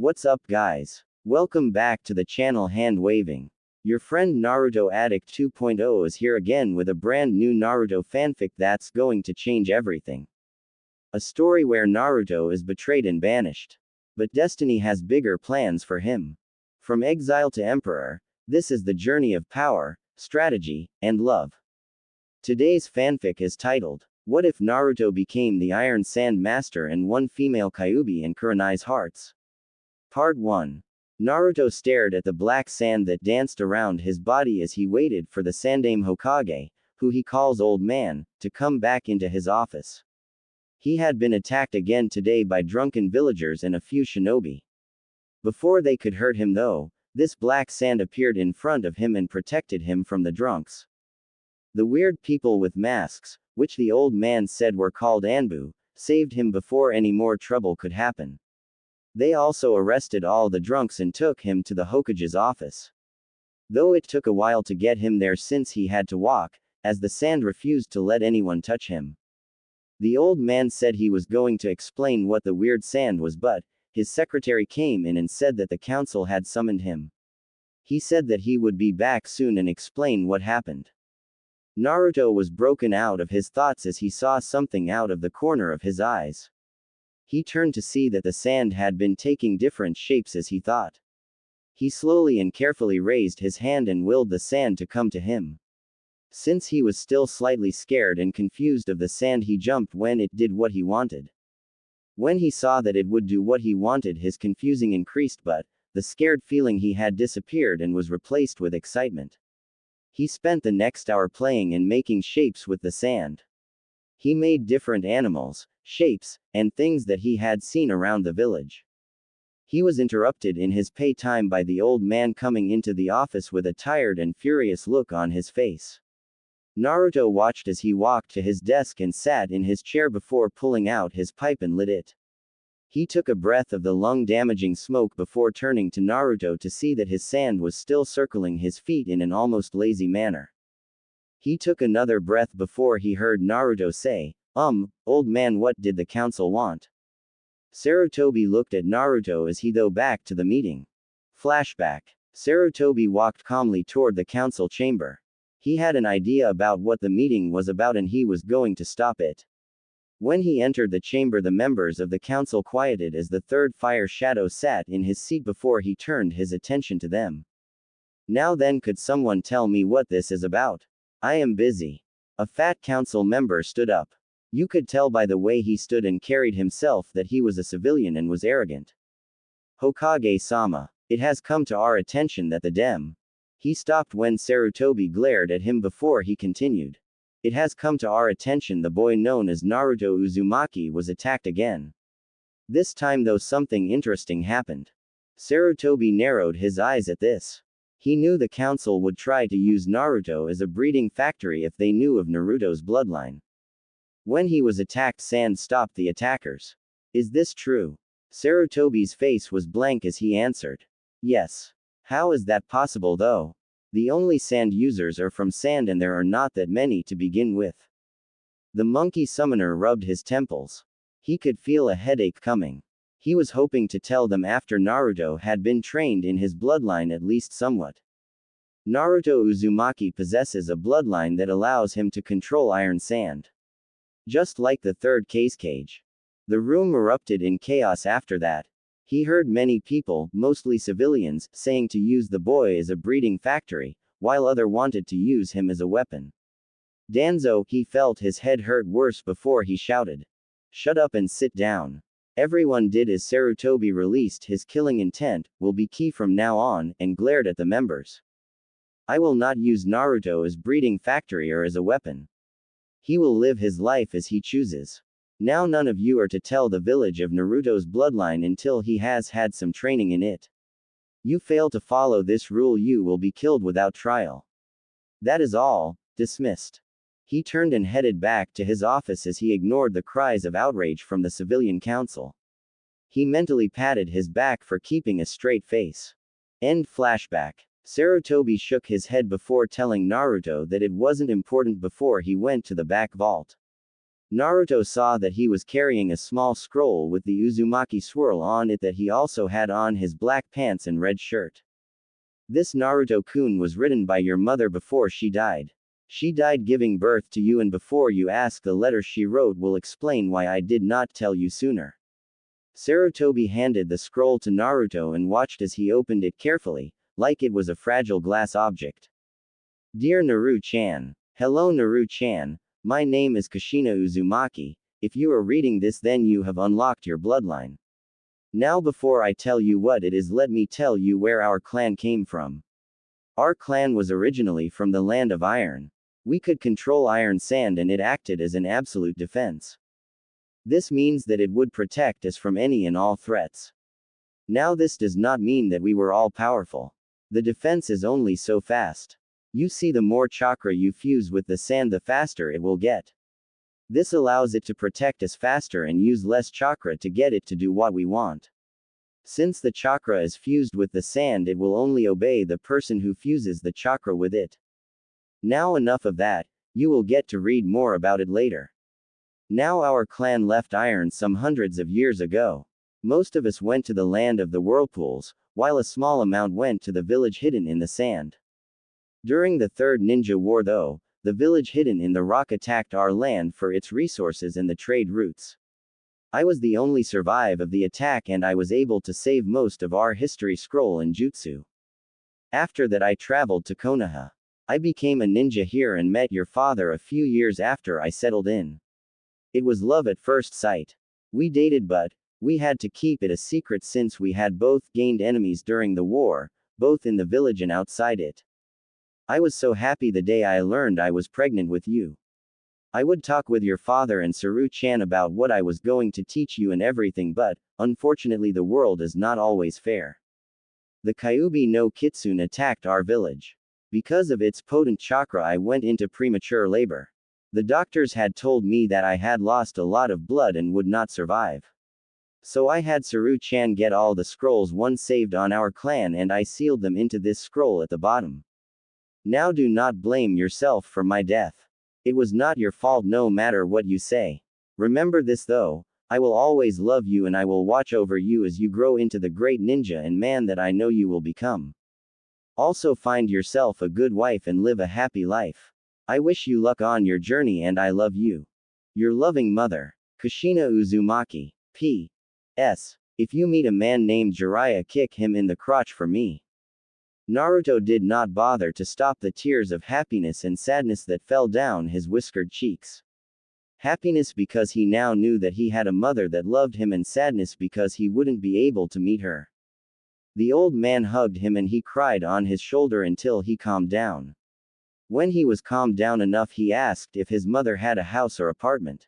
What's up guys? Welcome back to the channel Hand Waving. Your friend Naruto Addict 2.0 is here again with a brand new Naruto fanfic that's going to change everything. A story where Naruto is betrayed and banished. But destiny has bigger plans for him. From exile to emperor, this is the journey of power, strategy, and love. Today's fanfic is titled, What If Naruto Became the Iron Sand Master and Won Female Kyuubi and Kurenai's Hearts? Part 1. Naruto stared at the black sand that danced around his body as he waited for the Sandaime Hokage, who he calls Old Man, to come back into his office. He had been attacked again today by drunken villagers and a few shinobi. Before they could hurt him though, this black sand appeared in front of him and protected him from the drunks. The weird people with masks, which the old man said were called Anbu, saved him before any more trouble could happen. They also arrested all the drunks and took him to the Hokage's office. Though it took a while to get him there since he had to walk, as the sand refused to let anyone touch him. The old man said he was going to explain what the weird sand was, but his secretary came in and said that the council had summoned him. He said that he would be back soon and explain what happened. Naruto was broken out of his thoughts as he saw something out of the corner of his eyes. He turned to see that the sand had been taking different shapes as he thought. He slowly and carefully raised his hand and willed the sand to come to him. Since he was still slightly scared and confused of the sand, he jumped when it did what he wanted. When he saw that it would do what he wanted, his confusing increased, but the scared feeling he had disappeared and was replaced with excitement. He spent the next hour playing and making shapes with the sand. He made different animals, shapes, and things that he had seen around the village. He was interrupted in his playtime by the old man coming into the office with a tired and furious look on his face. Naruto watched as he walked to his desk and sat in his chair before pulling out his pipe and lit it. He took a breath of the lung-damaging smoke before turning to Naruto to see that his sand was still circling his feet in an almost lazy manner. He took another breath before he heard Naruto say, Old man, what did the council want? Sarutobi looked at Naruto as he go back to the meeting. Flashback. Sarutobi walked calmly toward the council chamber. He had an idea about what the meeting was about and he was going to stop it. When he entered the chamber, the members of the council quieted as the third fire shadow sat in his seat before he turned his attention to them. Now then, could someone tell me what this is about? I am busy. A fat council member stood up. You could tell by the way he stood and carried himself that he was a civilian and was arrogant. Hokage-sama, it has come to our attention that the Dem. He stopped when Sarutobi glared at him before he continued. It has come to our attention the boy known as Naruto Uzumaki was attacked again. This time though something interesting happened. Sarutobi narrowed his eyes at this. He knew the council would try to use Naruto as a breeding factory if they knew of Naruto's bloodline. When he was attacked, sand stopped the attackers. Is this true? Sarutobi's face was blank as he answered. Yes. How is that possible though? The only sand users are from sand and there are not that many to begin with. The monkey summoner rubbed his temples. He could feel a headache coming. He was hoping to tell them after Naruto had been trained in his bloodline at least somewhat. Naruto Uzumaki possesses a bloodline that allows him to control iron sand. Just like the third cage. The room erupted in chaos after that. He heard many people, mostly civilians, saying to use the boy as a breeding factory, while others wanted to use him as a weapon. Danzo, he felt his head hurt worse before he shouted. Shut up and sit down. Everyone did as Sarutobi released his killing intent, will be key from now on, and glared at the members. I will not use Naruto as breeding factory or as a weapon. He will live his life as he chooses. Now none of you are to tell the village of Naruto's bloodline until he has had some training in it. You fail to follow this rule, you will be killed without trial. That is all. Dismissed. He turned and headed back to his office as he ignored the cries of outrage from the civilian council. He mentally patted his back for keeping a straight face. End flashback. Sarutobi shook his head before telling Naruto that it wasn't important before he went to the back vault. Naruto saw that he was carrying a small scroll with the Uzumaki swirl on it that he also had on his black pants and red shirt. This Naruto-kun was written by your mother before she died. She died giving birth to you, and before you ask, the letter she wrote will explain why I did not tell you sooner. Sarutobi handed the scroll to Naruto and watched as he opened it carefully, like it was a fragile glass object. Dear Naru-chan. Hello Naru-chan, my name is Kushina Uzumaki. If you are reading this, then you have unlocked your bloodline. Now before I tell you what it is, let me tell you where our clan came from. Our clan was originally from the land of iron. We could control iron sand and it acted as an absolute defense. This means that it would protect us from any and all threats. Now this does not mean that we were all powerful. The defense is only so fast. You see, the more chakra you fuse with the sand, the faster it will get. This allows it to protect us faster and use less chakra to get it to do what we want. Since the chakra is fused with the sand, it will only obey the person who fuses the chakra with it. Now enough of that, you will get to read more about it later. Now our clan left iron some hundreds of years ago. Most of us went to the land of the whirlpools, while a small amount went to the village hidden in the sand. During the Third Ninja War though, the village hidden in the rock attacked our land for its resources and the trade routes. I was the only survive of the attack and I was able to save most of our history scroll and jutsu. After that I traveled to Konoha. I became a ninja here and met your father a few years after I settled in. It was love at first sight. We dated, but we had to keep it a secret since we had both gained enemies during the war, both in the village and outside it. I was so happy the day I learned I was pregnant with you. I would talk with your father and Saru-chan about what I was going to teach you and everything, but, unfortunately, the world is not always fair. The Kyuubi no Kitsune attacked our village. Because of its potent chakra, I went into premature labor. The doctors had told me that I had lost a lot of blood and would not survive. So I had Saru-chan get all the scrolls one saved on our clan and I sealed them into this scroll at the bottom. Now do not blame yourself for my death. It was not your fault no matter what you say. Remember this though, I will always love you and I will watch over you as you grow into the great ninja and man that I know you will become. Also find yourself a good wife and live a happy life. I wish you luck on your journey and I love you. Your loving mother, Kushina Uzumaki. P.S. If you meet a man named Jiraiya, kick him in the crotch for me. Naruto did not bother to stop the tears of happiness and sadness that fell down his whiskered cheeks. Happiness because he now knew that he had a mother that loved him, and sadness because he wouldn't be able to meet her. The old man hugged him and he cried on his shoulder until he calmed down. When he was calmed down enough, he asked if his mother had a house or apartment.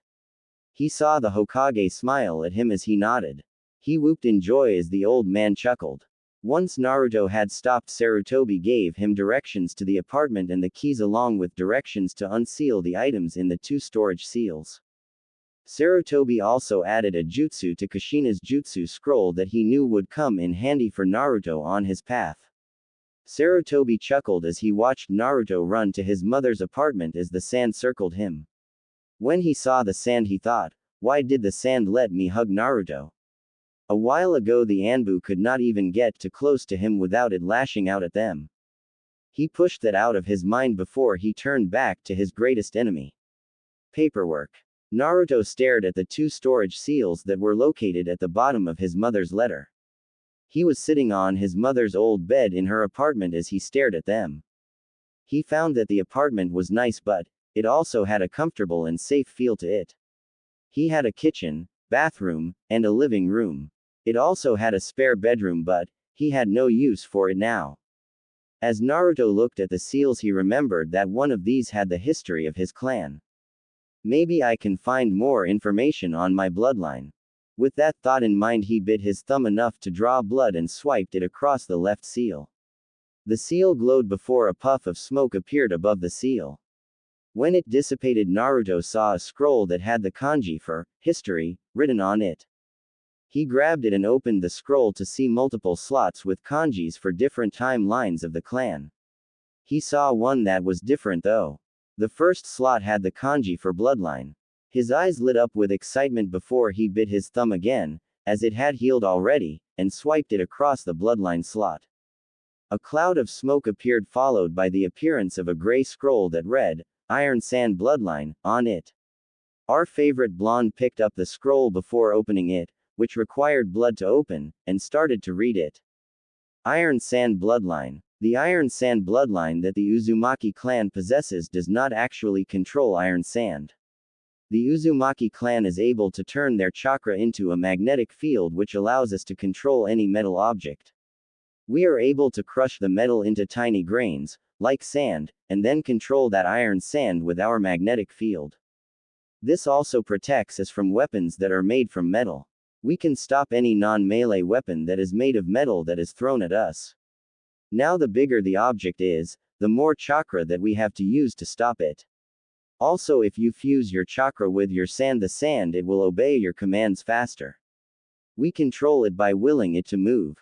He saw the Hokage smile at him as he nodded. He whooped in joy as the old man chuckled. Once Naruto had stopped, Sarutobi gave him directions to the apartment and the keys along with directions to unseal the items in the 2 storage seals. Sarutobi also added a jutsu to Kushina's jutsu scroll that he knew would come in handy for Naruto on his path. Sarutobi chuckled as he watched Naruto run to his mother's apartment as the sand circled him. When he saw the sand, he thought, why did the sand let me hug Naruto? A while ago the Anbu could not even get too close to him without it lashing out at them. He pushed that out of his mind before he turned back to his greatest enemy. Paperwork. Naruto stared at the 2 storage seals that were located at the bottom of his mother's letter. He was sitting on his mother's old bed in her apartment as he stared at them. He found that the apartment was nice, but it also had a comfortable and safe feel to it. He had a kitchen, bathroom, and a living room. It also had a spare bedroom, but he had no use for it now. As Naruto looked at the seals, he remembered that one of these had the history of his clan. Maybe I can find more information on my bloodline. With that thought in mind, he bit his thumb enough to draw blood and swiped it across the left seal. The seal glowed before a puff of smoke appeared above the seal. When it dissipated, Naruto saw a scroll that had the kanji for history written on it. He grabbed it and opened the scroll to see multiple slots with kanjis for different timelines of the clan. He saw one that was different though. The first slot had the kanji for bloodline. His eyes lit up with excitement before he bit his thumb again, as it had healed already, and swiped it across the bloodline slot. A cloud of smoke appeared, followed by the appearance of a gray scroll that read, Iron Sand Bloodline, on it. Our favorite blonde picked up the scroll before opening it, which required blood to open, and started to read it. Iron Sand Bloodline. The Iron Sand bloodline that the Uzumaki clan possesses does not actually control Iron Sand. The Uzumaki clan is able to turn their chakra into a magnetic field which allows us to control any metal object. We are able to crush the metal into tiny grains, like sand, and then control that iron sand with our magnetic field. This also protects us from weapons that are made from metal. We can stop any non-melee weapon that is made of metal that is thrown at us. Now the bigger the object is, the more chakra that we have to use to stop it. Also, if you fuse your chakra with your sand, the sand, it will obey your commands faster. We control it by willing it to move.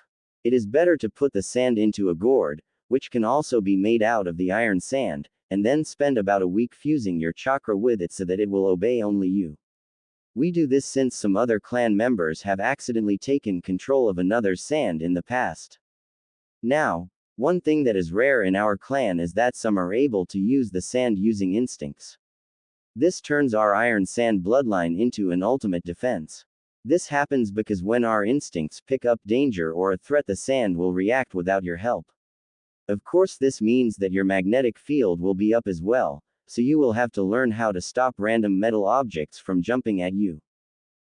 It is better to put the sand into a gourd, which can also be made out of the iron sand, and then spend about a week fusing your chakra with it so that it will obey only you. We do this since some other clan members have accidentally taken control of another's sand in the past. Now, one thing that is rare in our clan is that some are able to use the sand using instincts. This turns our Iron Sand bloodline into an ultimate defense. This happens because when our instincts pick up danger or a threat, the sand will react without your help. Of course, this means that your magnetic field will be up as well, so you will have to learn how to stop random metal objects from jumping at you.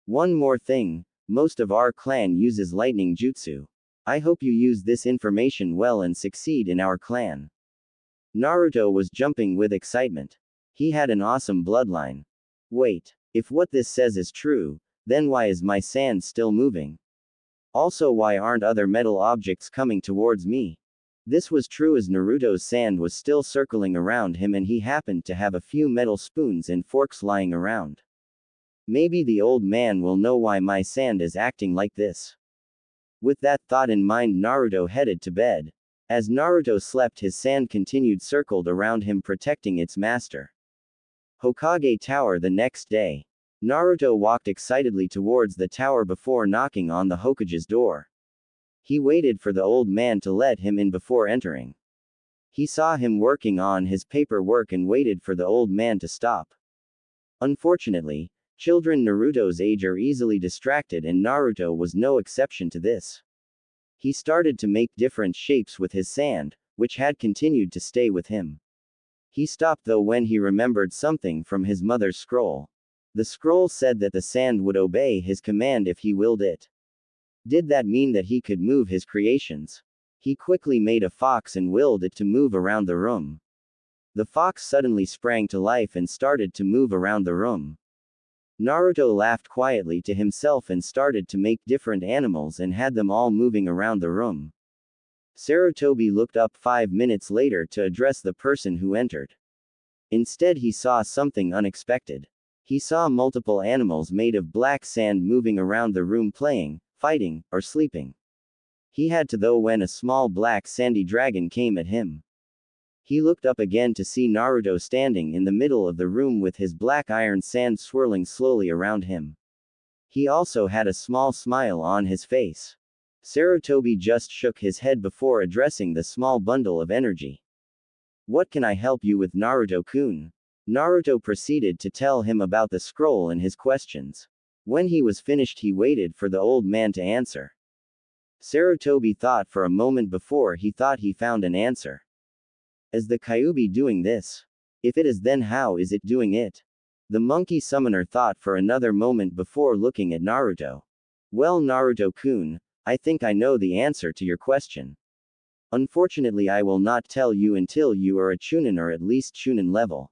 One more thing, most of our clan uses lightning jutsu. I hope you use this information well and succeed in our clan. Naruto was jumping with excitement. He had an awesome bloodline. Wait, if what this says is true, then why is my sand still moving? Also, why aren't other metal objects coming towards me? This was true as Naruto's sand was still circling around him and he happened to have a few metal spoons and forks lying around. Maybe the old man will know why my sand is acting like this. With that thought in mind, Naruto headed to bed. As Naruto slept, his sand continued circled around him, protecting its master. Hokage Tower. The next day, Naruto walked excitedly towards the tower before knocking on the Hokage's door. He waited for the old man to let him in before entering. He saw him working on his paperwork and waited for the old man to stop. Unfortunately, children Naruto's age are easily distracted, and Naruto was no exception to this. He started to make different shapes with his sand, which had continued to stay with him. He stopped though when he remembered something from his mother's scroll. The scroll said that the sand would obey his command if he willed it. Did that mean that he could move his creations? He quickly made a fox and willed it to move around the room. The fox suddenly sprang to life and started to move around the room. Naruto laughed quietly to himself and started to make different animals and had them all moving around the room. Sarutobi looked up 5 minutes later to address the person who entered. Instead, he saw something unexpected. He saw multiple animals made of black sand moving around the room, playing, fighting, or sleeping. He had to though when a small black sandy dragon came at him. He looked up again to see Naruto standing in the middle of the room with his black iron sand swirling slowly around him. He also had a small smile on his face. Sarutobi just shook his head before addressing the small bundle of energy. What can I help you with, Naruto-kun? Naruto proceeded to tell him about the scroll and his questions. When he was finished, he waited for the old man to answer. Sarutobi thought for a moment before he thought he found an answer. Is the Kyuubi doing this? If it is, then how is it doing it? The monkey summoner thought for another moment before looking at Naruto. Well, Naruto-kun, I think I know the answer to your question. Unfortunately, I will not tell you until you are a Chunin or at least Chunin level.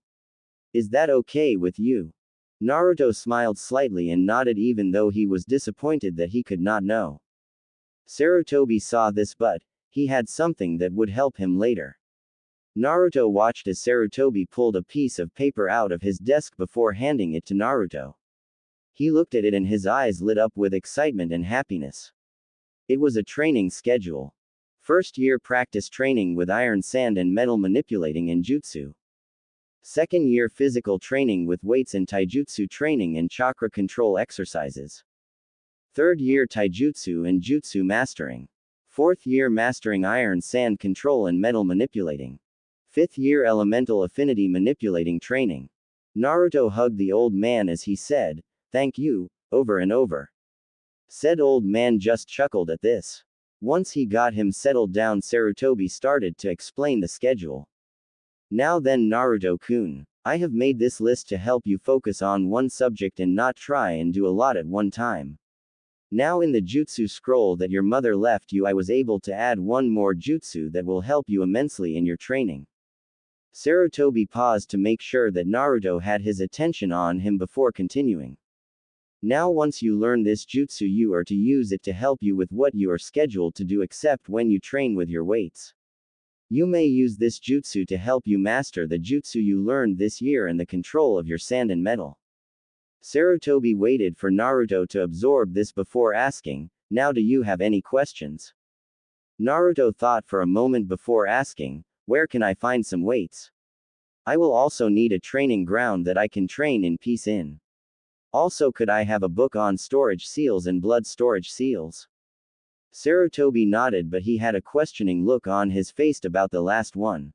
Is that okay with you? Naruto smiled slightly and nodded, even though he was disappointed that he could not know. Sarutobi saw this, but he had something that would help him later. Naruto watched as Sarutobi pulled a piece of paper out of his desk before handing it to Naruto. He looked at it and his eyes lit up with excitement and happiness. It was a training schedule. First year practice training with iron sand and metal manipulating and jutsu. Second year physical training with weights and taijutsu training and chakra control exercises. Third year taijutsu and jutsu mastering. Fourth year mastering iron sand control and metal manipulating. Fifth year elemental affinity manipulating training. Naruto hugged the old man as he said, "Thank you," over and over. Said old man just chuckled at this. Once he got him settled down, Sarutobi started to explain the schedule. Now then, Naruto-kun, I have made this list to help you focus on one subject and not try and do a lot at one time. Now in the jutsu scroll that your mother left you, I was able to add one more jutsu that will help you immensely in your training. Sarutobi paused to make sure that Naruto had his attention on him before continuing. Now once you learn this jutsu, you are to use it to help you with what you are scheduled to do, except when you train with your weights. You may use this jutsu to help you master the jutsu you learned this year and the control of your sand and metal. Sarutobi waited for Naruto to absorb this before asking, "Now do you have any questions?" Naruto thought for a moment before asking, "Where can I find some weights? I will also need a training ground that I can train in peace in. Also, could I have a book on storage seals and blood storage seals?" Sarutobi nodded, but he had a questioning look on his face about the last one.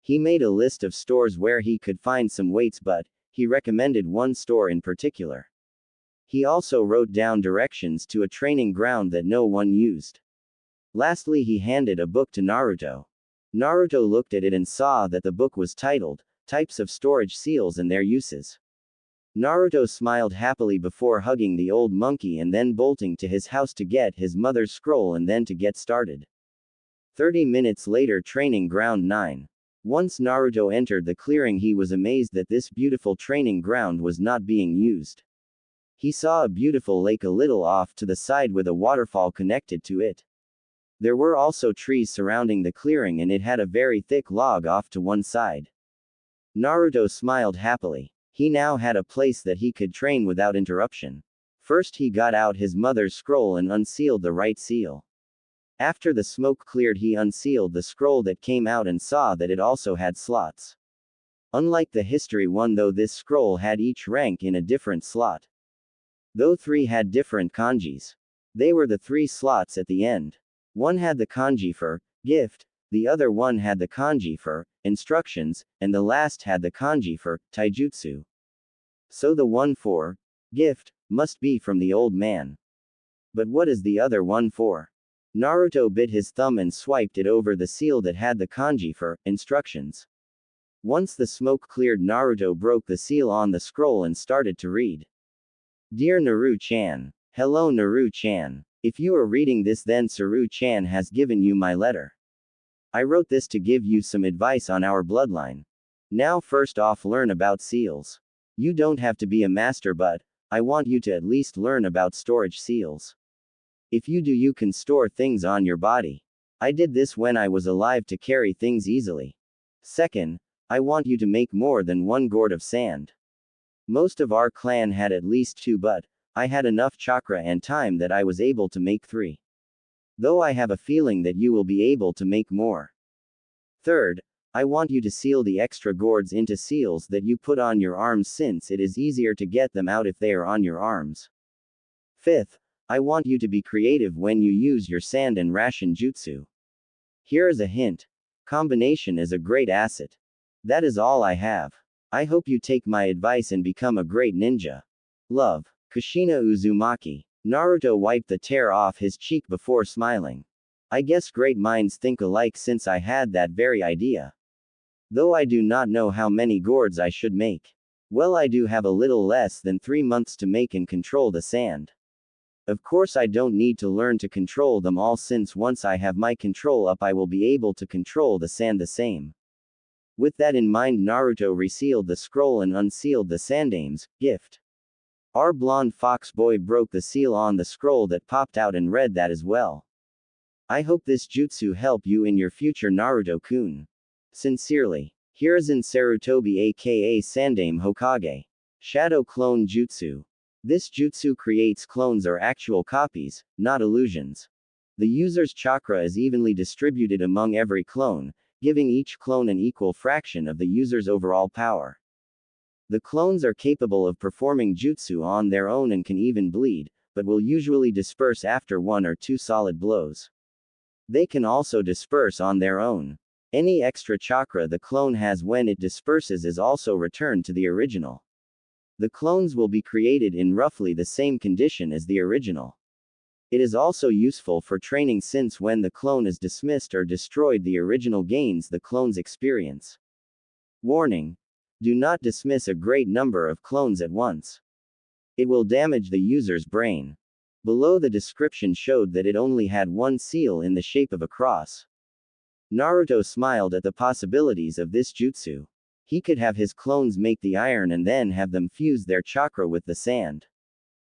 He made a list of stores where he could find some weights, but he recommended one store in particular. He also wrote down directions to a training ground that no one used. Lastly, he handed a book to Naruto. Naruto looked at it and saw that the book was titled, "Types of Storage Seals and Their Uses." Naruto smiled happily before hugging the old monkey and then bolting to his house to get his mother's scroll and then to get started. 30 minutes later, training ground 9. Once Naruto entered the clearing, he was amazed that this beautiful training ground was not being used. He saw a beautiful lake a little off to the side with a waterfall connected to it. There were also trees surrounding the clearing and it had a very thick log off to one side. Naruto smiled happily. He now had a place that he could train without interruption. First he got out his mother's scroll and unsealed the right seal. After the smoke cleared, he unsealed the scroll that came out and saw that it also had slots. Unlike the history one though, this scroll had each rank in a different slot. Though 3 had different kanjis. They were the 3 slots at the end. One had the kanji for gift, the other one had the kanji for instructions, and the last had the kanji for taijutsu. So the one for gift must be from the old man. But what is the other one for? Naruto bit his thumb and swiped it over the seal that had the kanji for instructions. Once the smoke cleared, Naruto broke the seal on the scroll and started to read. Dear Naru-chan. Hello Naru-chan. If you are reading this, then Saru-chan has given you my letter. I wrote this to give you some advice on our bloodline. Now first off, learn about seals. You don't have to be a master, but I want you to at least learn about storage seals. If you do, you can store things on your body. I did this when I was alive to carry things easily. Second, I want you to make more than 1 gourd of sand. Most of our clan had at least 2, but I had enough chakra and time that I was able to make 3. Though I have a feeling that you will be able to make more. Third, I want you to seal the extra gourds into seals that you put on your arms, since it is easier to get them out if they are on your arms. Fifth, I want you to be creative when you use your sand and ration jutsu. Here is a hint. Combination is a great asset. That is all I have. I hope you take my advice and become a great ninja. Love, Kushina Uzumaki. Naruto wiped the tear off his cheek before smiling. I guess great minds think alike, since I had that very idea. Though I do not know how many gourds I should make. Well, I do have a little less than 3 months to make and control the sand. Of course I don't need to learn to control them all, since once I have my control up, I will be able to control the sand the same. With that in mind, Naruto resealed the scroll and unsealed the sandame's gift. Our blonde fox boy broke the seal on the scroll that popped out and read that as well. I hope this jutsu help you in your future, Naruto-kun. Sincerely. Hiruzen Sarutobi aka Sandame Hokage. Shadow Clone Jutsu. This jutsu creates clones or actual copies, not illusions. The user's chakra is evenly distributed among every clone, giving each clone an equal fraction of the user's overall power. The clones are capable of performing jutsu on their own and can even bleed, but will usually disperse after 1 or 2 solid blows. They can also disperse on their own. Any extra chakra the clone has when it disperses is also returned to the original. The clones will be created in roughly the same condition as the original. It is also useful for training since when the clone is dismissed or destroyed, the original gains the clone's experience. Warning: do not dismiss a great number of clones at once. It will damage the user's brain. Below, the description showed that it only had one seal in the shape of a cross. Naruto smiled at the possibilities of this jutsu. He could have his clones make the iron and then have them fuse their chakra with the sand.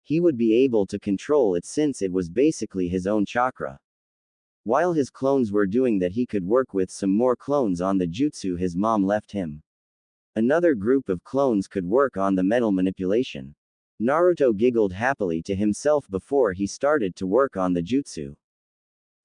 He would be able to control it since it was basically his own chakra. While his clones were doing that, he could work with some more clones on the jutsu his mom left him. Another group of clones could work on the metal manipulation. Naruto giggled happily to himself before he started to work on the jutsu.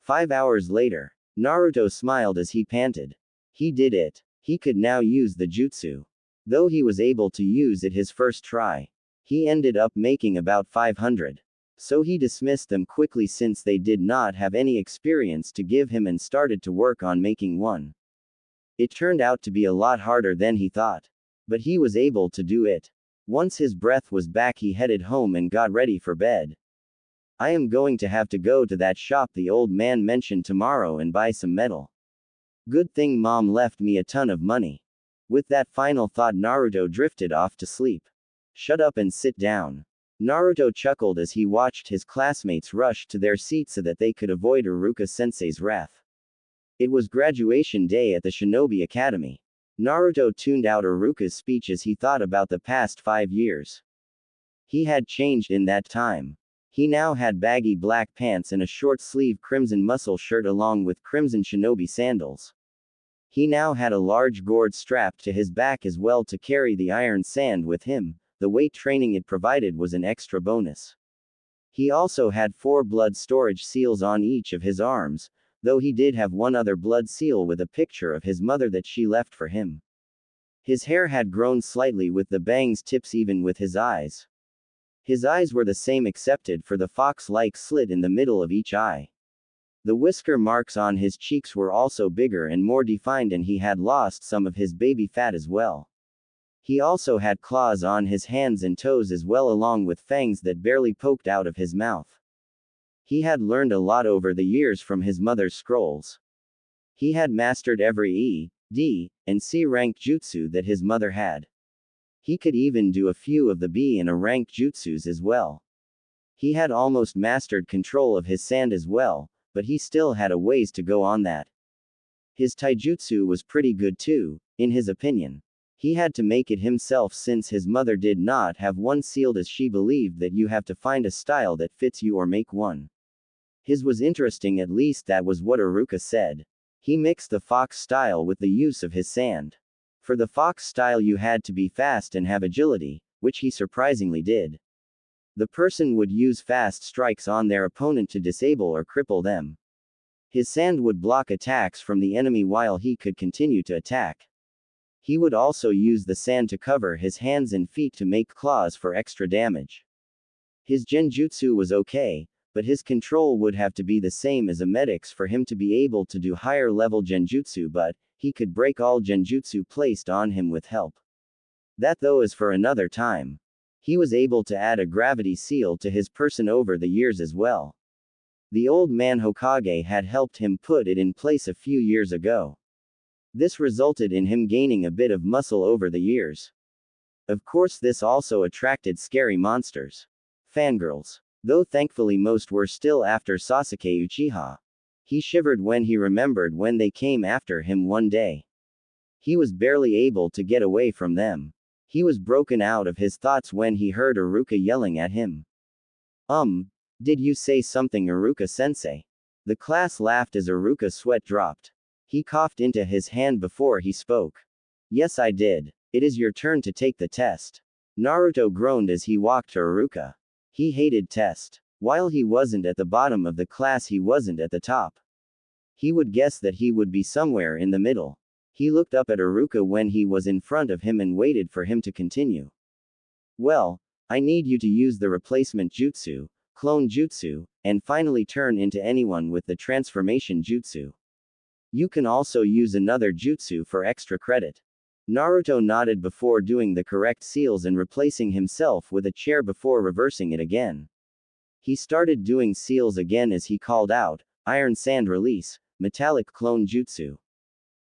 5 hours later, Naruto smiled as he panted. He did it. He could now use the jutsu. Though he was able to use it his first try, he ended up making about 500. So he dismissed them quickly since they did not have any experience to give him and started to work on making one. It turned out to be a lot harder than he thought. But he was able to do it. Once his breath was back, he headed home and got ready for bed. I am going to have to go to that shop the old man mentioned tomorrow and buy some metal. Good thing mom left me a ton of money. With that final thought, Naruto drifted off to sleep. Shut up and sit down. Naruto chuckled as he watched his classmates rush to their seats so that they could avoid Iruka-sensei's wrath. It was graduation day at the Shinobi Academy. Naruto tuned out Iruka's speech as he thought about the past 5 years. He had changed in that time. He now had baggy black pants and a short-sleeve crimson muscle shirt along with crimson shinobi sandals. He now had a large gourd strapped to his back as well to carry the iron sand with him. The weight training it provided was an extra bonus. He also had 4 blood storage seals on each of his arms, though he did have one other blood seal with a picture of his mother that she left for him. His hair had grown slightly with the bangs tips even with his eyes. His eyes were the same excepted for the fox-like slit in the middle of each eye. The whisker marks on his cheeks were also bigger and more defined, and he had lost some of his baby fat as well. He also had claws on his hands and toes as well, along with fangs that barely poked out of his mouth. He had learned a lot over the years from his mother's scrolls. He had mastered every E, D, and C rank jutsu that his mother had. He could even do a few of the B and A rank jutsus as well. He had almost mastered control of his sand as well, but he still had a ways to go on that. His taijutsu was pretty good too, in his opinion. He had to make it himself since his mother did not have one sealed, as she believed that you have to find a style that fits you or make one. His was interesting, at least that was what Iruka said. He mixed the fox style with the use of his sand. For the fox style you had to be fast and have agility, which he surprisingly did. The person would use fast strikes on their opponent to disable or cripple them. His sand would block attacks from the enemy while he could continue to attack. He would also use the sand to cover his hands and feet to make claws for extra damage. His genjutsu was okay, but his control would have to be the same as a medic's for him to be able to do higher level genjutsu, but he could break all genjutsu placed on him with help. That though is for another time. He was able to add a gravity seal to his person over the years as well. The old man Hokage had helped him put it in place a few years ago. This resulted in him gaining a bit of muscle over the years. Of course, this also attracted scary monsters. Fangirls. Though thankfully most were still after Sasuke Uchiha. He shivered when he remembered when they came after him one day. He was barely able to get away from them. He was broken out of his thoughts when he heard Iruka yelling at him. Did you say something, Iruka-sensei? The class laughed as Iruka's sweat dropped. He coughed into his hand before he spoke. Yes, I did. It is your turn to take the test. Naruto groaned as he walked to Iruka. He hated test. While he wasn't at the bottom of the class, he wasn't at the top. He would guess that he would be somewhere in the middle. He looked up at Iruka when he was in front of him and waited for him to continue. Well, I need you to use the replacement jutsu, clone jutsu, and finally turn into anyone with the transformation jutsu. You can also use another jutsu for extra credit. Naruto nodded before doing the correct seals and replacing himself with a chair before reversing it again. He started doing seals again as he called out, Iron Sand Release, Metallic Clone Jutsu.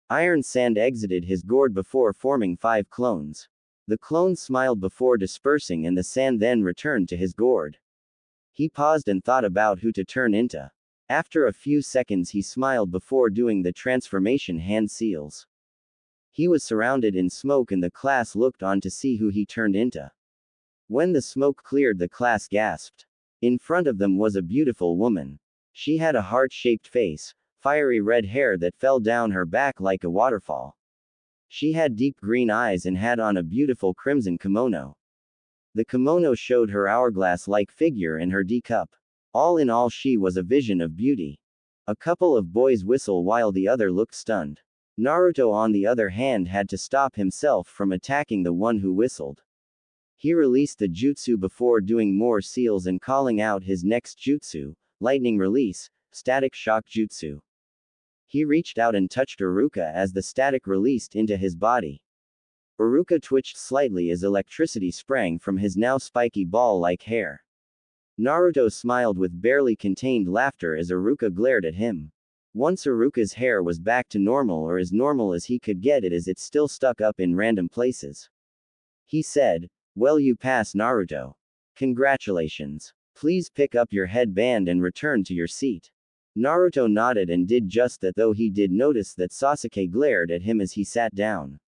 Iron Sand exited his gourd before forming 5 clones. The clone smiled before dispersing and the sand then returned to his gourd. He paused and thought about who to turn into. After a few seconds he smiled before doing the transformation hand seals. He was surrounded in smoke and the class looked on to see who he turned into. When the smoke cleared, the class gasped. In front of them was a beautiful woman. She had a heart-shaped face, fiery red hair that fell down her back like a waterfall. She had deep green eyes and had on a beautiful crimson kimono. The kimono showed her hourglass-like figure and her D cup. All in all, she was a vision of beauty. A couple of boys whistle while the other looked stunned. Naruto on the other hand had to stop himself from attacking the one who whistled. He released the jutsu before doing more seals and calling out his next jutsu, Lightning Release, Static Shock Jutsu. He reached out and touched Iruka as the static released into his body. Iruka twitched slightly as electricity sprang from his now spiky ball-like hair. Naruto smiled with barely contained laughter as Iruka glared at him. Once Iruka's hair was back to normal, or as normal as he could get it, as it still stuck up in random places. He said, "Well, you pass, Naruto. Congratulations. Please pick up your headband and return to your seat." Naruto nodded and did just that, though he did notice that Sasuke glared at him as he sat down.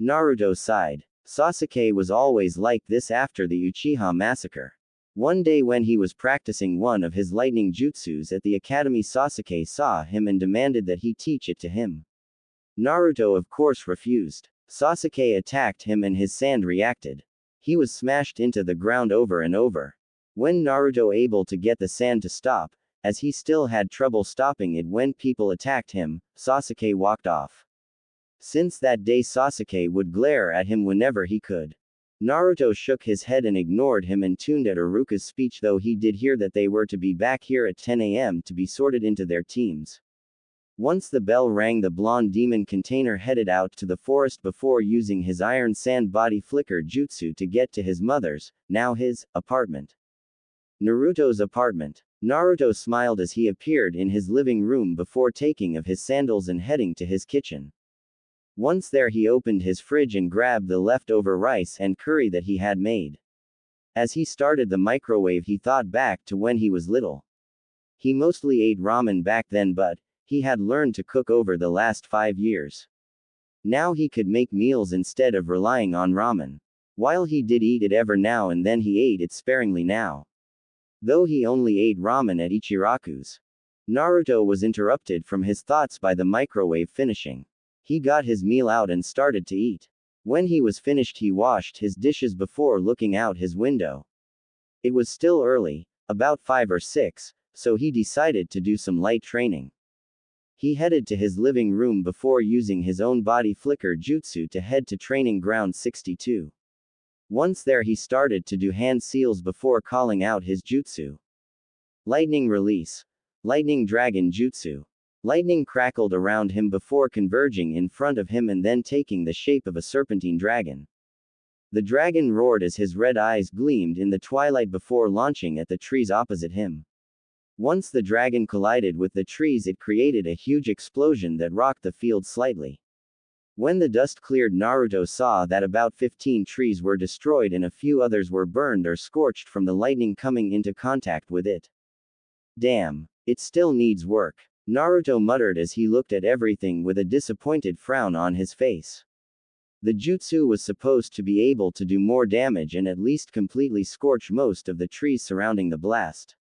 Naruto sighed. Sasuke was always like this after the Uchiha massacre. One day when he was practicing one of his lightning jutsus at the academy, Sasuke saw him and demanded that he teach it to him. Naruto of course refused. Sasuke attacked him and his sand reacted. He was smashed into the ground over and over. When Naruto able to get the sand to stop, as he still had trouble stopping it when people attacked him, Sasuke walked off. Since that day Sasuke would glare at him whenever he could. Naruto shook his head and ignored him and tuned at Iruka's speech, though he did hear that they were to be back here at 10 a.m. to be sorted into their teams. Once the bell rang, the blonde demon container headed out to the forest before using his iron sand body flicker jutsu to get to his mother's, now his, apartment. Naruto's apartment. Naruto smiled as he appeared in his living room before taking off his sandals and heading to his kitchen. Once there, he opened his fridge and grabbed the leftover rice and curry that he had made. As he started the microwave, he thought back to when he was little. He mostly ate ramen back then, but he had learned to cook over the last 5 years. Now he could make meals instead of relying on ramen. While he did eat it ever now and then, he ate it sparingly now. Though he only ate ramen at Ichiraku's. Naruto was interrupted from his thoughts by the microwave finishing. He got his meal out and started to eat. When he was finished, he washed his dishes before looking out his window. It was still early, about 5 or 6, so he decided to do some light training. He headed to his living room before using his own body flicker jutsu to head to training ground 62. Once there, he started to do hand seals before calling out his jutsu. Lightning Release. Lightning Dragon Jutsu. Lightning crackled around him before converging in front of him and then taking the shape of a serpentine dragon. The dragon roared as his red eyes gleamed in the twilight before launching at the trees opposite him. Once the dragon collided with the trees, it created a huge explosion that rocked the field slightly. When the dust cleared, Naruto saw that about 15 trees were destroyed and a few others were burned or scorched from the lightning coming into contact with it. Damn, it still needs work. Naruto muttered as he looked at everything with a disappointed frown on his face. The jutsu was supposed to be able to do more damage and at least completely scorch most of the trees surrounding the blast.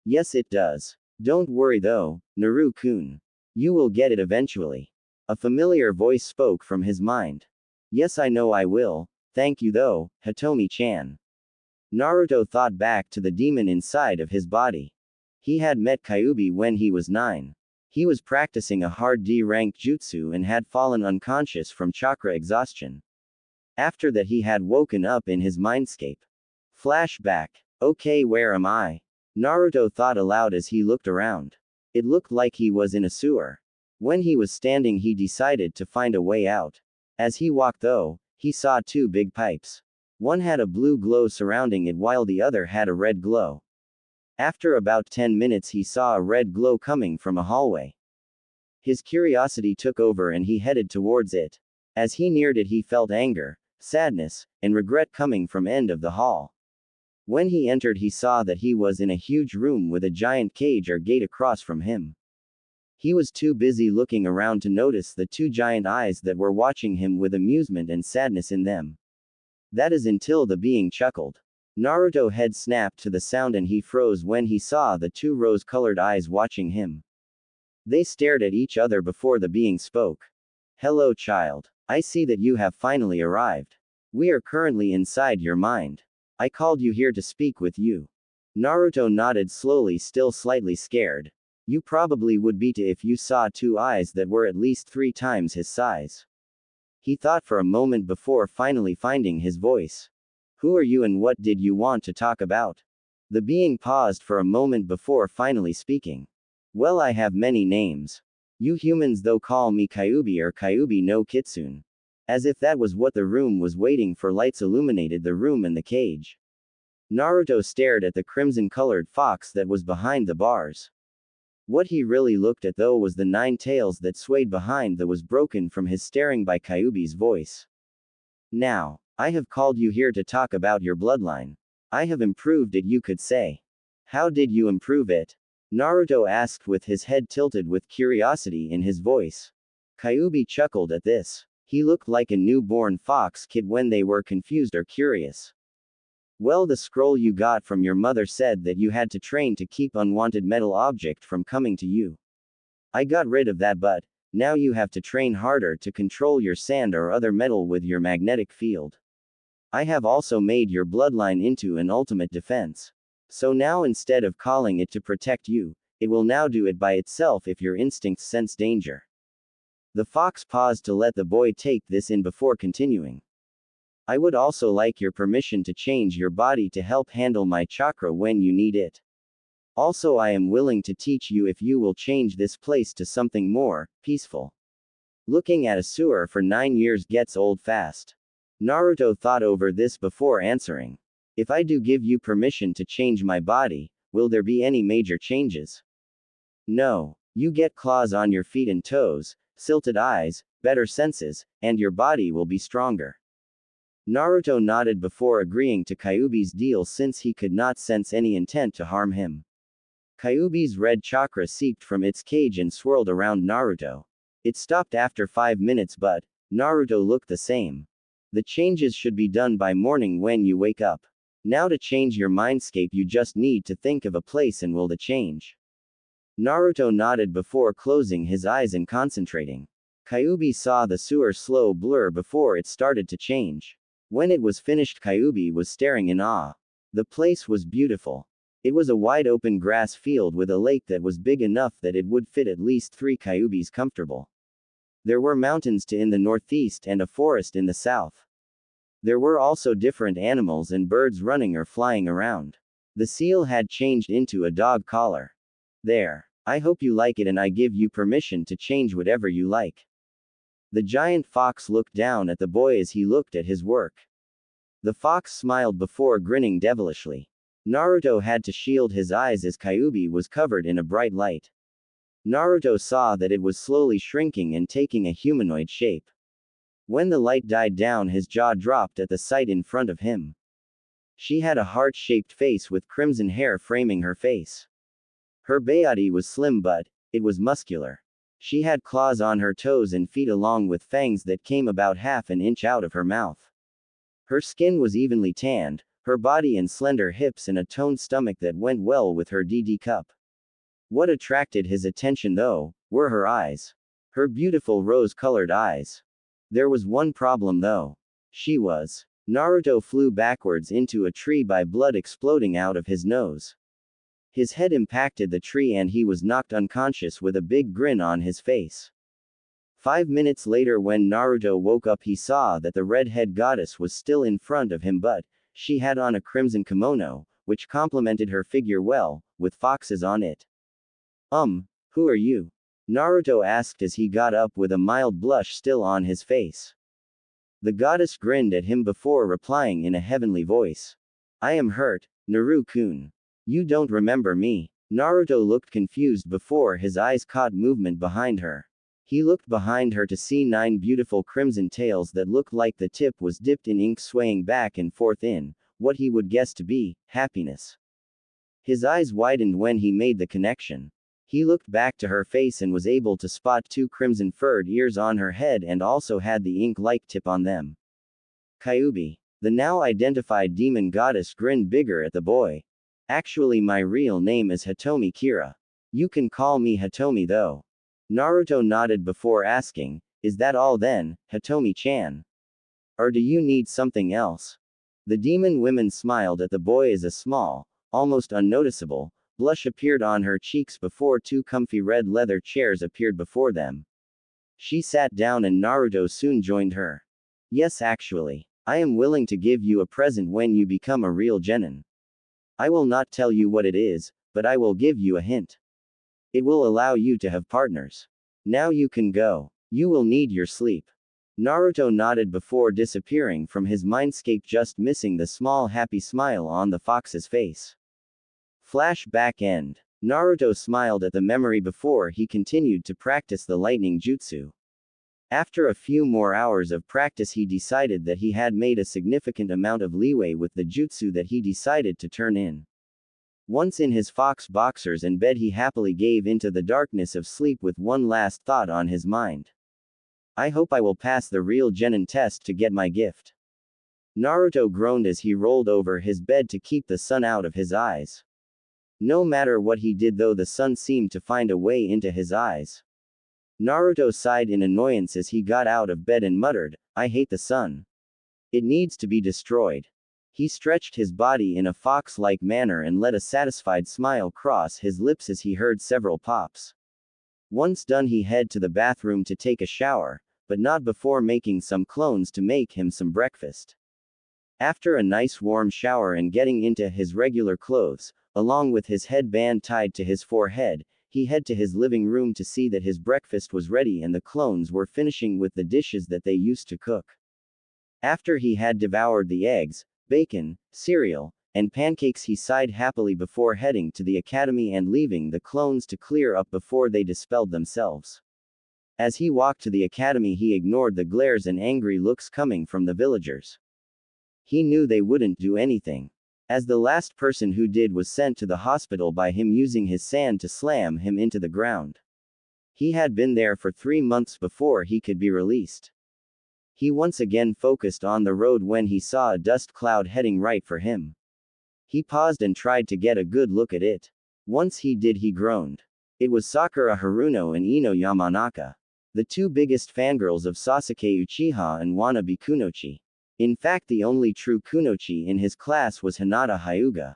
Yes, it does. Don't worry though, Naru-kun. You will get it eventually. A familiar voice spoke from his mind. Yes, I know I will. Thank you though, Hitomi-chan. Naruto thought back to the demon inside of his body. He had met Kyuubi when he was 9. He was practicing a hard D-rank jutsu and had fallen unconscious from chakra exhaustion. After that he had woken up in his mindscape. Flashback. Okay, where am I? Naruto thought aloud as he looked around. It looked like he was in a sewer. When he was standing he decided to find a way out. As he walked though, he saw two big pipes. One had a blue glow surrounding it while the other had a red glow. After about 10 minutes he saw a red glow coming from a hallway. His curiosity took over and he headed towards it. As he neared it he felt anger, sadness, and regret coming from end of the hall. When he entered he saw that he was in a huge room with a giant cage or gate across from him. He was too busy looking around to notice the two giant eyes that were watching him with amusement and sadness in them. That is until the being chuckled. Naruto's head snapped to the sound and he froze when he saw the two rose-colored eyes watching him. They stared at each other before the being spoke. Hello child. I see that you have finally arrived. We are currently inside your mind. I called you here to speak with you. Naruto nodded slowly, still slightly scared. You probably would be too if you saw two eyes that were at least 3 times his size. He thought for a moment before finally finding his voice. Who are you and what did you want to talk about? The being paused for a moment before finally speaking. Well, I have many names. You humans though call me Kyuubi or Kyuubi no Kitsune. As if that was what the room was waiting for. Lights illuminated the room and the cage. Naruto stared at the crimson-colored fox that was behind the bars. What he really looked at though was the 9 tails that swayed behind that was broken from his staring by Kyuubi's voice. Now, I have called you here to talk about your bloodline. I have improved it, you could say. How did you improve it? Naruto asked with his head tilted with curiosity in his voice. Kyuubi chuckled at this. He looked like a newborn fox kid when they were confused or curious. Well, the scroll you got from your mother said that you had to train to keep unwanted metal object from coming to you. I got rid of that, but now you have to train harder to control your sand or other metal with your magnetic field. I have also made your bloodline into an ultimate defense. So now instead of calling it to protect you, it will now do it by itself if your instincts sense danger. The fox paused to let the boy take this in before continuing. I would also like your permission to change your body to help handle my chakra when you need it. Also, I am willing to teach you if you will change this place to something more peaceful. Looking at a sewer for 9 years gets old fast. Naruto thought over this before answering. If I do give you permission to change my body, will there be any major changes? No. You get claws on your feet and toes, silted eyes, better senses, and your body will be stronger. Naruto nodded before agreeing to Kyuubi's deal since he could not sense any intent to harm him. Kyuubi's red chakra seeped from its cage and swirled around Naruto. It stopped after 5 minutes, but Naruto looked the same. The changes should be done by morning when you wake up. Now to change your mindscape you just need to think of a place and will the change. Naruto nodded before closing his eyes and concentrating. Kyuubi saw the sewer slow blur before it started to change. When it was finished Kyuubi was staring in awe. The place was beautiful. It was a wide open grass field with a lake that was big enough that it would fit at least 3 Kyuubis comfortable. There were mountains in the northeast and a forest in the south. There were also different animals and birds running or flying around. The seal had changed into a dog collar. There. I hope you like it and I give you permission to change whatever you like. The giant fox looked down at the boy as he looked at his work. The fox smiled before grinning devilishly. Naruto had to shield his eyes as Kyuubi was covered in a bright light. Naruto saw that it was slowly shrinking and taking a humanoid shape. When the light died down his jaw dropped at the sight in front of him. She had a heart-shaped face with crimson hair framing her face. Her body was slim but it was muscular. She had claws on her toes and feet along with fangs that came about half an inch out of her mouth. Her skin was evenly tanned, her body and slender hips and a toned stomach that went well with her DD cup. What attracted his attention though, were her eyes. Her beautiful rose-colored eyes. There was one problem though. She was. Naruto flew backwards into a tree by blood exploding out of his nose. His head impacted the tree and he was knocked unconscious with a big grin on his face. 5 minutes later, when Naruto woke up, he saw that the red-head goddess was still in front of him, but she had on a crimson kimono, which complemented her figure well, with foxes on it. Who are you? Naruto asked as he got up with a mild blush still on his face. The goddess grinned at him before replying in a heavenly voice. I am hurt, Naru-kun. You don't remember me. Naruto looked confused before his eyes caught movement behind her. He looked behind her to see 9 beautiful crimson tails that looked like the tip was dipped in ink swaying back and forth in what he would guess to be happiness. His eyes widened when he made the connection. He looked back to her face and was able to spot 2 crimson furred ears on her head and also had the ink-like tip on them. Kyuubi. The now identified demon goddess grinned bigger at the boy. Actually, my real name is Hitomi Kira. You can call me Hitomi though. Naruto nodded before asking, is that all then, Hitomi-chan? Or do you need something else? The demon woman smiled at the boy as a small, almost unnoticeable, blush appeared on her cheeks before 2 comfy red leather chairs appeared before them. She sat down and Naruto soon joined her. Yes, actually. I am willing to give you a present when you become a real genin. I will not tell you what it is, but I will give you a hint. It will allow you to have partners. Now you can go. You will need your sleep. Naruto nodded before disappearing from his mindscape, just missing the small happy smile on the fox's face. Flashback end. Naruto smiled at the memory before he continued to practice the lightning jutsu. After a few more hours of practice, he decided that he had made a significant amount of leeway with the jutsu that he decided to turn in. Once in his fox boxers and bed, he happily gave into the darkness of sleep with one last thought on his mind. I hope I will pass the real genin test to get my gift. Naruto groaned as he rolled over his bed to keep the sun out of his eyes. No matter what he did though, the sun seemed to find a way into his eyes. Naruto sighed in annoyance as he got out of bed and muttered, I hate the sun. It needs to be destroyed. He stretched his body in a fox-like manner and let a satisfied smile cross his lips as he heard several pops. Once done, he headed to the bathroom to take a shower, but not before making some clones to make him some breakfast. After a nice warm shower and getting into his regular clothes, along with his headband tied to his forehead, he headed to his living room to see that his breakfast was ready and the clones were finishing with the dishes that they used to cook. After he had devoured the eggs, bacon, cereal, and pancakes, he sighed happily before heading to the academy and leaving the clones to clear up before they dispelled themselves. As he walked to the academy, he ignored the glares and angry looks coming from the villagers. He knew they wouldn't do anything, as the last person who did was sent to the hospital by him using his sand to slam him into the ground. He had been there for 3 months before he could be released. He once again focused on the road when he saw a dust cloud heading right for him. He paused and tried to get a good look at it. Once he did, he groaned. It was Sakura Haruno and Ino Yamanaka, the 2 biggest fangirls of Sasuke Uchiha and wannabe Kunoichi. In fact, the only true Kunoichi in his class was Hinata Hyuga.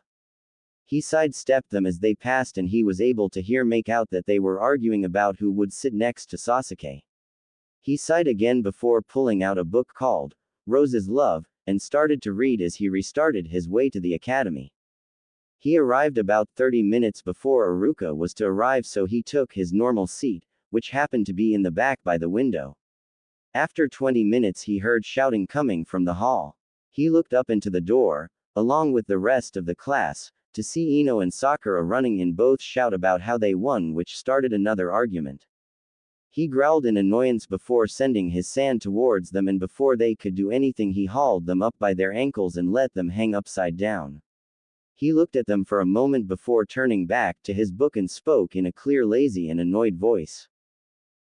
He sidestepped them as they passed and he was able to make out that they were arguing about who would sit next to Sasuke. He sighed again before pulling out a book called Rose's Love, and started to read as he restarted his way to the academy. He arrived about 30 minutes before Iruka was to arrive, so he took his normal seat, which happened to be in the back by the window. After 20 minutes, he heard shouting coming from the hall. He looked up into the door, along with the rest of the class, to see Ino and Sakura running in, both shout about how they won, which started another argument. He growled in annoyance before sending his sand towards them, and before they could do anything, he hauled them up by their ankles and let them hang upside down. He looked at them for a moment before turning back to his book and spoke in a clear, lazy, and annoyed voice.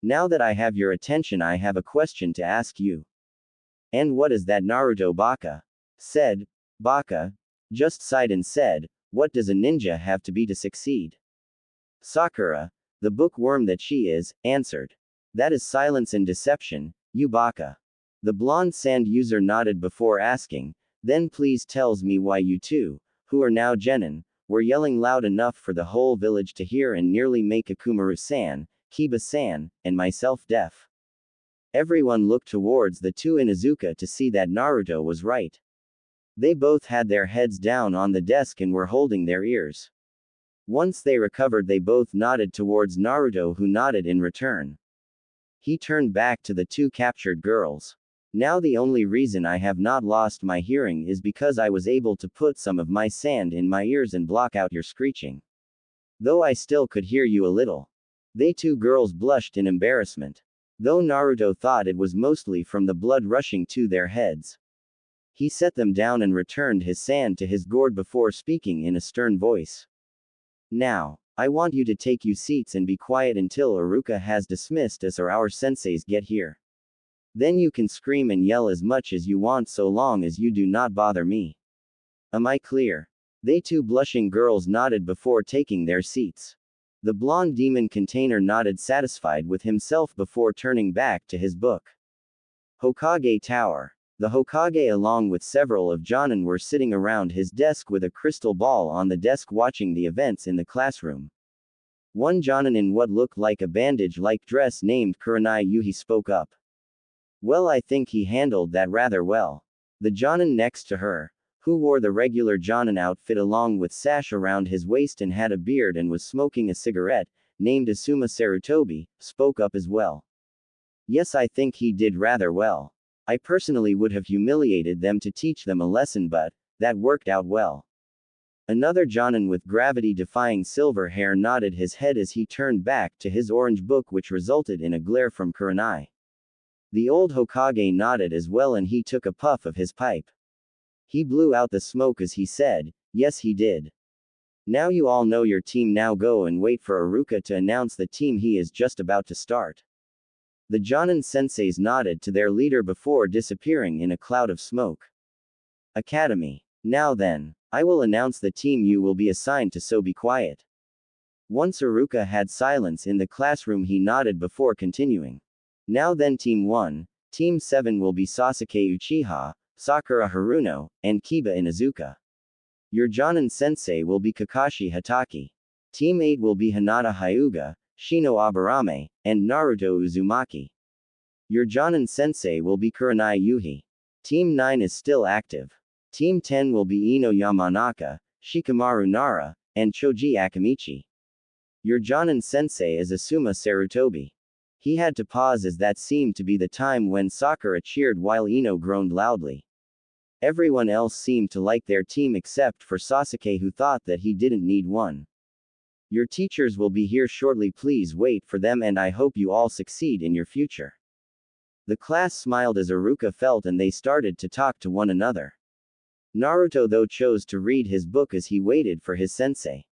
Now that I have your attention, I have a question to ask you. And what is that? Naruto Baka said. Baka just sighed and said, what does a ninja have to be to succeed? Sakura, the bookworm that she is, answered. That is silence and deception, you Baka. The blonde sand user nodded before asking, then please tells me why you two, who are now genin, were yelling loud enough for the whole village to hear and nearly make Akumaru-san, Kiba-san, and myself deaf. Everyone looked towards the two Inuzuka to see that Naruto was right. They both had their heads down on the desk and were holding their ears. Once they recovered, they both nodded towards Naruto, who nodded in return. He turned back to the two captured girls. Now the only reason I have not lost my hearing is because I was able to put some of my sand in my ears and block out your screeching. Though I still could hear you a little. They two girls blushed in embarrassment. Though Naruto thought it was mostly from the blood rushing to their heads. He set them down and returned his sand to his gourd before speaking in a stern voice. Now, I want you to take you seats and be quiet until Iruka has dismissed us or our senseis get here. Then you can scream and yell as much as you want so long as you do not bother me. Am I clear? They two blushing girls nodded before taking their seats. The blonde demon container nodded satisfied with himself before turning back to his book. Hokage Tower. The Hokage along with several of Jonin were sitting around his desk with a crystal ball on the desk watching the events in the classroom. One Jonin in what looked like a bandage-like dress named Kurenai Yuhi spoke up. Well, I think he handled that rather well. The Jonin next to her, who wore the regular Jonin outfit along with sash around his waist and had a beard and was smoking a cigarette, named Asuma Sarutobi, spoke up as well. Yes, I think he did rather well. I personally would have humiliated them to teach them a lesson, but that worked out well. Another Jonin with gravity-defying silver hair nodded his head as he turned back to his orange book, which resulted in a glare from Kurenai. The old Hokage nodded as well and he took a puff of his pipe. He blew out the smoke as he said, yes he did. Now you all know your team, now go and wait for Iruka to announce the team he is just about to start. The Jonin senseis nodded to their leader before disappearing in a cloud of smoke. Academy. Now then, I will announce the team you will be assigned to, so be quiet. Once Iruka had silence in the classroom, he nodded before continuing. Now then, Team 1, Team 7 will be Sasuke Uchiha, Sakura Haruno, and Kiba Inuzuka. Your Jonin sensei will be Kakashi Hatake. Team 8 will be Hinata Hyuga, Shino Aburame, and Naruto Uzumaki. Your Jonin sensei will be Kurenai Yuhi. Team 9 is still active. Team 10 will be Ino Yamanaka, Shikamaru Nara, and Choji Akamichi. Your Jonin sensei is Asuma Sarutobi. He had to pause as that seemed to be the time when Sakura cheered while Ino groaned loudly. Everyone else seemed to like their team except for Sasuke, who thought that he didn't need one. Your teachers will be here shortly, please wait for them, and I hope you all succeed in your future. The class smiled as Iruka felt and they started to talk to one another. Naruto though chose to read his book as he waited for his sensei.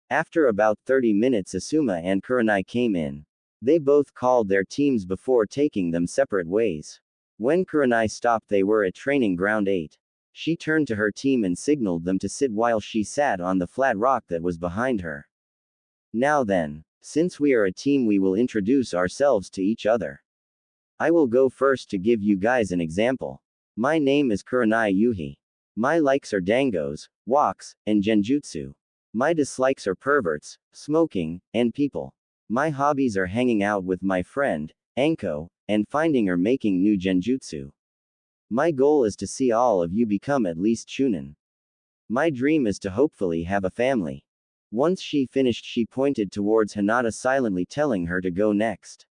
After about 30 minutes Asuma and Kurenai came in. They both called their teams before taking them separate ways. When Kurenai stopped, they were at training ground 8. She turned to her team and signaled them to sit while she sat on the flat rock that was behind her. Now then, since we are a team, we will introduce ourselves to each other. I will go first to give you guys an example. My name is Kurenai Yuhi. My likes are dangos, walks, and genjutsu. My dislikes are perverts, smoking, and people. My hobbies are hanging out with my friend, Anko, and finding or making new genjutsu. My goal is to see all of you become at least Chunin. My dream is to hopefully have a family. Once she finished, she pointed towards Hinata silently telling her to go next.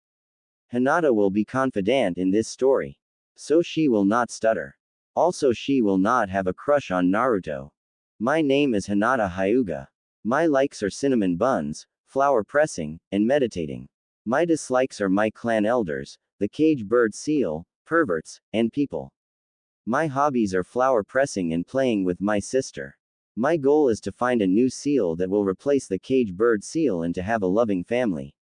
Hinata will be confident in this story. So she will not stutter. Also she will not have a crush on Naruto. My name is Hinata Hyuga. My likes are cinnamon buns, flower pressing, and meditating. My dislikes are my clan elders, the cage bird seal, perverts, and people. My hobbies are flower pressing and playing with my sister. My goal is to find a new seal that will replace the cage bird seal and to have a loving family.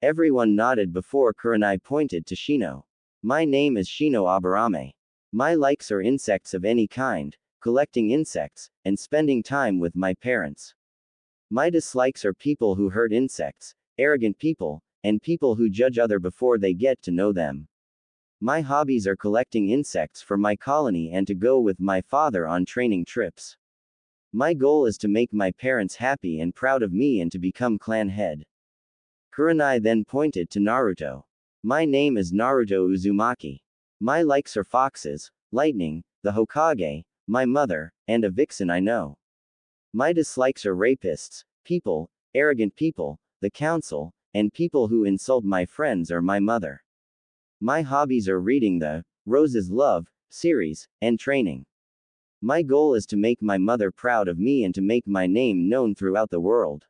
Everyone nodded before Kurenai pointed to Shino. My name is Shino Aburame. My likes are insects of any kind, collecting insects, and spending time with my parents. My dislikes are people who hurt insects, arrogant people, and people who judge others before they get to know them. My hobbies are collecting insects for my colony and to go with my father on training trips. My goal is to make my parents happy and proud of me and to become clan head. Kurenai then pointed to Naruto. My name is Naruto Uzumaki. My likes are foxes, lightning, the Hokage, my mother, and a vixen I know. My dislikes are rapists, people, arrogant people, the council, and people who insult my friends or my mother. My hobbies are reading the Rose's Love series and training. My goal is to make my mother proud of me and to make my name known throughout the world.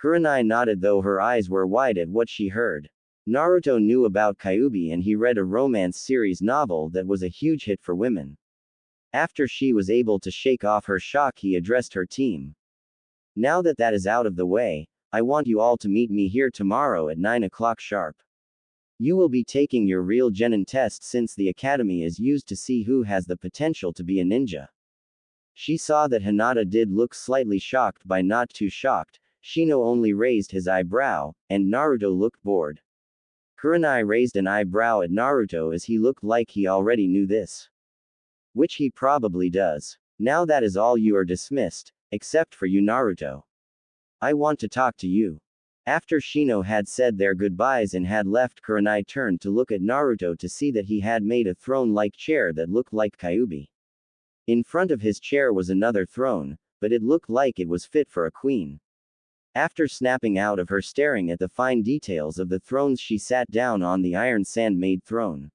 Kurenai nodded though her eyes were wide at what she heard. Naruto knew about Kyuubi and he read a romance series novel that was a huge hit for women. After she was able to shake off her shock, he addressed her team. Now that that is out of the way, I want you all to meet me here tomorrow at 9 o'clock sharp. You will be taking your real genin test since the academy is used to see who has the potential to be a ninja. She saw that Hinata did look slightly shocked by not too shocked, Shino only raised his eyebrow, and Naruto looked bored. Kurenai raised an eyebrow at Naruto as he looked like he already knew this. Which he probably does. Now that is all, you are dismissed, except for you Naruto. I want to talk to you. After Shino had said their goodbyes and had left, Kurenai turned to look at Naruto to see that he had made a throne-like chair that looked like Kyuubi. In front of his chair was another throne, but it looked like it was fit for a queen. After snapping out of her staring at the fine details of the thrones, she sat down on the iron sand-made throne.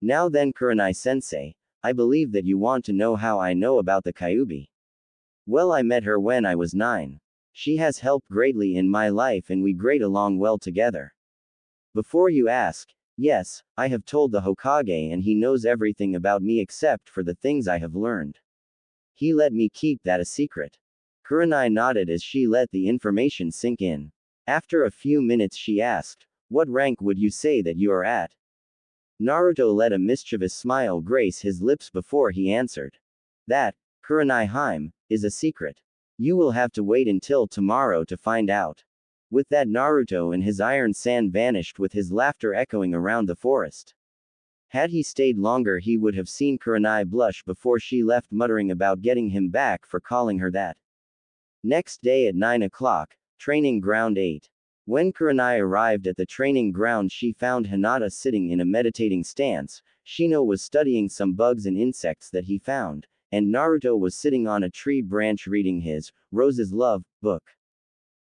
Now then Kurenai-sensei, I believe that you want to know how I know about the Kyuubi. Well, I met her when I was 9. She has helped greatly in my life and we grade along well together. Before you ask, yes, I have told the Hokage and he knows everything about me except for the things I have learned. He let me keep that a secret. Kurenai nodded as she let the information sink in. After a few minutes she asked, what rank would you say that you are at? Naruto let a mischievous smile grace his lips before he answered. That, Kurenai-hime, is a secret. You will have to wait until tomorrow to find out. With that, Naruto and his iron sand vanished with his laughter echoing around the forest. Had he stayed longer he would have seen Kurenai blush before she left, muttering about getting him back for calling her that. Next day at 9 o'clock, Training Ground 8. When Kurenai arrived at the training ground she found Hinata sitting in a meditating stance, Shino was studying some bugs and insects that he found, and Naruto was sitting on a tree branch reading his Rose's Love book.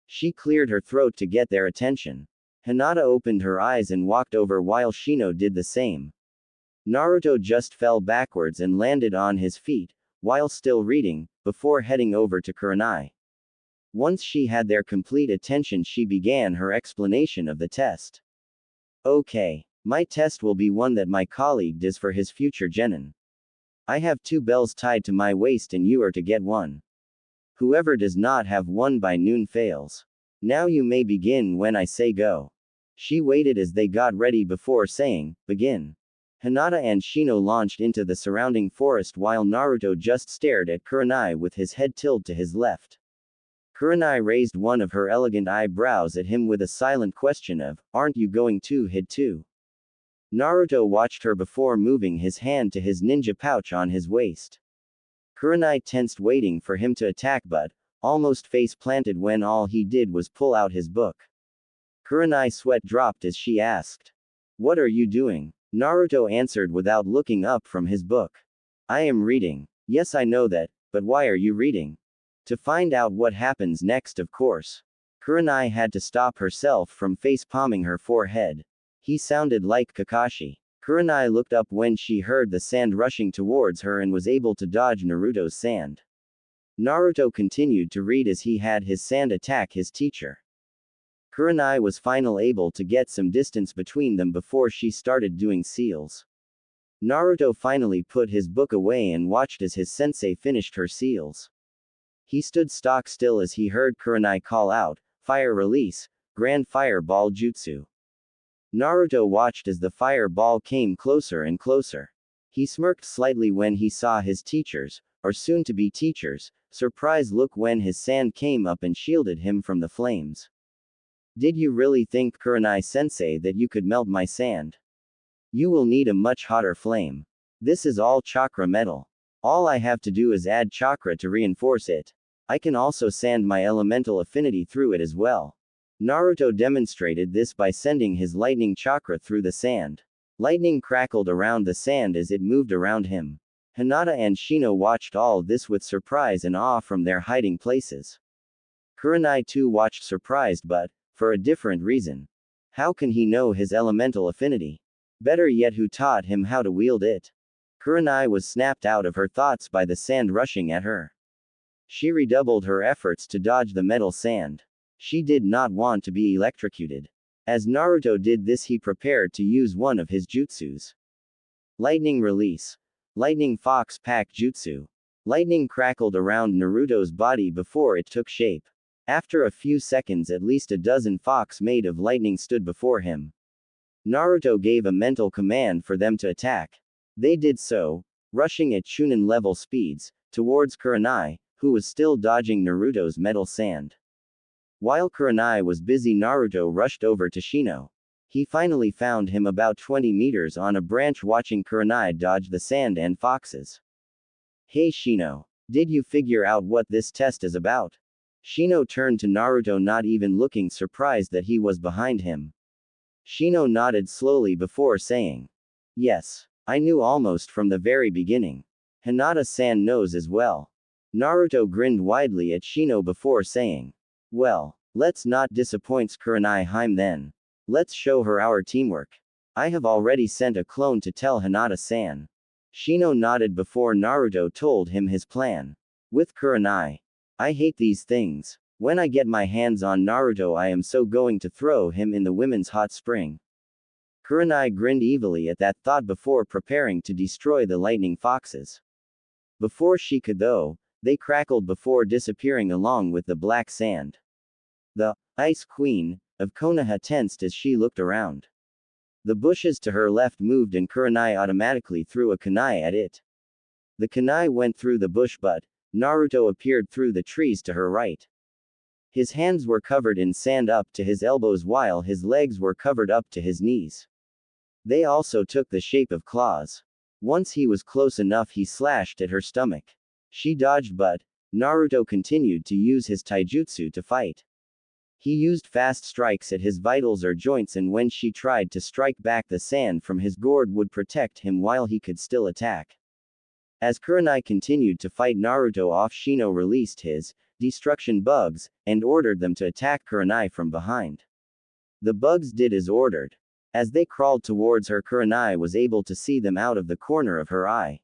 She cleared her throat to get their attention. Hinata opened her eyes and walked over while Shino did the same. Naruto just fell backwards and landed on his feet, while still reading, before heading over to Kurenai. Once she had their complete attention she began her explanation of the test. Okay. My test will be one that my colleague does for his future genin. I have 2 bells tied to my waist and you are to get one. Whoever does not have one by noon fails. Now you may begin when I say go. She waited as they got ready before saying, begin. Hinata and Shino launched into the surrounding forest while Naruto just stared at Kurenai with his head tilted to his left. Kurenai raised one of her elegant eyebrows at him with a silent question of, aren't you going to hit too? Naruto watched her before moving his hand to his ninja pouch on his waist. Kurenai tensed waiting for him to attack but, almost face planted when all he did was pull out his book. Kurenai's sweat dropped as she asked. What are you doing? Naruto answered without looking up from his book. I am reading. Yes, I know that, but why are you reading? To find out what happens next, of course. Kurenai had to stop herself from face-palming her forehead. He sounded like Kakashi. Kurenai looked up when she heard the sand rushing towards her and was able to dodge Naruto's sand. Naruto continued to read as he had his sand attack his teacher. Kurenai was finally able to get some distance between them before she started doing seals. Naruto finally put his book away and watched as his sensei finished her seals. He stood stock still as he heard Kurenai call out, Fire Release, Grand Fireball Jutsu. Naruto watched as the fireball came closer and closer. He smirked slightly when he saw his teachers, or soon-to-be teachers, surprised look when his sand came up and shielded him from the flames. Did you really think, Kurenai-sensei, that you could melt my sand? You will need a much hotter flame. This is all chakra metal. All I have to do is add chakra to reinforce it. I can also send my elemental affinity through it as well. Naruto demonstrated this by sending his lightning chakra through the sand. Lightning crackled around the sand as it moved around him. Hinata and Shino watched all this with surprise and awe from their hiding places. Kurenai too watched surprised but, for a different reason. How can he know his elemental affinity? Better yet, who taught him how to wield it? Kurenai was snapped out of her thoughts by the sand rushing at her. She redoubled her efforts to dodge the metal sand. She did not want to be electrocuted. As Naruto did this, he prepared to use one of his jutsus. Lightning release. Lightning fox pack jutsu. Lightning crackled around Naruto's body before it took shape. After a few seconds, at least a dozen fox made of lightning stood before him. Naruto gave a mental command for them to attack. They did so, rushing at Chunin level speeds, towards Kurenai, who was still dodging Naruto's metal sand. While Kurenai was busy, Naruto rushed over to Shino. He finally found him about 20 meters on a branch watching Kurenai dodge the sand and foxes. Hey Shino, did you figure out what this test is about? Shino turned to Naruto, not even looking surprised that he was behind him. Shino nodded slowly before saying, yes, I knew almost from the very beginning. Hinata-san knows as well. Naruto grinned widely at Shino before saying, well, let's not disappoint Kurenai Heim then. Let's show her our teamwork. I have already sent a clone to tell Hinata-san. Shino nodded before Naruto told him his plan. With Kurenai. I hate these things. When I get my hands on Naruto, I am so going to throw him in the women's hot spring. Kurenai grinned evilly at that thought before preparing to destroy the lightning foxes. Before she could though, they crackled before disappearing along with the black sand. The Ice Queen of Konoha tensed as she looked around. The bushes to her left moved and Kurenai automatically threw a kunai at it. The kunai went through the bush, but Naruto appeared through the trees to her right. His hands were covered in sand up to his elbows while his legs were covered up to his knees. They also took the shape of claws. Once he was close enough, he slashed at her stomach. She dodged, but Naruto continued to use his taijutsu to fight. He used fast strikes at his vitals or joints, and when she tried to strike back, the sand from his gourd would protect him while he could still attack. As Kurenai continued to fight Naruto off, Shino released his destruction bugs and ordered them to attack Kurenai from behind. The bugs did as ordered. As they crawled towards her, Kurenai was able to see them out of the corner of her eye.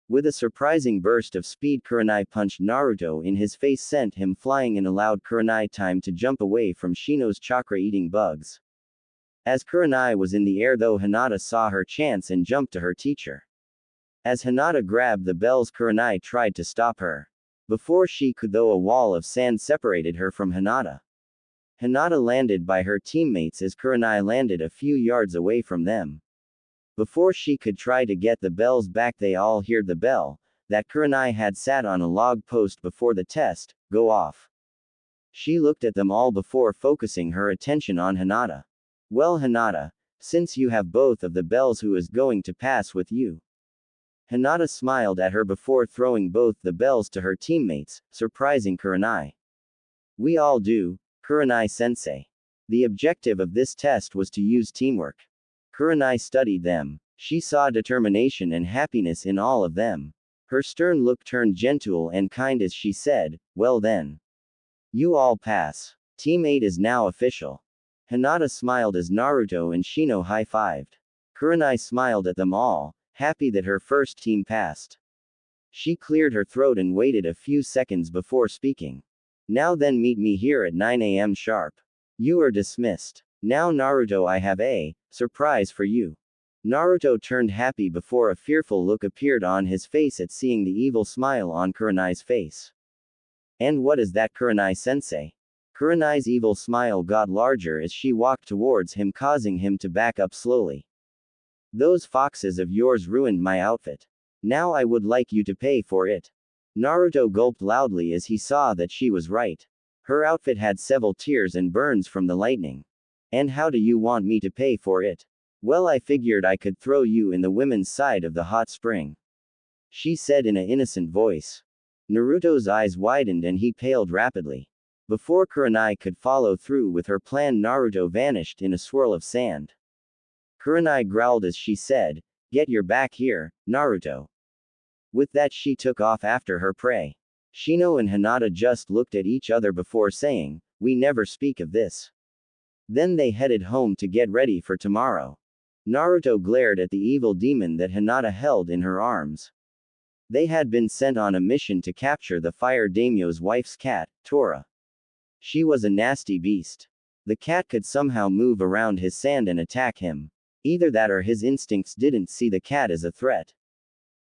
With a surprising burst of speed, Kurenai punched Naruto in his face, sent him flying, and allowed Kurenai time to jump away from Shino's chakra-eating bugs. As Kurenai was in the air though, Hinata saw her chance and jumped to her teacher. As Hinata grabbed the bells, Kurenai tried to stop her. Before she could though, a wall of sand separated her from Hinata. Hinata landed by her teammates as Kurenai landed a few yards away from them. Before she could try to get the bells back, they all heard the bell that Kurenai had sat on a log post before the test go off. She looked at them all before focusing her attention on Hinata. Well Hinata, since you have both of the bells, who is going to pass with you? Hinata smiled at her before throwing both the bells to her teammates, surprising Kurenai. We all do, Kurenai-sensei. The objective of this test was to use teamwork. Kurenai studied them. She saw determination and happiness in all of them. Her stern look turned gentle and kind as she said, well then. You all pass. Team 8 is now official. Hinata smiled as Naruto and Shino high-fived. Kurenai smiled at them all, happy that her first team passed. She cleared her throat and waited a few seconds before speaking. Now then, meet me here at 9 a.m. sharp. You are dismissed. Now Naruto, I have a surprise for you. Naruto turned happy before a fearful look appeared on his face at seeing the evil smile on Kurenai's face. And what is that, Kurenai-sensei? Kurenai's evil smile got larger as she walked towards him, causing him to back up slowly. Those foxes of yours ruined my outfit. Now I would like you to pay for it. Naruto gulped loudly as he saw that she was right. Her outfit had several tears and burns from the lightning. And how do you want me to pay for it? Well, I figured I could throw you in the women's side of the hot spring. she said in an innocent voice. Naruto's eyes widened and he paled rapidly. Before Kurenai could follow through with her plan, Naruto vanished in a swirl of sand. Kurenai growled as she said, "Get your back here, Naruto." With that she took off after her prey. Shino and Hinata just looked at each other before saying, "We never speak of this." Then they headed home to get ready for tomorrow. Naruto glared at the evil demon that Hinata held in her arms. They had been sent on a mission to capture the fire daimyo's wife's cat, Tora. She was a nasty beast. The cat could somehow move around his sand and attack him. Either that or his instincts didn't see the cat as a threat.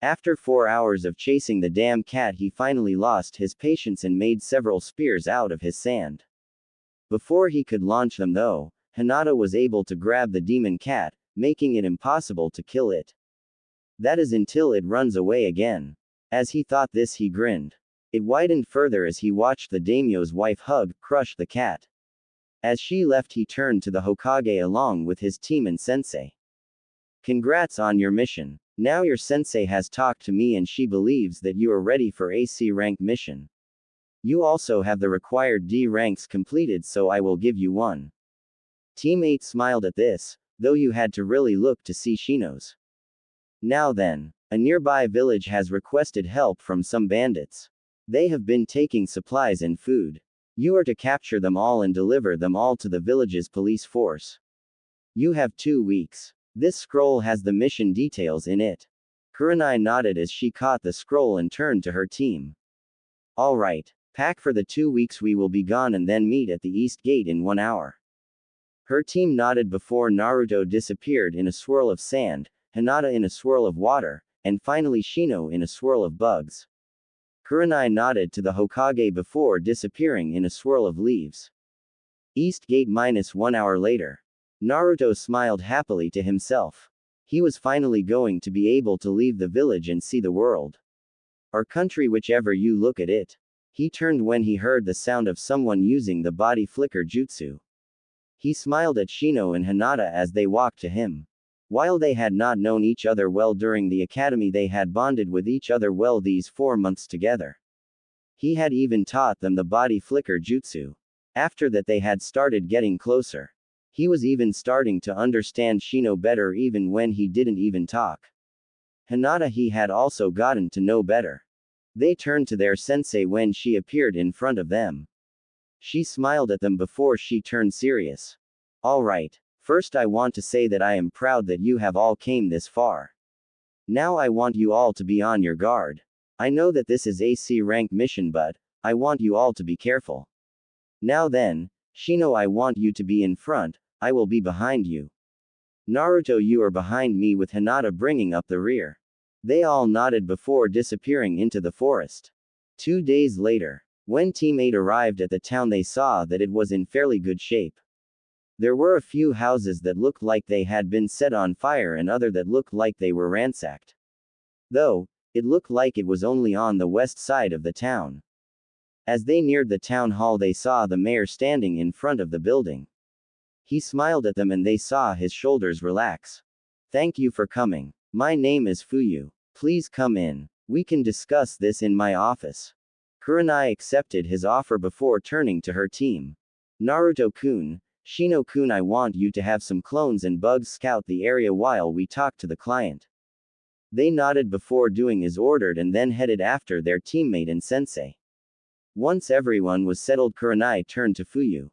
After 4 hours of chasing the damn cat, he finally lost his patience and made several spears out of his sand. Before he could launch them though, Hinata was able to grab the demon cat, making it impossible to kill it. That is until it runs away again. As he thought this, he grinned. It widened further as he watched the daimyo's wife crush the cat. As she left, he turned to the Hokage along with his team and sensei. "Congrats on your mission. Now your sensei has talked to me and she believes that you are ready for a C rank mission. You also have the required D ranks completed, so I will give you one." Teammate smiled at this, though you had to really look to see Shino's. Now then, a nearby village has requested help from some bandits. They have been taking supplies and food. You are to capture them all and deliver them all to the village's police force. You have 2 weeks. This scroll has the mission details in it. Kurenai nodded as she caught the scroll and turned to her team. "All right. Pack for the 2 weeks. We will be gone and then meet at the East Gate in 1 hour." Her team nodded before Naruto disappeared in a swirl of sand, Hinata in a swirl of water, and finally Shino in a swirl of bugs. Kurenai nodded to the Hokage before disappearing in a swirl of leaves. East Gate -1 hour later. Naruto smiled happily to himself. He was finally going to be able to leave the village and see the world. Or country, whichever you look at it. He turned when he heard the sound of someone using the body flicker jutsu. He smiled at Shino and Hinata as they walked to him. While they had not known each other well during the academy, they had bonded with each other well these 4 months together. He had even taught them the body flicker jutsu. After that, they had started getting closer. He was even starting to understand Shino better even when he didn't even talk. Hinata he had also gotten to know better. They turned to their sensei when she appeared in front of them. She smiled at them before she turned serious. "All right. First I want to say that I am proud that you have all came this far. Now I want you all to be on your guard. I know that this is a C rank mission, but I want you all to be careful. Now then, Shino, I want you to be in front, I will be behind you. Naruto, you are behind me, with Hinata bringing up the rear." They all nodded before disappearing into the forest. 2 days later, when Team 8 arrived at the town, they saw that it was in fairly good shape. There were a few houses that looked like they had been set on fire and other that looked like they were ransacked. Though, it looked like it was only on the west side of the town. As they neared the town hall, they saw the mayor standing in front of the building. He smiled at them and they saw his shoulders relax. "Thank you for coming. My name is Fuyu. Please come in. We can discuss this in my office." Kurenai accepted his offer before turning to her team. "Naruto-kun, Shino-kun, I want you to have some clones and bugs scout the area while we talk to the client." They nodded before doing as ordered and then headed after their teammate and sensei. Once everyone was settled, Kurenai turned to Fuyu.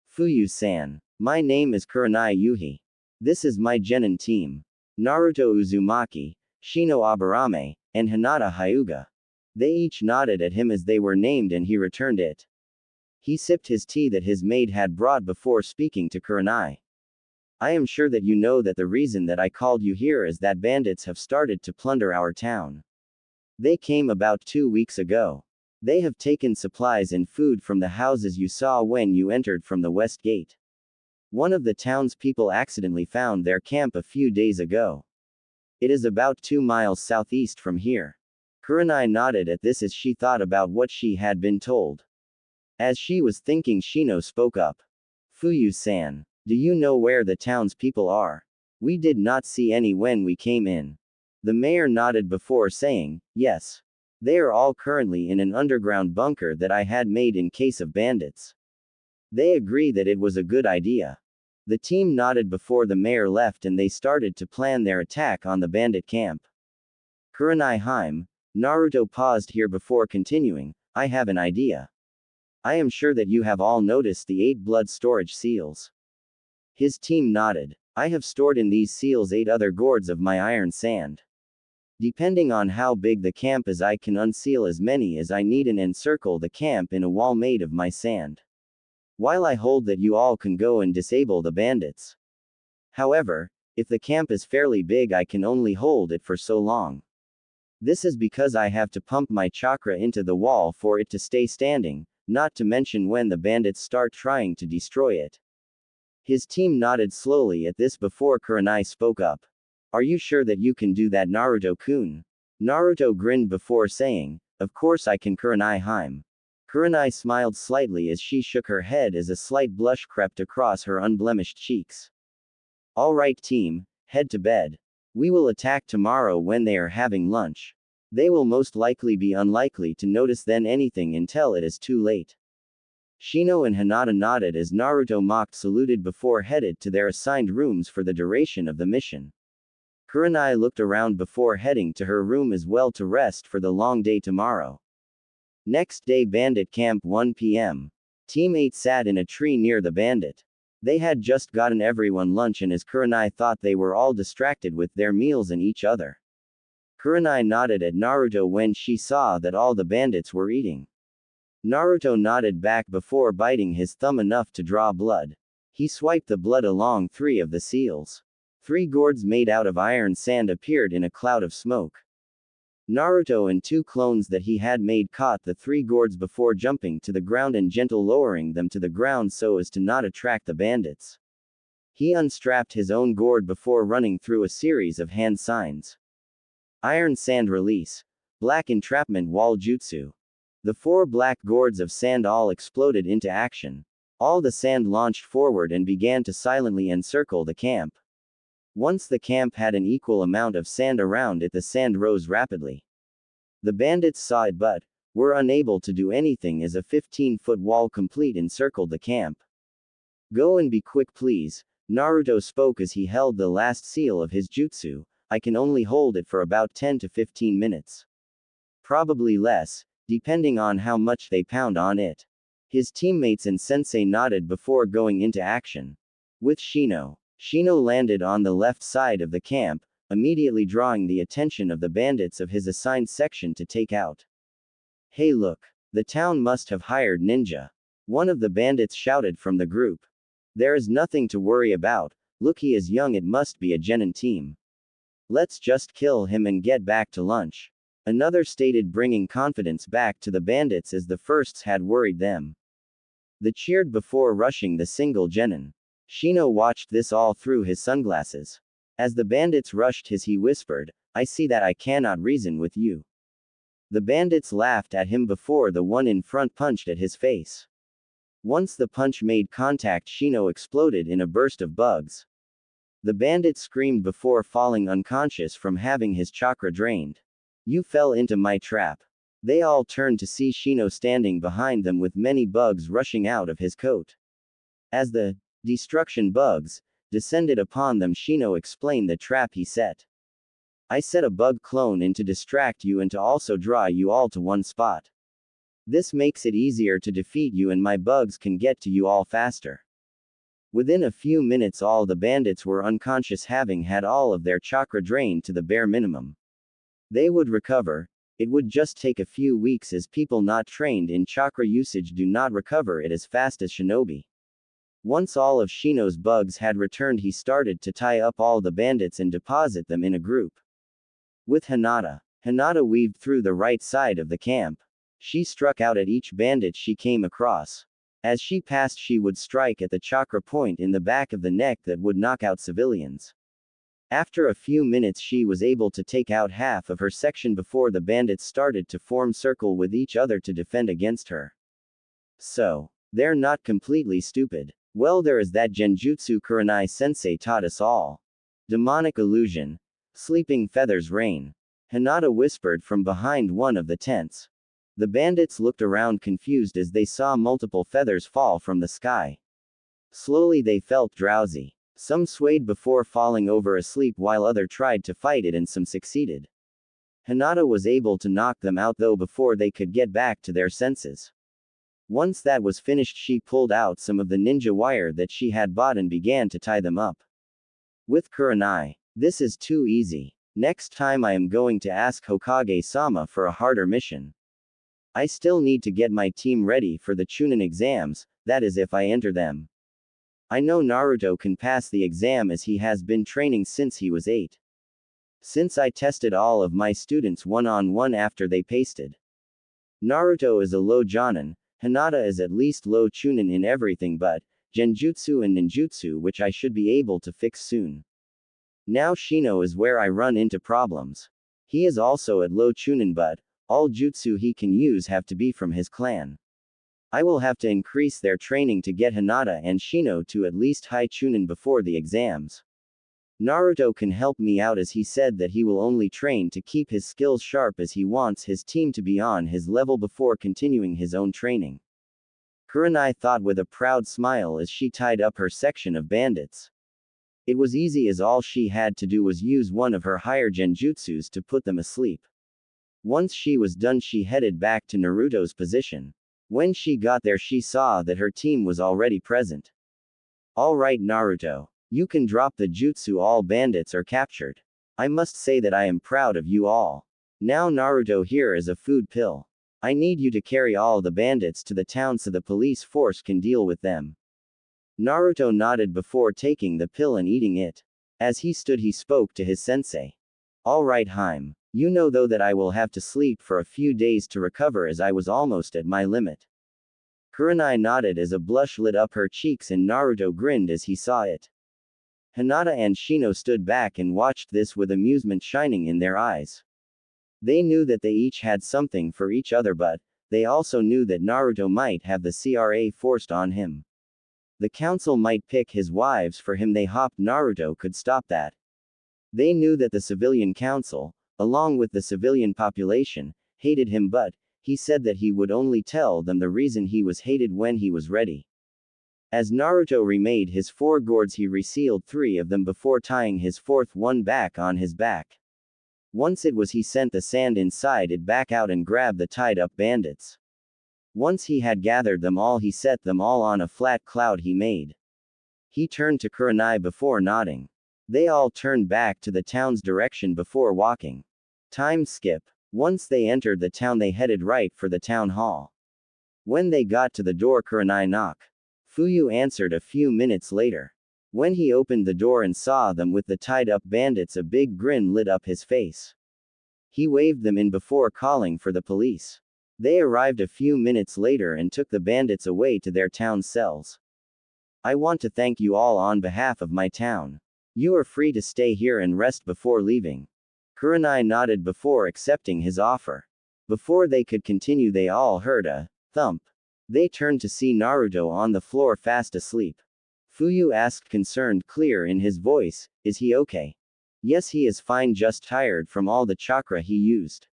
"Fuyu-san. My name is Kurenai Yuhi. This is my genin team. Naruto Uzumaki, Shino Aburame, and Hinata Hyuga." They each nodded at him as they were named and he returned it. He sipped his tea that his maid had brought before speaking to Kurenai. "I am sure that you know that the reason that I called you here is that bandits have started to plunder our town. They came about 2 weeks ago. They have taken supplies and food from the houses you saw when you entered from the west gate. One of the townspeople accidentally found their camp a few days ago. It is about 2 miles southeast from here." Kurenai nodded at this as she thought about what she had been told. As she was thinking, Shino spoke up. "Fuyu-san, do you know where the townspeople are? We did not see any when we came in." The mayor nodded before saying, yes. They are all currently in an underground bunker that I had made in case of bandits. They agree that it was a good idea. The team nodded before the mayor left and they started to plan their attack on the bandit camp. Kurenai Heim, Naruto paused here before continuing, I have an idea. I am sure that you have all noticed the 8 blood storage seals. His team nodded. I have stored in these seals 8 other gourds of my iron sand. Depending on how big the camp is, I can unseal as many as I need and encircle the camp in a wall made of my sand. While I hold that, you all can go and disable the bandits. However, if the camp is fairly big, I can only hold it for so long. This is because I have to pump my chakra into the wall for it to stay standing, not to mention when the bandits start trying to destroy it. His team nodded slowly at this before Kurenai spoke up. Are you sure that you can do that, Naruto-kun? Naruto grinned before saying, of course I can, Kurenai Heim. Kurenai smiled slightly as she shook her head as a slight blush crept across her unblemished cheeks. Alright team, head to bed. We will attack tomorrow when they are having lunch. They will most likely be unlikely to notice then anything until it is too late. Shino and Hinata nodded as Naruto mocked saluted before headed to their assigned rooms for the duration of the mission. Kurenai looked around before heading to her room as well to rest for the long day tomorrow. Next day, bandit camp, 1 p.m. Team 8 sat in a tree near the bandit. They had just gotten everyone lunch and as Kurenai thought they were all distracted with their meals and each other. Kurenai nodded at Naruto when she saw that all the bandits were eating. Naruto nodded back before biting his thumb enough to draw blood. He swiped the blood along 3 of the seals. 3 gourds made out of iron sand appeared in a cloud of smoke. Naruto and 2 clones that he had made caught the 3 gourds before jumping to the ground and gentle lowering them to the ground so as to not attract the bandits. He unstrapped his own gourd before running through a series of hand signs. Iron sand release. Black entrapment wall jutsu. The 4 black gourds of sand all exploded into action. All the sand launched forward and began to silently encircle the camp. Once the camp had an equal amount of sand around it, the sand rose rapidly. The bandits saw it but were unable to do anything as a 15-foot wall complete encircled the camp. Go and be quick please, Naruto spoke as he held the last seal of his jutsu. I can only hold it for about 10 to 15 minutes. Probably less, depending on how much they pound on it. His teammates and sensei nodded before going into action. With Shino landed on the left side of the camp, immediately drawing the attention of the bandits of his assigned section to take out. Hey look, the town must have hired ninja. One of the bandits shouted from the group. There is nothing to worry about, look, he is young, it must be a genin team. Let's just kill him and get back to lunch. Another stated, bringing confidence back to the bandits as the firsts had worried them. They cheered before rushing the single genin. Shino watched this all through his sunglasses. As the bandits rushed he whispered, I see that I cannot reason with you. The bandits laughed at him before the one in front punched at his face. Once the punch made contact, Shino exploded in a burst of bugs. The bandit screamed before falling unconscious from having his chakra drained. You fell into my trap. They all turned to see Shino standing behind them with many bugs rushing out of his coat. As the destruction bugs descended upon them, Shino explained the trap he set. I set a bug clone in to distract you and to also draw you all to one spot. This makes it easier to defeat you and my bugs can get to you all faster. Within a few minutes all the bandits were unconscious, having had all of their chakra drained to the bare minimum. They would recover. It would just take a few weeks as people not trained in chakra usage do not recover it as fast as shinobi. Once all of Shino's bugs had returned, he started to tie up all the bandits and deposit them in a group. With Hinata weaved through the right side of the camp. She struck out at each bandit she came across. As she passed, she would strike at the chakra point in the back of the neck that would knock out civilians. After a few minutes she was able to take out half of her section before the bandits started to form circle with each other to defend against her. So, they're not completely stupid. Well, there is that genjutsu Kurenai sensei taught us all. Demonic illusion. Sleeping feathers rain. Hinata whispered from behind one of the tents. The bandits looked around confused as they saw multiple feathers fall from the sky. Slowly they felt drowsy. Some swayed before falling over asleep while others tried to fight it and some succeeded. Hinata was able to knock them out though before they could get back to their senses. Once that was finished, she pulled out some of the ninja wire that she had bought and began to tie them up. With Kurenai, this is too easy. Next time I am going to ask Hokage-sama for a harder mission. I still need to get my team ready for the Chunin exams, that is if I enter them. I know Naruto can pass the exam as he has been training since he was 8. Since I tested all of my students one-on-one after they pasted. Naruto is a low Jonin, Hinata is at least low Chunin in everything but Genjutsu and Ninjutsu, which I should be able to fix soon. Now Shino is where I run into problems. He is also at low Chunin but all jutsu he can use have to be from his clan. I will have to increase their training to get Hinata and Shino to at least high Chunin before the exams. Naruto can help me out as he said that he will only train to keep his skills sharp as he wants his team to be on his level before continuing his own training. Kurenai thought with a proud smile as she tied up her section of bandits. It was easy as all she had to do was use one of her higher genjutsus to put them asleep. Once she was done, she headed back to Naruto's position. When she got there, she saw that her team was already present. Alright Naruto. You can drop the jutsu, all bandits are captured. I must say that I am proud of you all. Now Naruto, here is a food pill. I need you to carry all the bandits to the town so the police force can deal with them. Naruto nodded before taking the pill and eating it. As he stood, he spoke to his sensei. Alright Haim. You know though that I will have to sleep for a few days to recover as I was almost at my limit. Kurenai nodded as a blush lit up her cheeks and Naruto grinned as he saw it. Hinata and Shino stood back and watched this with amusement shining in their eyes. They knew that they each had something for each other, but they also knew that Naruto might have the CRA forced on him. The council might pick his wives for him. They hoped Naruto could stop that. They knew that the civilian council, along with the civilian population, hated him, but he said that he would only tell them the reason he was hated when he was ready. As Naruto remade his 4 gourds, he resealed 3 of them before tying his 4th one back on his back. Once it was, he sent the sand inside it back out and grabbed the tied up bandits. Once he had gathered them all, he set them all on a flat cloud he made. He turned to Kurenai before nodding. They all turned back to the town's direction before walking. Time skip. Once they entered the town, they headed right for the town hall. When they got to the door, Kurenai knocked. Fuyu answered a few minutes later. When he opened the door and saw them with the tied-up bandits, a big grin lit up his face. He waved them in before calling for the police. They arrived a few minutes later and took the bandits away to their town cells. I want to thank you all on behalf of my town. You are free to stay here and rest before leaving. Kurenai nodded before accepting his offer. Before they could continue, they all heard a thump. They turned to see Naruto on the floor fast asleep. Fuyu asked, concerned clear in his voice, is he okay? Yes, he is fine, just tired from all the chakra he used.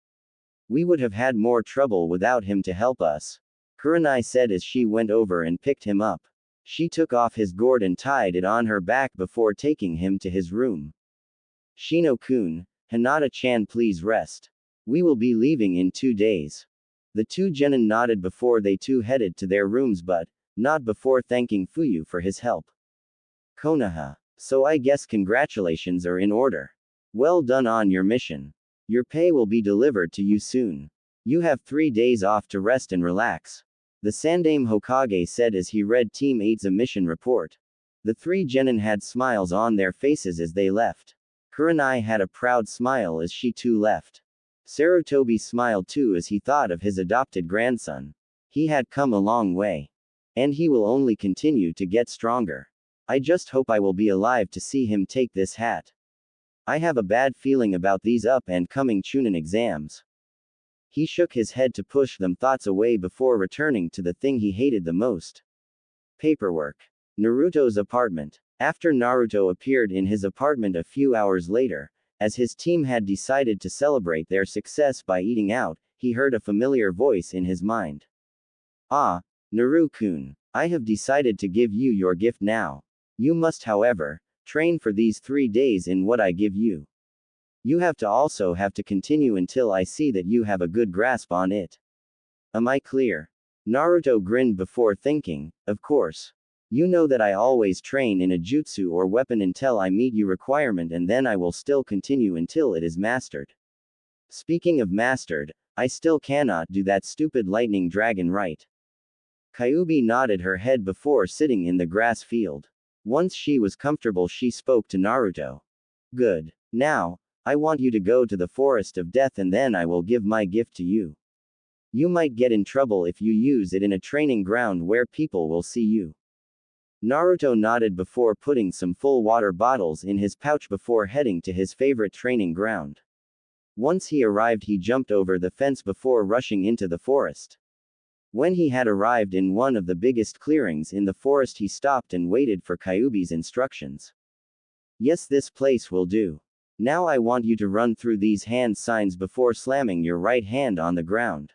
We would have had more trouble without him to help us. Kurenai said as she went over and picked him up. She took off his gourd and tied it on her back before taking him to his room. Shino-kun, Hinata-chan, please rest. We will be leaving in 2 days. The 2 genin nodded before they too headed to their rooms, but not before thanking Fuyu for his help. Konoha. So I guess congratulations are in order. Well done on your mission. Your pay will be delivered to you soon. You have 3 days off to rest and relax. The Sandaime Hokage said as he read Team 8's mission report. The 3 genin had smiles on their faces as they left. Kurenai had a proud smile as she too left. Sarutobi smiled too as he thought of his adopted grandson. He had come a long way. And he will only continue to get stronger. I just hope I will be alive to see him take this hat. I have a bad feeling about these up and coming Chunin exams. He shook his head to push them thoughts away before returning to the thing he hated the most. Paperwork. Naruto's apartment. After Naruto appeared in his apartment a few hours later, As his team had decided to celebrate their success by eating out, he heard a familiar voice in his mind. Ah, Naru-kun. I have decided to give you your gift now. You must, however, train for these 3 days in what I give you. You have to continue until I see that you have a good grasp on it. Am I clear? Naruto grinned before thinking, of course. You know that I always train in a jutsu or weapon until I meet your requirement, and then I will still continue until it is mastered. Speaking of mastered, I still cannot do that stupid lightning dragon right. Kyuubi nodded her head before sitting in the grass field. Once she was comfortable, she spoke to Naruto. Good. Now, I want you to go to the forest of death, and then I will give my gift to you. You might get in trouble if you use it in a training ground where people will see you. Naruto nodded before putting some full water bottles in his pouch before heading to his favorite training ground. Once he arrived, he jumped over the fence before rushing into the forest. When he had arrived in one of the biggest clearings in the forest, he stopped and waited for Kyuubi's instructions. Yes, this place will do. Now I want you to run through these hand signs before slamming your right hand on the ground.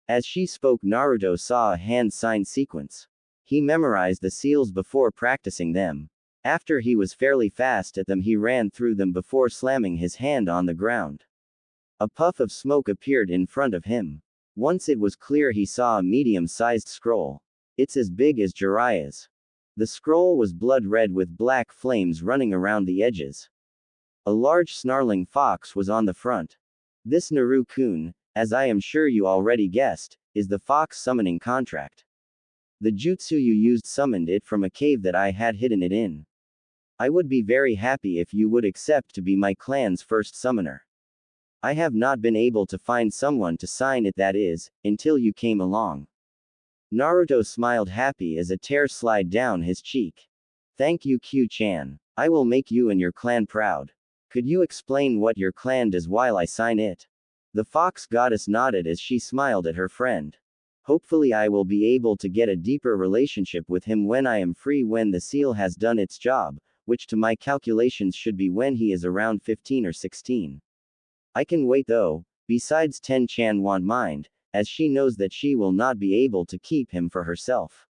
As she spoke, Naruto saw a hand sign sequence. He memorized the seals before practicing them. After he was fairly fast at them, he ran through them before slamming his hand on the ground. A puff of smoke appeared in front of him. Once it was clear, he saw a medium-sized scroll. It's as big as Jiraiya's. The scroll was blood red with black flames running around the edges. A large snarling fox was on the front. This Naru-kun, as I am sure you already guessed, is the fox summoning contract. The jutsu you used summoned it from a cave that I had hidden it in. I would be very happy if you would accept to be my clan's first summoner. I have not been able to find someone to sign it, that is, until you came along. Naruto smiled happy as a tear slid down his cheek. Thank you, Q-chan. I will make you and your clan proud. Could you explain what your clan does while I sign it? The fox goddess nodded as she smiled at her friend. Hopefully I will be able to get a deeper relationship with him when I am free, when the seal has done its job, which to my calculations should be when he is around 15 or 16. I can wait though. Besides, Ten-chan won't mind, as she knows that she will not be able to keep him for herself.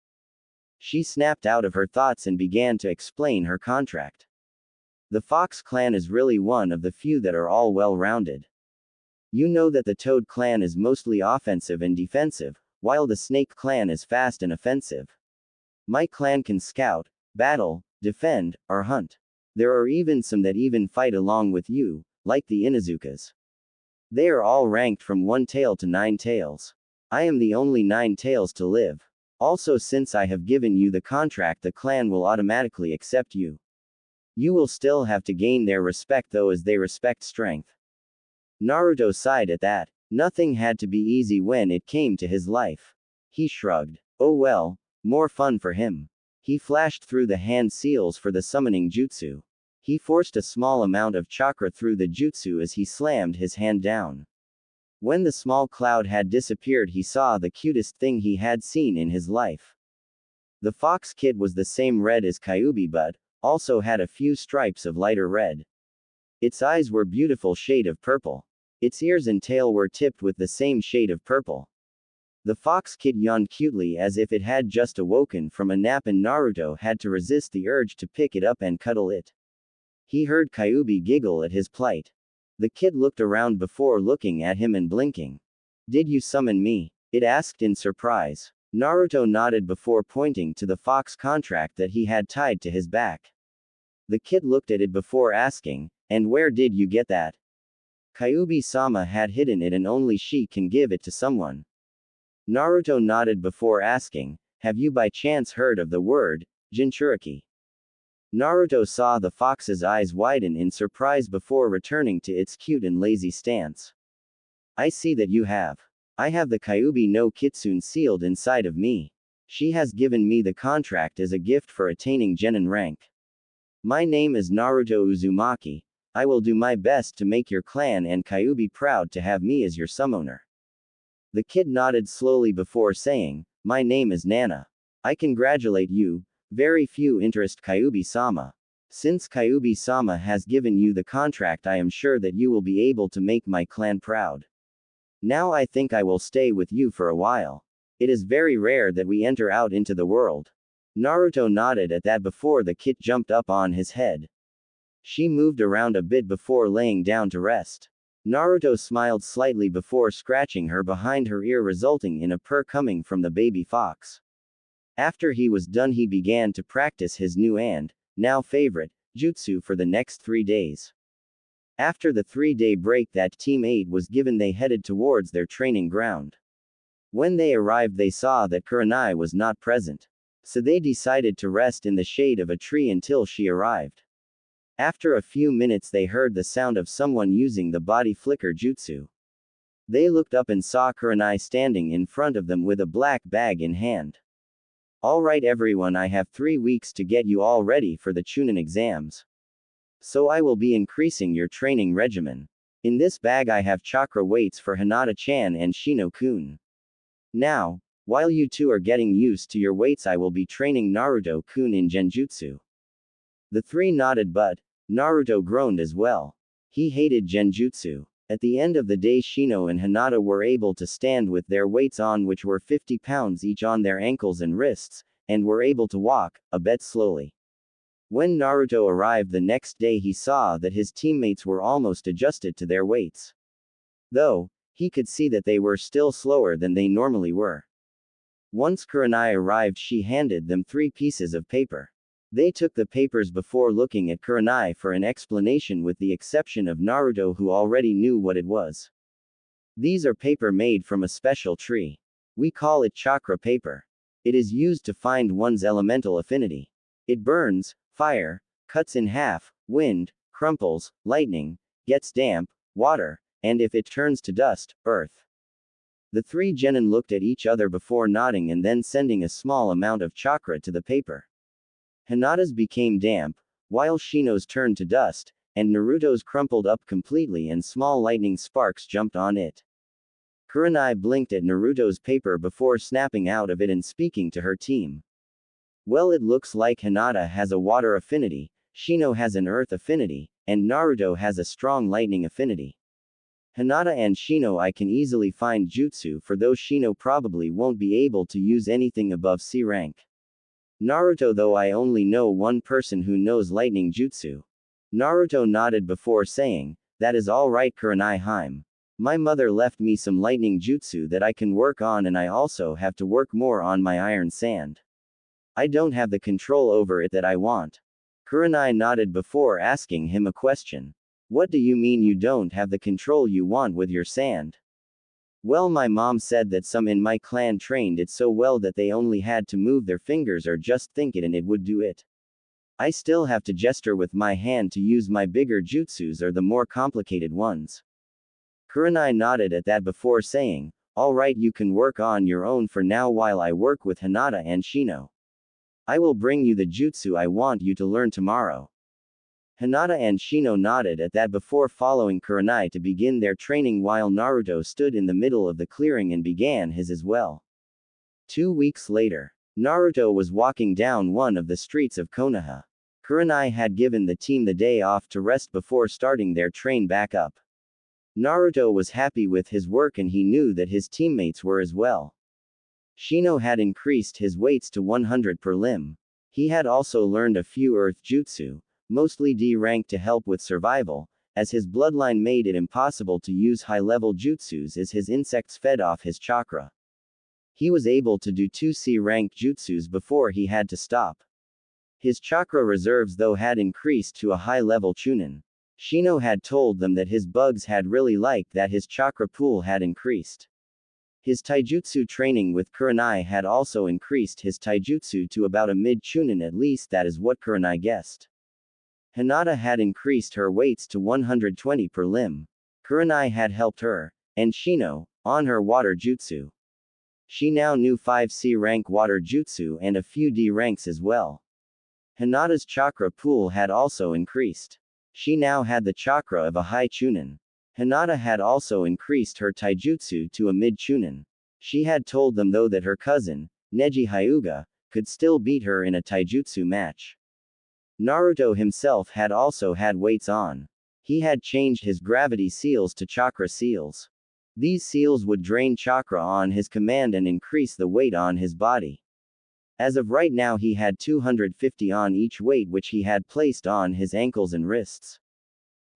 She snapped out of her thoughts and began to explain her contract. The Fox clan is really one of the few that are all well-rounded. You know that the Toad clan is mostly offensive and defensive, while the Snake clan is fast and offensive. My clan can scout, battle, defend, or hunt. There are even some that even fight along with you, like the Inuzukas. They are all ranked from 1 tail to 9 tails. I am the only 9 tails to live. Also, since I have given you the contract, the clan will automatically accept you. You will still have to gain their respect though, as they respect strength. Naruto sighed at that. Nothing had to be easy when it came to his life. He shrugged. Oh well, more fun for him. He flashed through the hand seals for the summoning jutsu. He forced a small amount of chakra through the jutsu as he slammed his hand down. When the small cloud had disappeared, he saw the cutest thing he had seen in his life. The fox kid was the same red as Kyuubi but also had a few stripes of lighter red. Its eyes were beautiful shade of purple. Its ears and tail were tipped with the same shade of purple. The fox kid yawned cutely as if it had just awoken from a nap, and Naruto had to resist the urge to pick it up and cuddle it. He heard Kyuubi giggle at his plight. The kid looked around before looking at him and blinking. Did you summon me? It asked in surprise. Naruto nodded before pointing to the fox contract that he had tied to his back. The kid looked at it before asking, and where did you get that? Kyuubi-sama had hidden it and only she can give it to someone. Naruto nodded before asking, have you by chance heard of the word, Jinchuriki? Naruto saw the fox's eyes widen in surprise before returning to its cute and lazy stance. I see that you have. I have the Kyuubi no Kitsune sealed inside of me. She has given me the contract as a gift for attaining Genin rank. My name is Naruto Uzumaki. I will do my best to make your clan and Kyuubi proud to have me as your summoner. The kid nodded slowly before saying, my name is Nana. I congratulate you. Very few interest Kyuubi-sama. Since Kyuubi-sama has given you the contract, I am sure that you will be able to make my clan proud. Now I think I will stay with you for a while. It is very rare that we enter out into the world. Naruto nodded at that before the kit jumped up on his head. She moved around a bit before laying down to rest. Naruto smiled slightly before scratching her behind her ear, resulting in a purr coming from the baby fox. After he was done, he began to practice his new and, now favorite, jutsu for the next 3 days. After the 3-day break that Team 8 was given, they headed towards their training ground. When they arrived, they saw that Kurenai was not present. So they decided to rest in the shade of a tree until she arrived. After a few minutes, they heard the sound of someone using the body flicker jutsu. They looked up and saw Kurenai standing in front of them with a black bag in hand. Alright everyone, I have 3 weeks to get you all ready for the Chunin exams. So I will be increasing your training regimen. In this bag I have chakra weights for Hinata-chan and Shino-kun. Now, while you two are getting used to your weights, I will be training Naruto-kun in Genjutsu. The three nodded, but Naruto groaned as well. He hated Genjutsu. At the end of the day, Shino and Hinata were able to stand with their weights on, which were 50 pounds each, on their ankles and wrists, and were able to walk, a bit slowly. When Naruto arrived the next day, he saw that his teammates were almost adjusted to their weights. Though, he could see that they were still slower than they normally were. Once Kurenai arrived, she handed them 3 pieces of paper. They took the papers before looking at Kurenai for an explanation, with the exception of Naruto, who already knew what it was. These are paper made from a special tree. We call it chakra paper. It is used to find one's elemental affinity. It burns fire, cuts in half, wind, crumples, lightning, gets damp, water, and if it turns to dust, earth. The 3 genin looked at each other before nodding and then sending a small amount of chakra to the paper. Hinata's became damp, while Shino's turned to dust, and Naruto's crumpled up completely and small lightning sparks jumped on it. Kurenai blinked at Naruto's paper before snapping out of it and speaking to her team. Well, it looks like Hinata has a water affinity, Shino has an earth affinity, and Naruto has a strong lightning affinity. Hinata and Shino, I can easily find jutsu for those. Shino probably won't be able to use anything above C rank. Naruto, though, I only know one person who knows lightning jutsu. Naruto nodded before saying, that is all right, Kurenai. My mother left me some lightning jutsu that I can work on, and I also have to work more on my iron sand. I don't have the control over it that I want. Kurenai nodded before asking him a question. What do you mean you don't have the control you want with your sand? Well, my mom said that some in my clan trained it so well that they only had to move their fingers or just think it and it would do it. I still have to gesture with my hand to use my bigger jutsus or the more complicated ones. Kurenai nodded at that before saying, alright, you can work on your own for now while I work with Hinata and Shino. I will bring you the jutsu I want you to learn tomorrow. Hinata and Shino nodded at that before following Kurenai to begin their training, while Naruto stood in the middle of the clearing and began his as well. 2 weeks later, Naruto was walking down one of the streets of Konoha. Kurenai had given the team the day off to rest before starting their train back up. Naruto was happy with his work and he knew that his teammates were as well. Shino had increased his weights to 100 per limb. He had also learned a few earth jutsu, mostly D rank, to help with survival, as his bloodline made it impossible to use high-level jutsus as his insects fed off his chakra. He was able to do 2 C rank jutsus before he had to stop. His chakra reserves, though, had increased to a high-level chunin. Shino had told them that his bugs had really liked that his chakra pool had increased. His taijutsu training with Kurenai had also increased his taijutsu to about a mid-chunin, at least that is what Kurenai guessed. Hinata had increased her weights to 120 per limb. Kurenai had helped her, and Shino, on her water jutsu. She now knew 5 C rank water jutsu and a few D ranks as well. Hinata's chakra pool had also increased. She now had the chakra of a high chunin. Hinata had also increased her taijutsu to a mid chunin. She had told them, though, that her cousin, Neji Hyuga, could still beat her in a taijutsu match. Naruto himself had also had weights on. He had changed his gravity seals to chakra seals. These seals would drain chakra on his command and increase the weight on his body. As of right now he had 250 on each weight which he had placed on his ankles and wrists.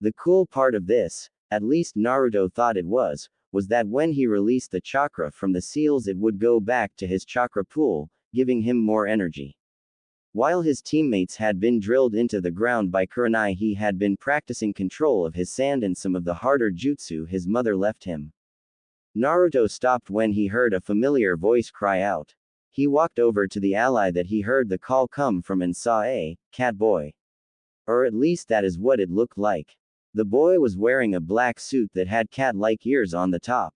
The cool part of this, at least Naruto thought it was that when he released the chakra from the seals it would go back to his chakra pool, giving him more energy. While his teammates had been drilled into the ground by Kurenai, he had been practicing control of his sand and some of the harder jutsu his mother left him. Naruto stopped when he heard a familiar voice cry out. He walked over to the ally that he heard the call come from and saw a cat boy. Or at least that is what it looked like. The boy was wearing a black suit that had cat-like ears on the top.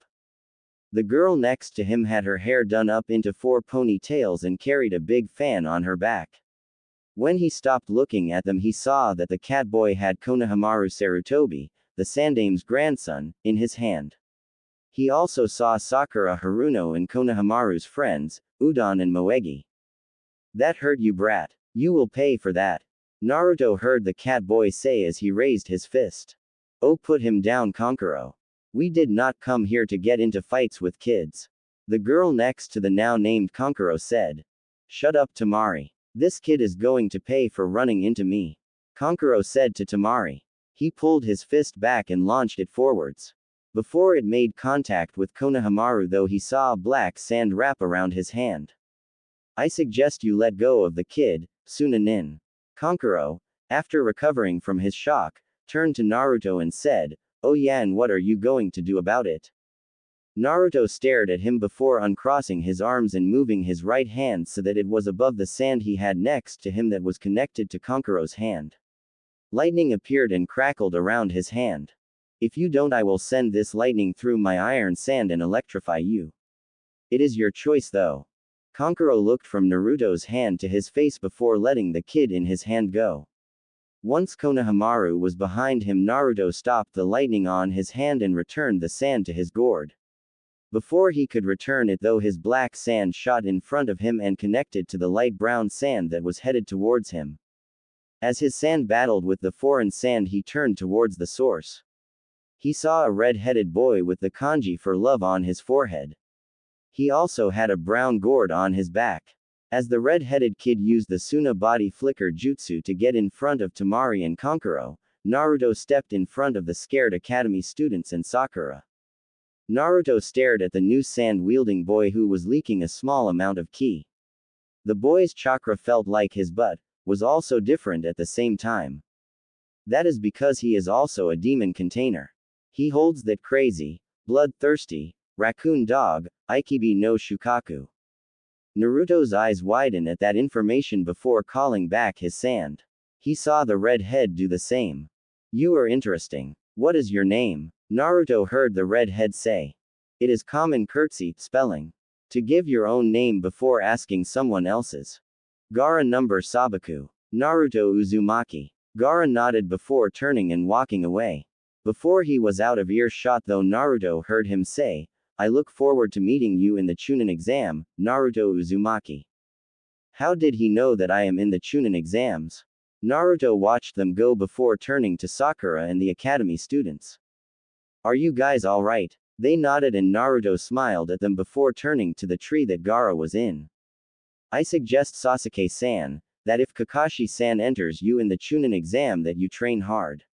The girl next to him had her hair done up into 4 ponytails and carried a big fan on her back. When he stopped looking at them he saw that the cat boy had Konohamaru Sarutobi, the Sandame's grandson, in his hand. He also saw Sakura Haruno and Konohamaru's friends, Udon and Moegi. That hurt you, brat. You will pay for that. Naruto heard the cat boy say as he raised his fist. Oh, put him down, Kankuro. We did not come here to get into fights with kids. The girl next to the now named Kankuro said. Shut up, Tamari. This kid is going to pay for running into me. Kankuro said to Tamari. He pulled his fist back and launched it forwards. Before it made contact with Konohamaru though he saw a black sand wrap around his hand. I suggest you let go of the kid, Sunanin. Kankuro, after recovering from his shock, turned to Naruto and said, oh yeah, and what are you going to do about it? Naruto stared at him before uncrossing his arms and moving his right hand so that it was above the sand he had next to him that was connected to Kankuro's hand. Lightning appeared and crackled around his hand. If you don't, I will send this lightning through my iron sand and electrify you. It is your choice though. Kankuro looked from Naruto's hand to his face before letting the kid in his hand go. Once Konohamaru was behind him, Naruto stopped the lightning on his hand and returned the sand to his gourd. Before he could return it though, his black sand shot in front of him and connected to the light brown sand that was headed towards him. As his sand battled with the foreign sand, he turned towards the source. He saw a red-headed boy with the kanji for love on his forehead. He also had a brown gourd on his back. As the red-headed kid used the Suna body flicker jutsu to get in front of Tamari and Kankuro, Naruto stepped in front of the scared academy students and Sakura. Naruto stared at the new sand-wielding boy who was leaking a small amount of ki. The boy's chakra felt like his but was also different at the same time. That is because he is also a demon container. He holds that crazy, bloodthirsty, raccoon dog, Ikibi no Shukaku. Naruto's eyes widen at that information before calling back his sand. He saw the red head do the same. You are interesting. What is your name? Naruto heard the red head say. It is common courtesy, spelling. To give your own name before asking someone else's. Gaara number Sabaku. Naruto Uzumaki. Gaara nodded before turning and walking away. Before he was out of earshot though, Naruto heard him say, I look forward to meeting you in the Chunin exam, Naruto Uzumaki. How did he know that I am in the Chunin exams? Naruto watched them go before turning to Sakura and the academy students. Are you guys alright? They nodded and Naruto smiled at them before turning to the tree that Gaara was in. I suggest Sasuke-san, that if Kakashi-san enters you in the Chunin exam that you train hard.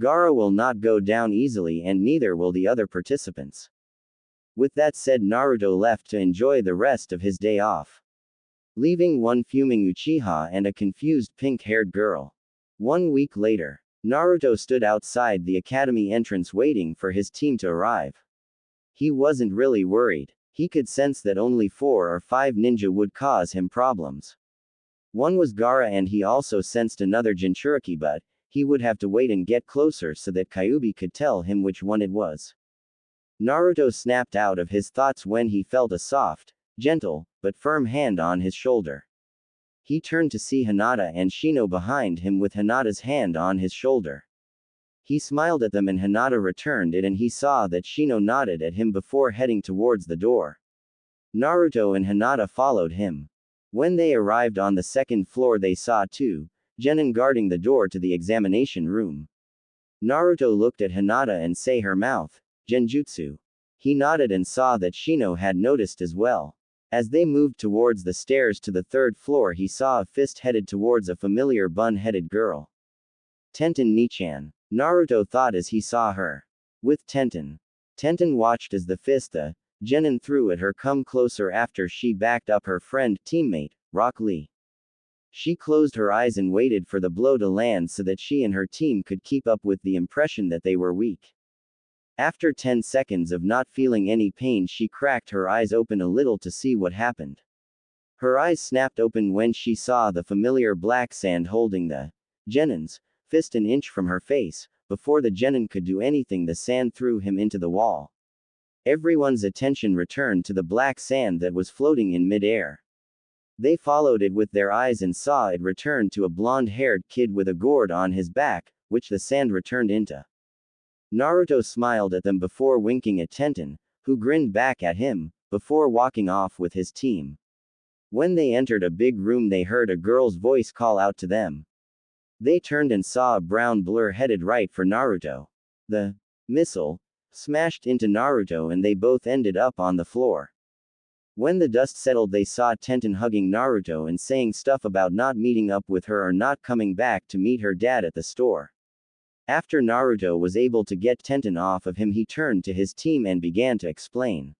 Gaara will not go down easily and neither will the other participants. With that said, Naruto left to enjoy the rest of his day off. Leaving one fuming Uchiha and a confused pink-haired girl. 1 week later, Naruto stood outside the academy entrance waiting for his team to arrive. He wasn't really worried. He could sense that only 4 or 5 ninja would cause him problems. One was Gaara and he also sensed another Jinchuriki, but he would have to wait and get closer so that Kyuubi could tell him which one it was. Naruto snapped out of his thoughts when he felt a soft, gentle, but firm hand on his shoulder. He turned to see Hinata and Shino behind him with Hinata's hand on his shoulder. He smiled at them and Hinata returned it and he saw that Shino nodded at him before heading towards the door. Naruto and Hinata followed him. When they arrived on the second floor they saw 2 genin guarding the door to the examination room. Naruto looked at Hinata and say her mouth, genjutsu. He nodded and saw that Shino had noticed as well. As they moved towards the stairs to the third floor, he saw a fist headed towards a familiar bun-headed girl. Tenten Nichan. Naruto thought as he saw her. With Tenten. Tenten watched as the fist the genin threw at her come closer after she backed up her friend, teammate, Rock Lee. She closed her eyes and waited for the blow to land so that she and her team could keep up with the impression that they were weak. After 10 seconds of not feeling any pain, she cracked her eyes open a little to see what happened. Her eyes snapped open when she saw the familiar black sand holding the genin's fist an inch from her face. Before the genin could do anything, the sand threw him into the wall. Everyone's attention returned to the black sand that was floating in mid-air. They followed it with their eyes and saw it return to a blonde-haired kid with a gourd on his back, which the sand returned into. Naruto smiled at them before winking at Tenten, who grinned back at him, before walking off with his team. When they entered a big room, they heard a girl's voice call out to them. They turned and saw a brown blur headed right for Naruto. The missile smashed into Naruto and they both ended up on the floor. When the dust settled, they saw Tenten hugging Naruto and saying stuff about not meeting up with her or not coming back to meet her dad at the store. After Naruto was able to get Tenten off of him, he turned to his team and began to explain.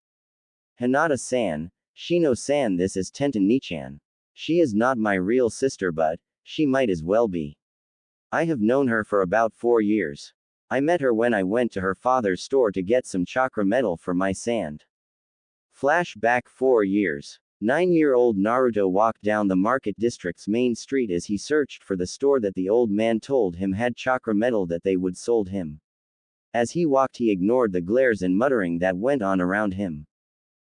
Hinata-san, Shino-san, this is Tenten Nichan. She is not my real sister, but she might as well be. I have known her for about 4 years. I met her when I went to her father's store to get some chakra metal for my sand. Flashback 4 years. 9-year-old Naruto walked down the market district's main street as he searched for the store that the old man told him had chakra metal that they would sold him. As he walked, he ignored the glares and muttering that went on around him.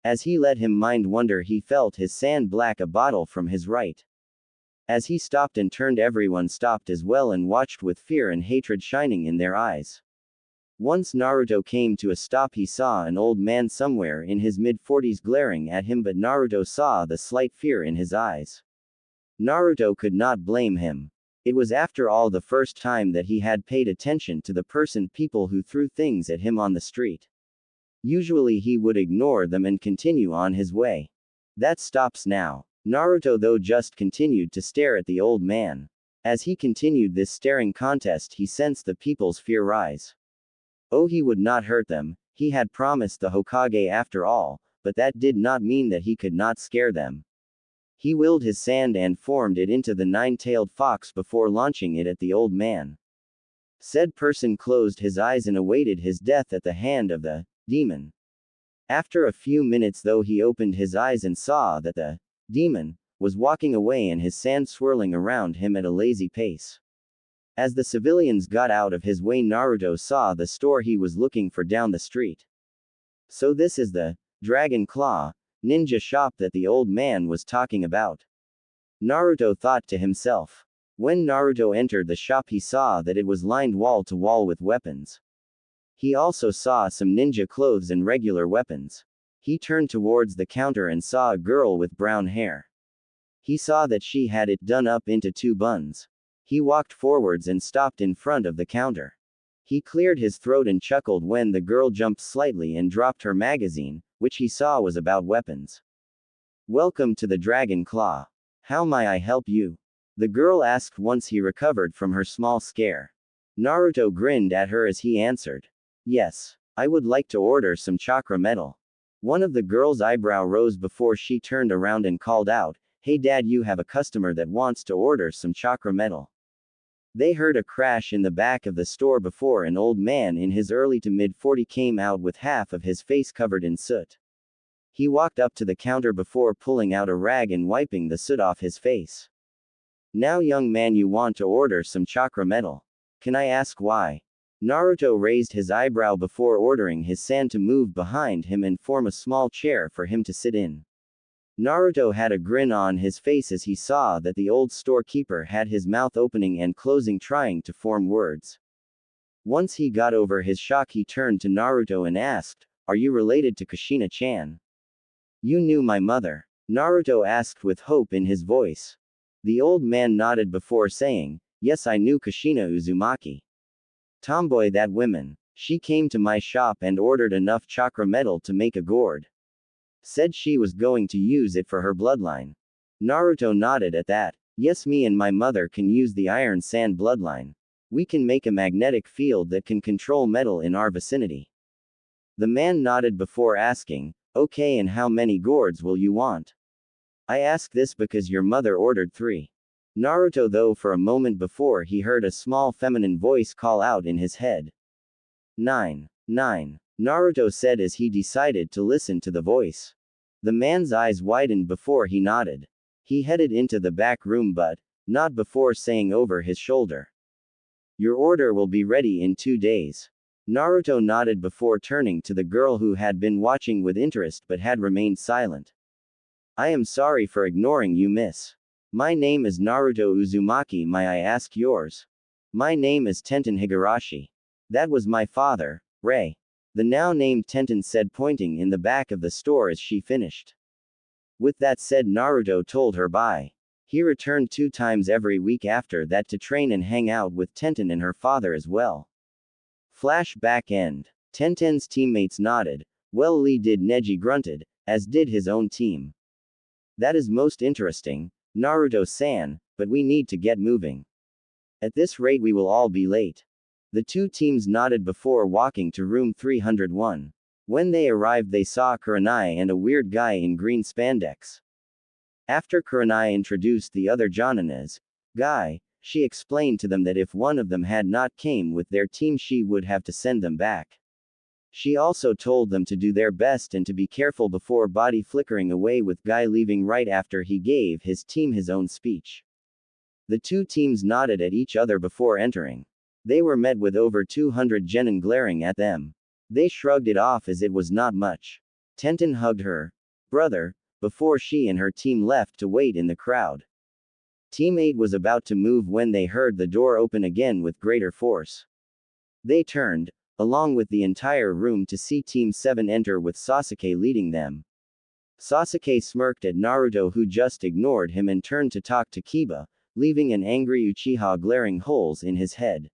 As he let his mind wander, he felt his sand black a bottle from his right. As he stopped and turned, everyone stopped as well and watched with fear and hatred shining in their eyes. Once Naruto came to a stop, he saw an old man somewhere in his mid-40s glaring at him, but Naruto saw the slight fear in his eyes. Naruto could not blame him. It was after all the first time that he had paid attention to the people who threw things at him on the street. Usually he would ignore them and continue on his way. That stops now. Naruto though just continued to stare at the old man. As he continued this staring contest, he sensed the people's fear rise. Oh, he would not hurt them. He had promised the Hokage after all, but that did not mean that he could not scare them. He willed his sand and formed it into the 9-tailed fox before launching it at the old man. Said person closed his eyes and awaited his death at the hand of the demon. After a few minutes though, he opened his eyes and saw that the demon was walking away and his sand swirling around him at a lazy pace. As the civilians got out of his way, Naruto saw the store he was looking for down the street. So this is the Dragon Claw ninja shop that the old man was talking about. Naruto thought to himself. When Naruto entered the shop, he saw that it was lined wall to wall with weapons. He also saw some ninja clothes and regular weapons. He turned towards the counter and saw a girl with brown hair. He saw that she had it done up into 2 buns. He walked forwards and stopped in front of the counter. He cleared his throat and chuckled when the girl jumped slightly and dropped her magazine, which he saw was about weapons. Welcome to the Dragon Claw. How may I help you? The girl asked once he recovered from her small scare. Naruto grinned at her as he answered. Yes, I would like to order some chakra metal. One of the girl's eyebrow rose before she turned around and called out, Hey dad, you have a customer that wants to order some chakra metal. They heard a crash in the back of the store before an old man in his early to mid-40s came out with half of his face covered in soot. He walked up to the counter before pulling out a rag and wiping the soot off his face. Now young man, you want to order some chakra metal. Can I ask why? Naruto raised his eyebrow before ordering his sand to move behind him and form a small chair for him to sit in. Naruto had a grin on his face as he saw that the old storekeeper had his mouth opening and closing trying to form words. Once he got over his shock, he turned to Naruto and asked, Are you related to Kushina-chan? You knew my mother? Naruto asked with hope in his voice. The old man nodded before saying, "Yes, I knew Kushina Uzumaki. Tomboy, that woman. She came to my shop and ordered enough chakra metal to make a gourd. Said she was going to use it for her bloodline." Naruto nodded at that. "Yes, me and my mother can use the iron sand bloodline. We can make a magnetic field that can control metal in our vicinity." The man nodded before asking, "Okay, and how many gourds will you want?" "I ask this because your mother ordered 3. Naruto, though, for a moment before he heard a small feminine voice call out in his head. 9. 9. Naruto said as he decided to listen to the voice. The man's eyes widened before he nodded. He headed into the back room but, not before saying over his shoulder, "Your order will be ready in 2 days. Naruto nodded before turning to the girl who had been watching with interest but had remained silent. "I am sorry for ignoring you, miss. My name is Naruto Uzumaki. May I ask yours?" "My name is Tenten Higurashi. That was my father, Ray." The now named Tenten said, pointing in the back of the store as she finished. With that said, Naruto told her bye. He returned 2 times every week after that to train and hang out with Tenten and her father as well. Flashback end. Tenten's teammates nodded. Well, Lee did. Neji grunted, as did his own team. "That is most interesting, Naruto-san, but we need to get moving. At this rate we will all be late." The 2 teams nodded before walking to room 301. When they arrived they saw Kurenai and a weird guy in green spandex. After Kurenai introduced the other Jonin guy, she explained to them that if one of them had not came with their team she would have to send them back. She also told them to do their best and to be careful before body flickering away with Guy leaving right after he gave his team his own speech. The 2 teams nodded at each other before entering. They were met with over 200 genin glaring at them. They shrugged it off as it was not much. Tenten hugged her brother before she and her team left to wait in the crowd. Team 8 was about to move when they heard the door open again with greater force. They turned, along with the entire room, to see Team 7 enter with Sasuke leading them. Sasuke smirked at Naruto, who just ignored him and turned to talk to Kiba, leaving an angry Uchiha glaring holes in his head.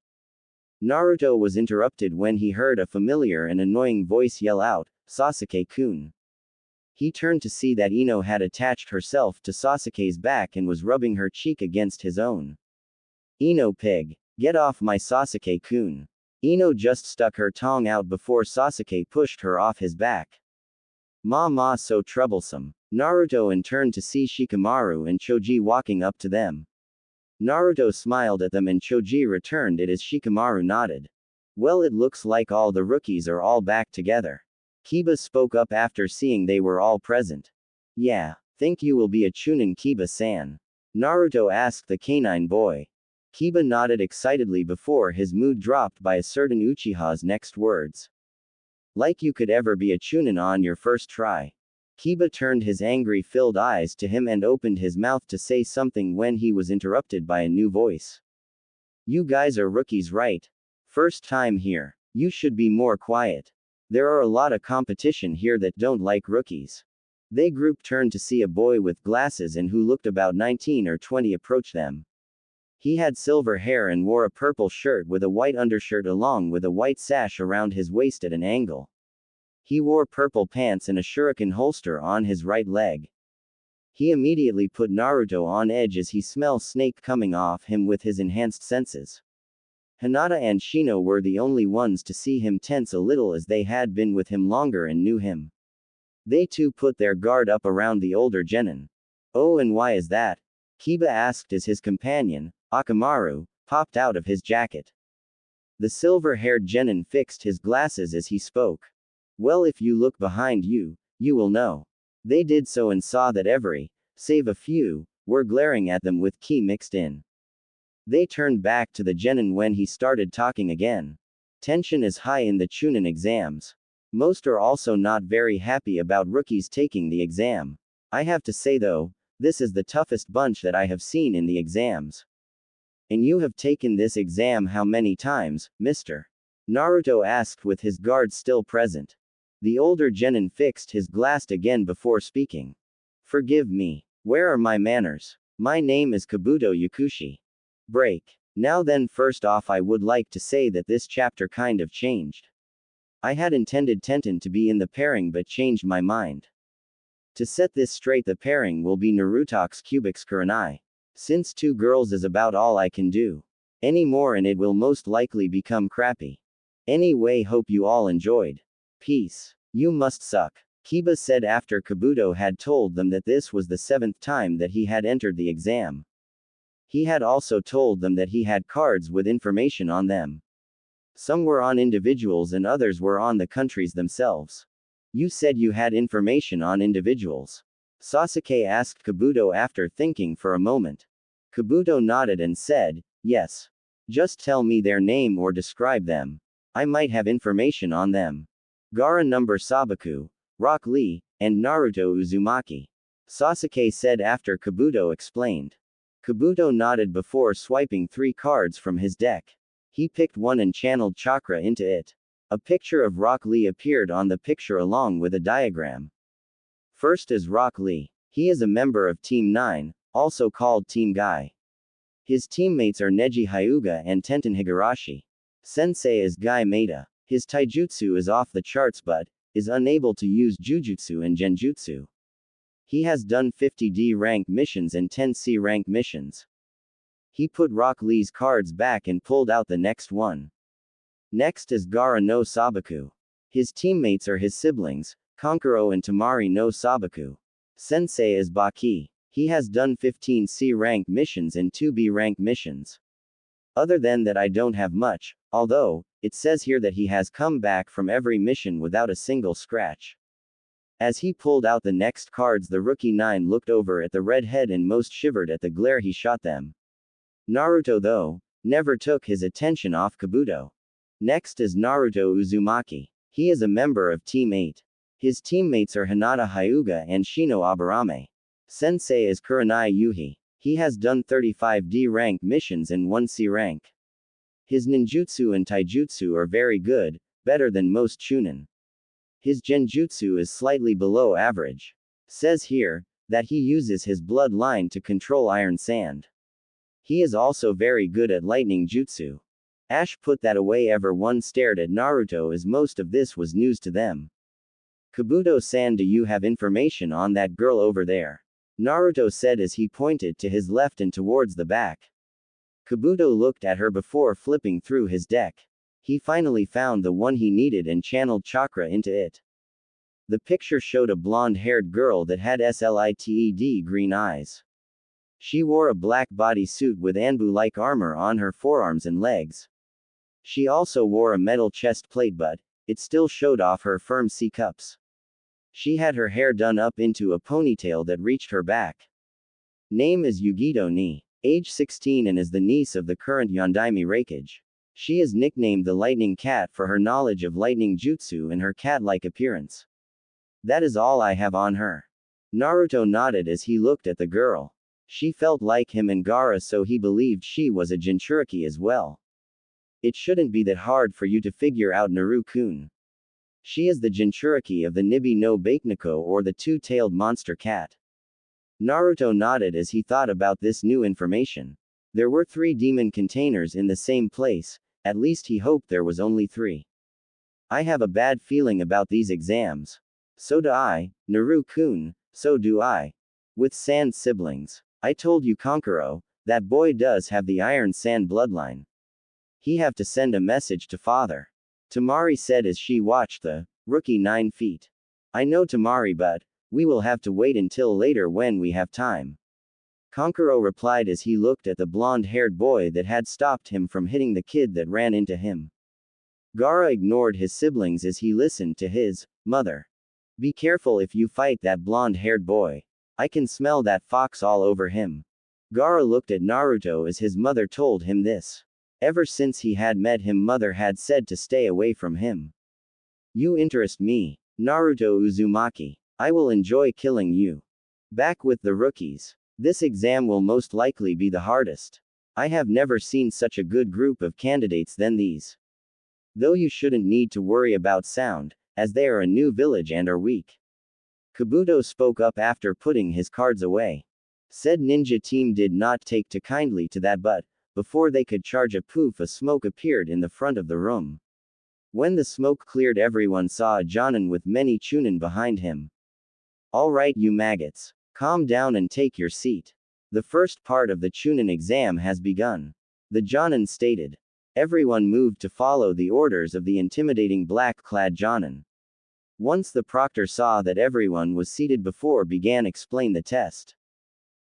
Naruto was interrupted when he heard a familiar and annoying voice yell out, "Sasuke-kun." He turned to see that Ino had attached herself to Sasuke's back and was rubbing her cheek against his own. "Ino, pig. Get off my Sasuke-kun." Ino just stuck her tongue out before Sasuke pushed her off his back. Ma, so troublesome." Naruto turned to see Shikamaru and Choji walking up to them. Naruto smiled at them and Choji returned it as Shikamaru nodded. "Well, it looks like all the rookies are all back together." Kiba spoke up after seeing they were all present. "Yeah, think you will be a Chunin, Kiba-san?" Naruto asked the canine boy. Kiba nodded excitedly before his mood dropped by a certain Uchiha's next words. "Like you could ever be a Chunin on your first try." Kiba turned his angry-filled eyes to him and opened his mouth to say something when he was interrupted by a new voice. "You guys are rookies, right? First time here. You should be more quiet. There are a lot of competition here that don't like rookies." They group turned to see a boy with glasses and who looked about 19 or 20 approach them. He had silver hair and wore a purple shirt with a white undershirt along with a white sash around his waist at an angle. He wore purple pants and a shuriken holster on his right leg. He immediately put Naruto on edge as he smelled snake coming off him with his enhanced senses. Hinata and Shino were the only ones to see him tense a little as they had been with him longer and knew him. They too put their guard up around the older genin. "Oh, and why is that?" Kiba asked as his companion, Akamaru, popped out of his jacket. The silver-haired genin fixed his glasses as he spoke. "Well, if you look behind you, you will know." They did so and saw that every, save a few, were glaring at them with ki mixed in. They turned back to the genin when he started talking again. "Tension is high in the Chunin exams. Most are also not very happy about rookies taking the exam. I have to say though, this is the toughest bunch that I have seen in the exams." "And you have taken this exam how many times, mister?" Naruto asked with his guard still present. The older genin fixed his glass again before speaking. "Forgive me. Where are my manners? My name is Kabuto Yakushi. Break. Now then, first off, I would like to say that this chapter kind of changed. I had intended Tenten to be in the pairing but changed my mind. To set this straight, the pairing will be Naruto's Kyuubi's Kurenai. Since two girls is about all I can do. Any more and it will most likely become crappy. Anyway, hope you all enjoyed. Peace. You must suck. Kiba said after Kabuto had told them that this was the 7th time that he had entered the exam. He had also told them that he had cards with information on them. Some were on individuals and others were on the countries themselves. You said you had information on individuals. Sasuke asked Kabuto after thinking for a moment. Kabuto nodded and said, yes. Just tell me their name or describe them. I might have information on them. Gaara number Sabaku, Rock Lee, and Naruto Uzumaki. Sasuke said after Kabuto explained. Kabuto nodded before swiping 3 cards from his deck. He picked one and channeled chakra into it. A picture of Rock Lee appeared on the picture along with a diagram. First is Rock Lee. He is a member of Team 9, also called Team Guy. His teammates are Neji Hyuga and Tenten Higurashi. Sensei is Guy Maeda. His taijutsu is off the charts but is unable to use jujutsu and genjutsu. He has done 50 D rank missions and 10 C rank missions. He put Rock Lee's cards back and pulled out the next one. Next is Gaara no Sabaku. His teammates are his siblings, Kankuro and Tamari no Sabaku. Sensei is Baki. He has done 15 C rank missions and 2 B rank missions. Other than that I don't have much, although, it says here that he has come back from every mission without a single scratch. As he pulled out the next cards, the rookie 9 looked over at the redhead and most shivered at the glare he shot them. Naruto, though, never took his attention off Kabuto. Next is Naruto Uzumaki. He is a member of Team 8. His teammates are Hinata Hyuga and Shino Aburame. Sensei is Kurenai Yuhi. He has done 35 D rank missions and 1 C rank. His ninjutsu and taijutsu are very good, better than most chunin. His genjutsu is slightly below average. Says here, that he uses his bloodline to control iron sand. He is also very good at lightning jutsu. Ash put that away. Everyone stared at Naruto as most of this was news to them. Kabuto-san, do you have information on that girl over there? Naruto said as he pointed to his left and towards the back. Kabuto looked at her before flipping through his deck. He finally found the one he needed and channeled chakra into it. The picture showed a blonde-haired girl that had slited green eyes. She wore a black bodysuit with Anbu-like armor on her forearms and legs. She also wore a metal chest plate, but it still showed off her firm C-cups. She had her hair done up into a ponytail that reached her back. Name is Yugito Ni. Age 16 and is the niece of the current Yondaime Raikage. She is nicknamed the Lightning Cat for her knowledge of lightning jutsu and her cat-like appearance. That is all I have on her. Naruto nodded as he looked at the girl. She felt like him and Gaara, so he believed she was a Jinchuriki as well. It shouldn't be that hard for you to figure out Naru-kun. She is the Jinchuriki of the Nibi no Bakeneko, or the two-tailed monster cat. Naruto nodded as he thought about this new information. There were 3 demon containers in the same place, at least he hoped there was only 3. I have a bad feeling about these exams. So do I, Naru-kun, so do I. With Sand siblings. I told you, Kankuro, that boy does have the Iron Sand bloodline. He have to send a message to father. Tamari said as she watched the rookie 9 feet. I know, Tamari, but we will have to wait until later when we have time. Kankuro replied as he looked at the blonde-haired boy that had stopped him from hitting the kid that ran into him. Gaara ignored his siblings as he listened to his mother. Be careful if you fight that blonde-haired boy. I can smell that fox all over him. Gaara looked at Naruto as his mother told him this. Ever since he had met him, mother had said to stay away from him. You interest me, Naruto Uzumaki. I will enjoy killing you. Back with the rookies. This exam will most likely be the hardest. I have never seen such a good group of candidates than these. Though you shouldn't need to worry about sound, as they are a new village and are weak. Kabuto spoke up after putting his cards away. Said ninja team did not take too kindly to that, but before they could charge a poof of smoke appeared in the front of the room. When the smoke cleared, everyone saw a Jonin with many chunin behind him. Alright, you maggots. Calm down and take your seat. The first part of the chunin exam has begun. The Jonin stated. Everyone moved to follow the orders of the intimidating black-clad Jonin. Once the proctor saw that everyone was seated before began explain the test.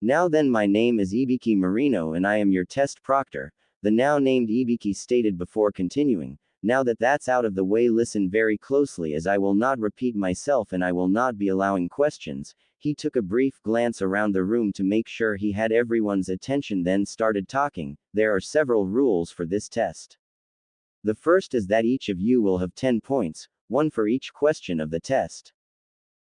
Now then, my name is Ibiki Marino and I am your test proctor, the now named Ibiki stated before continuing. Now that that's out of the way, listen very closely as I will not repeat myself and I will not be allowing questions. He took a brief glance around the room to make sure he had everyone's attention, then started talking. There are several rules for this test. The first is that each of you will have 10 points, one for each question of the test.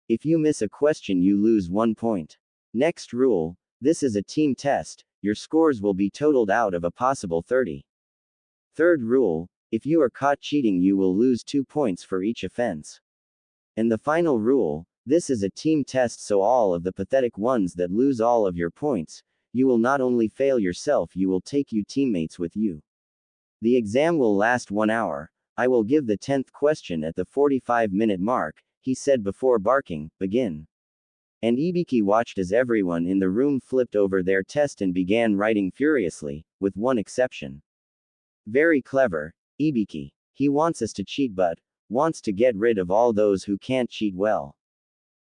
If you miss a question, you lose 1 point. Next rule, this is a team test, your scores will be totaled out of a possible 30. Third rule, if you are caught cheating, you will lose 2 points for each offense. And the final rule, this is a team test, so all of the pathetic ones that lose all of your points, you will not only fail yourself, you will take your teammates with you. The exam will last 1 hour. I will give the 10th question at the 45-minute mark, he said before barking, begin. And Ibiki watched as everyone in the room flipped over their test and began writing furiously, with one exception. Very clever, Ibiki. He wants us to cheat but wants to get rid of all those who can't cheat well.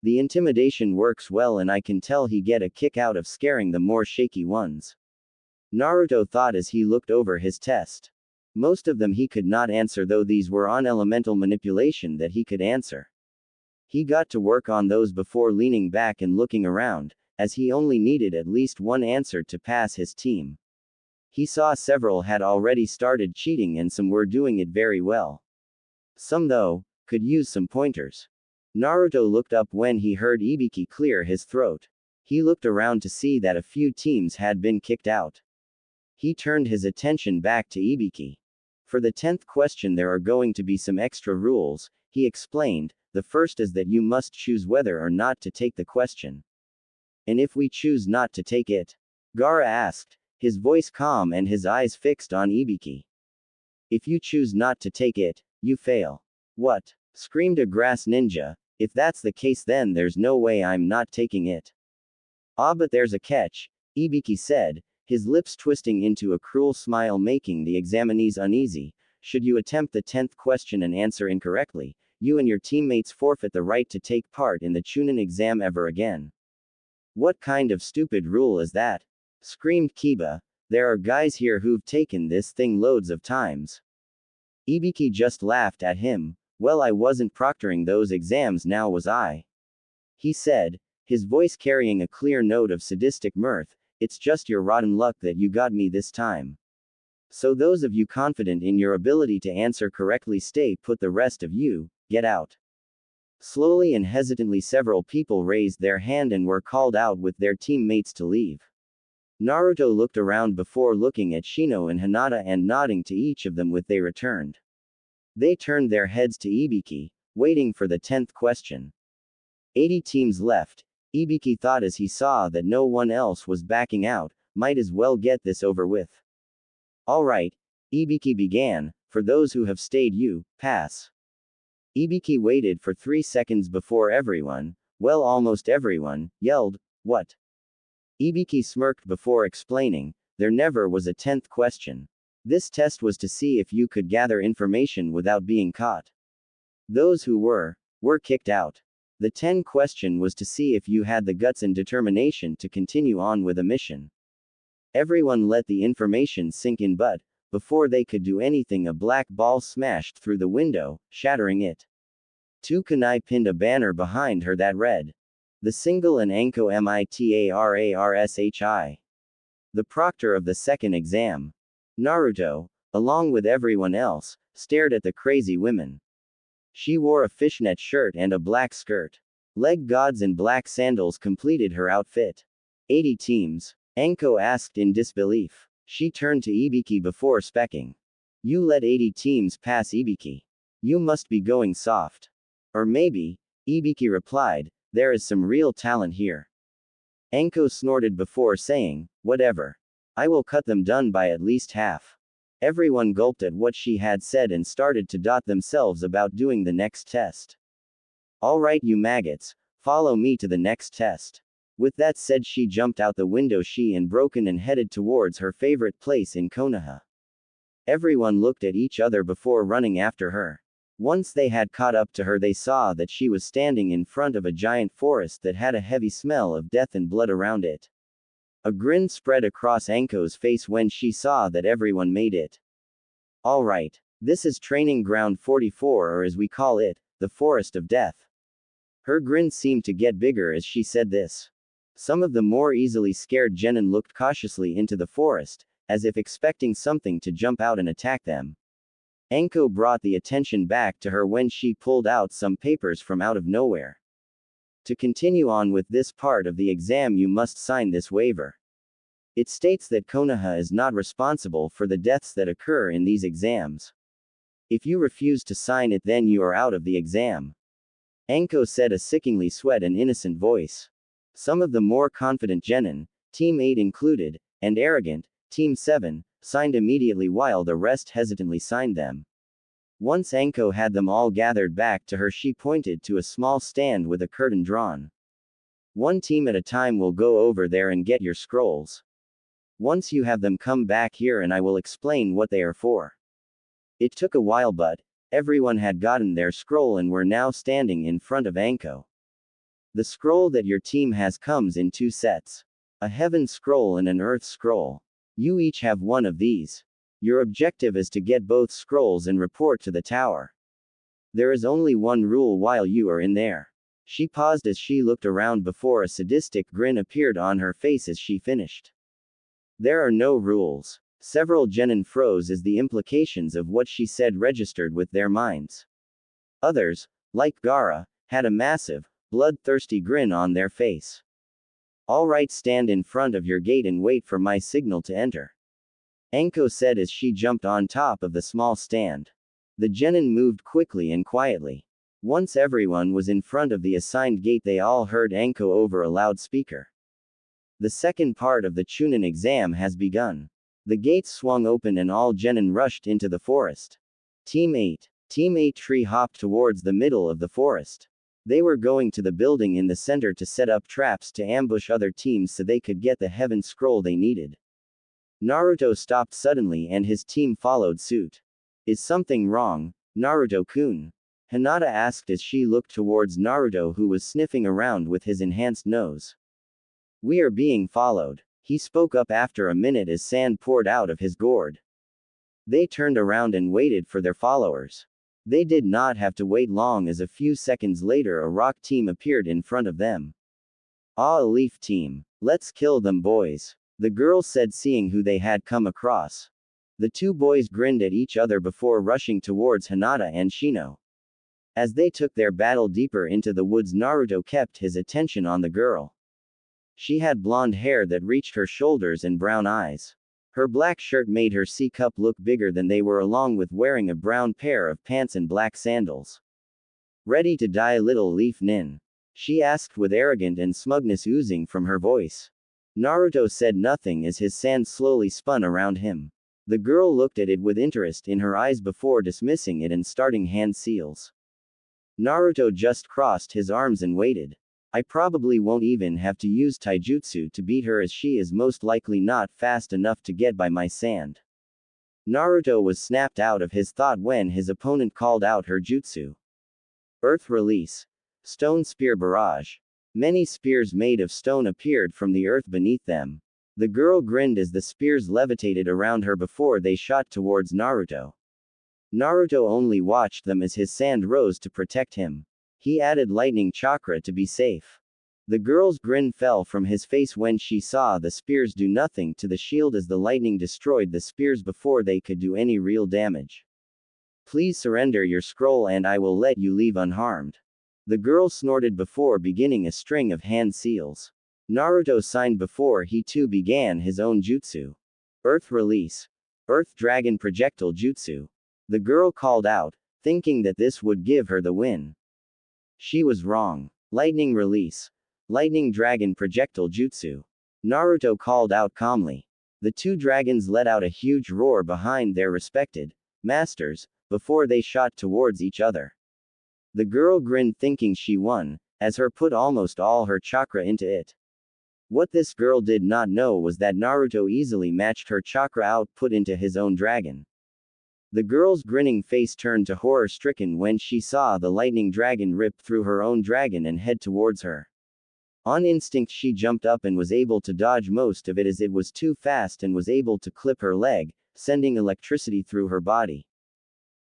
The intimidation works well and I can tell he get a kick out of scaring the more shaky ones. Naruto thought as he looked over his test. Most of them he could not answer, though these were on elemental manipulation that he could answer. He got to work on those before leaning back and looking around, as he only needed at least one answer to pass his team. He saw several had already started cheating and some were doing it very well. Some, though, could use some pointers. Naruto looked up when he heard Ibiki clear his throat. He looked around to see that a few teams had been kicked out. He turned his attention back to Ibiki. For the 10th question there are going to be some extra rules, he explained. The first is that you must choose whether or not to take the question. And if we choose not to take it? Gaara asked, his voice calm and his eyes fixed on Ibiki. If you choose not to take it, you fail. What? Screamed a grass ninja. If that's the case, then there's no way I'm not taking it. Ah, but there's a catch, Ibiki said, his lips twisting into a cruel smile making the examinees uneasy. Should you attempt the 10th question and answer incorrectly, you and your teammates forfeit the right to take part in the Chunin exam ever again. What kind of stupid rule is that? Screamed Kiba. There are guys here who've taken this thing loads of times. Ibiki just laughed at him. Well, I wasn't proctoring those exams, now was I? He said, his voice carrying a clear note of sadistic mirth. It's just your rotten luck that you got me this time. So those of you confident in your ability to answer correctly, stay put. The rest of you, get out. Slowly and hesitantly several people raised their hand and were called out with their teammates to leave. Naruto looked around before looking at Shino and Hinata and nodding to each of them with they returned. They turned their heads to Ibiki, waiting for the 10th question. 80 teams left. Ibiki thought as he saw that no one else was backing out, might as well get this over with. Alright, Ibiki began, for those who have stayed you, pass. Ibiki waited for 3 seconds before everyone, well almost everyone, yelled, what? Ibiki smirked before explaining, there never was a 10th question. This test was to see if you could gather information without being caught. Those who were kicked out. The 10th question was to see if you had the guts and determination to continue on with a mission. Everyone let the information sink in, but before they could do anything, a black ball smashed through the window, shattering it. Kurenai pinned a banner behind her that read, the single and Anko Mitararshi. The proctor of the second exam. Naruto, along with everyone else, stared at the crazy women. She wore a fishnet shirt and a black skirt. Leg gods and black sandals completed her outfit. 80 teams. Anko asked in disbelief. She turned to Ibiki before specking. You let 80 teams pass, Ibiki. You must be going soft. Or maybe, Ibiki replied, there is some real talent here. Anko snorted before saying, "Whatever. I will cut them down by at least half." Everyone gulped at what she had said and started to dot themselves about doing the next test. "Alright, you maggots, follow me to the next test." With that said, she jumped out the window, she and Broken, and headed towards her favorite place in Konoha. Everyone looked at each other before running after her. Once they had caught up to her, they saw that she was standing in front of a giant forest that had a heavy smell of death and blood around it. A grin spread across Anko's face when she saw that everyone made it. "Alright. This is Training Ground 44, or as we call it, the Forest of Death." Her grin seemed to get bigger as she said this. Some of the more easily scared genin looked cautiously into the forest, as if expecting something to jump out and attack them. Anko brought the attention back to her when she pulled out some papers from out of nowhere. "To continue on with this part of the exam, you must sign this waiver. It states that Konoha is not responsible for the deaths that occur in these exams. If you refuse to sign it, then you are out of the exam." Anko said, a sickeningly sweet and innocent voice. Some of the more confident genin, Team 8 included, and arrogant, Team 7, signed immediately while the rest hesitantly signed them. Once Anko had them all gathered back to her, she pointed to a small stand with a curtain drawn. "One team at a time will go over there and get your scrolls. Once you have them, come back here and I will explain what they are for." It took a while, but everyone had gotten their scroll and were now standing in front of Anko. "The scroll that your team has comes in 2 sets. A heaven scroll and an earth scroll. You each have one of these. Your objective is to get both scrolls and report to the tower. There is only one rule while you are in there." She paused as she looked around before a sadistic grin appeared on her face as she finished. "There are no rules." Several genin froze as the implications of what she said registered with their minds. Others, like Gaara, had a massive, bloodthirsty grin on their face. "Alright, stand in front of your gate and wait for my signal to enter," Anko said as she jumped on top of the small stand. The genin moved quickly and quietly. Once everyone was in front of the assigned gate, they all heard Anko over a loudspeaker. "The second part of the Chunin exam has begun." The gates swung open and all genin rushed into the forest. Team 8 tree hopped towards the middle of the forest. They were going to the building in the center to set up traps to ambush other teams so they could get the heaven scroll they needed. Naruto stopped suddenly and his team followed suit. "Is something wrong, Naruto-kun?" Hinata asked as she looked towards Naruto, who was sniffing around with his enhanced nose. "We are being followed," he spoke up after a minute as sand poured out of his gourd. They turned around and waited for their followers. They did not have to wait long as a few seconds later a rock team appeared in front of them. "Ah, a leaf team. Let's kill them, boys," the girl said, seeing who they had come across. The 2 boys grinned at each other before rushing towards Hinata and Shino. As they took their battle deeper into the woods, Naruto kept his attention on the girl. She had blonde hair that reached her shoulders and brown eyes. Her black shirt made her C-cup look bigger than they were, along with wearing a brown pair of pants and black sandals. "Ready to die, little leaf nin?" she asked with arrogance and smugness oozing from her voice. Naruto said nothing as his sand slowly spun around him. The girl looked at it with interest in her eyes before dismissing it and starting hand seals. Naruto just crossed his arms and waited. "I probably won't even have to use taijutsu to beat her, as she is most likely not fast enough to get by my sand." Naruto was snapped out of his thought when his opponent called out her jutsu. Earth Release. Stone Spear Barrage. Many spears made of stone appeared from the earth beneath them. The girl grinned as the spears levitated around her before they shot towards Naruto. Naruto only watched them as his sand rose to protect him. He added lightning chakra to be safe. The girl's grin fell from his face when she saw the spears do nothing to the shield as the lightning destroyed the spears before they could do any real damage. "Please surrender your scroll and I will let you leave unharmed." The girl snorted before beginning a string of hand seals. Naruto signed before he too began his own jutsu. Earth Release. Earth Dragon Projectile Jutsu. The girl called out, thinking that this would give her the win. She was wrong. Lightning Release. Lightning Dragon Projectile Jutsu. Naruto called out calmly. The two dragons let out a huge roar behind their respected masters, before they shot towards each other. The girl grinned thinking she won, as her put almost all her chakra into it. What this girl did not know was that Naruto easily matched her chakra output into his own dragon. The girl's grinning face turned to horror-stricken when she saw the lightning dragon rip through her own dragon and head towards her. On instinct she jumped up and was able to dodge most of it as it was too fast and was able to clip her leg, sending electricity through her body.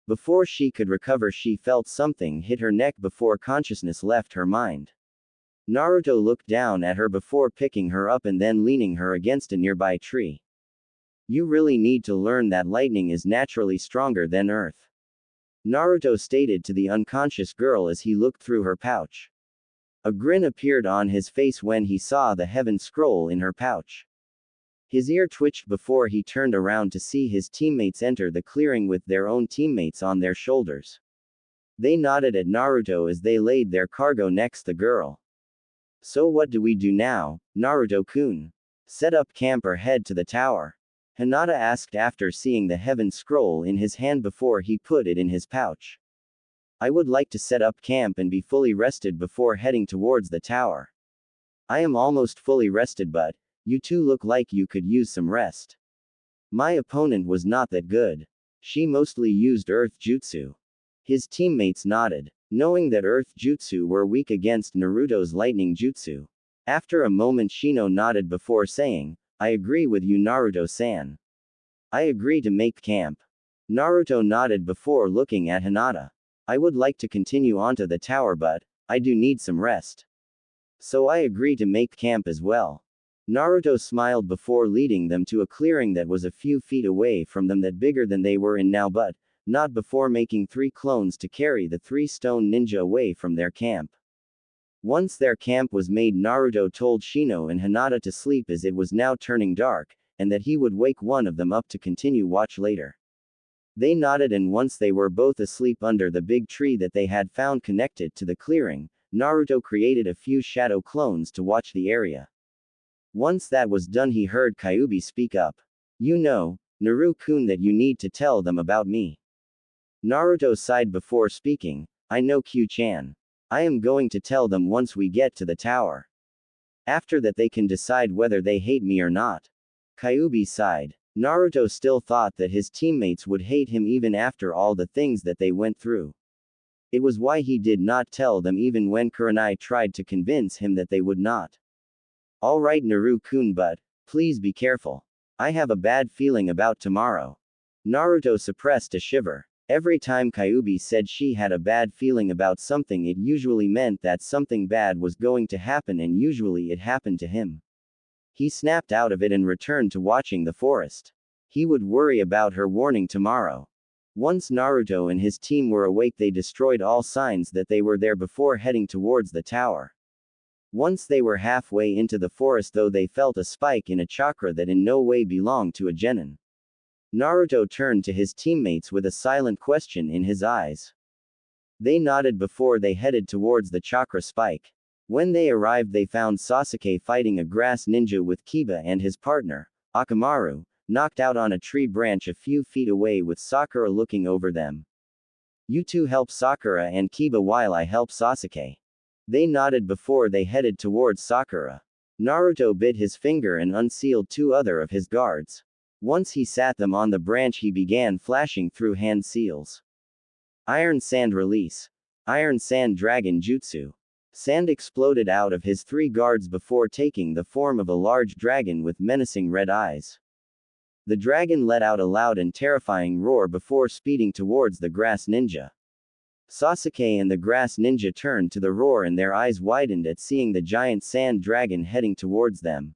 Before she could recover she felt something hit her neck before consciousness left her mind. Naruto looked down at her before picking her up and then leaning her against a nearby tree. You really need to learn that lightning is naturally stronger than earth. Naruto stated to the unconscious girl as he looked through her pouch. A grin appeared on his face when he saw the heaven scroll in her pouch. His ear twitched before he turned around to see his teammates enter the clearing with their own teammates on their shoulders. They nodded at Naruto as they laid their cargo next the girl. So what do we do now, Naruto-kun? Set up camp or head to the tower? Hinata asked after seeing the heaven scroll in his hand before he put it in his pouch. I would like to set up camp and be fully rested before heading towards the tower. I am almost fully rested, but you two look like you could use some rest. My opponent was not that good. She mostly used earth jutsu. His teammates nodded, knowing that earth jutsu were weak against Naruto's lightning jutsu. After a moment Shino nodded before saying, I agree with you Naruto-san. I agree to make camp. Naruto nodded before looking at Hinata. I would like to continue onto the tower but I do need some rest. So I agree to make camp as well. Naruto smiled before leading them to a clearing that was a few feet away from them that bigger than they were in now but not before making 3 clones to carry the 3 stone ninja away from their camp. Once their camp was made Naruto told Shino and Hinata to sleep as it was now turning dark, and that he would wake one of them up to continue watch later. They nodded and once they were both asleep under the big tree that they had found connected to the clearing, Naruto created a few shadow clones to watch the area. Once that was done he heard Kyuubi speak up. You know, Naru-kun that you need to tell them about me. Naruto sighed before speaking, I know Q-chan. I am going to tell them once we get to the tower. After that they can decide whether they hate me or not. Kyuubi sighed. Naruto still thought that his teammates would hate him even after all the things that they went through. It was why he did not tell them even when Kurenai tried to convince him that they would not. Alright Naru-kun but please be careful. I have a bad feeling about tomorrow. Naruto suppressed a shiver. Every time Kyuubi said she had a bad feeling about something it usually meant that something bad was going to happen and usually it happened to him. He snapped out of it and returned to watching the forest. He would worry about her warning tomorrow. Once Naruto and his team were awake they destroyed all signs that they were there before heading towards the tower. Once they were halfway into the forest though they felt a spike in a chakra that in no way belonged to a genin. Naruto turned to his teammates with a silent question in his eyes. They nodded before they headed towards the chakra spike. When they arrived they found Sasuke fighting a grass ninja with Kiba and his partner, Akamaru, knocked out on a tree branch a few feet away with Sakura looking over them. You two help Sakura and Kiba while I help Sasuke. They nodded before they headed towards Sakura. Naruto bit his finger and unsealed 2 other of his guards. Once he sat them on the branch he began flashing through hand seals. Iron Sand Release. Iron Sand Dragon Jutsu. Sand exploded out of his 3 guards before taking the form of a large dragon with menacing red eyes. The dragon let out a loud and terrifying roar before speeding towards the grass ninja. Sasuke and the grass ninja turned to the roar and their eyes widened at seeing the giant sand dragon heading towards them.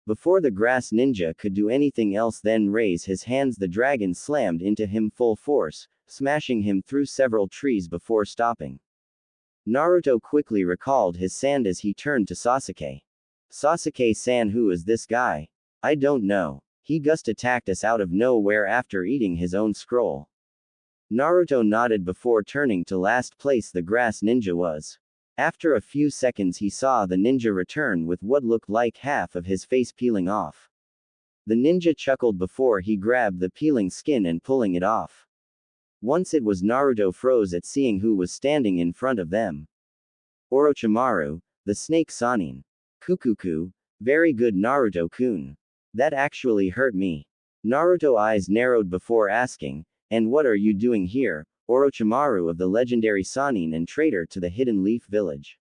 Before the grass ninja could do anything else then raise his hands the dragon slammed into him full force, smashing him through several trees before stopping. Naruto quickly recalled his sand as he turned to Sasuke. Sasuke-san, who is this guy? I don't know. He just attacked us out of nowhere after eating his own scroll. Naruto nodded before turning to last place the grass ninja was. After a few seconds, he saw the ninja return with what looked like half of his face peeling off. The ninja chuckled before he grabbed the peeling skin and pulling it off. Once it was, Naruto froze at seeing who was standing in front of them. Orochimaru, the snake Sannin. Kukuku, very good Naruto-kun. That actually hurt me. Naruto eyes narrowed before asking, and what are you doing here, Orochimaru of the legendary Sannin and traitor to the Hidden Leaf Village?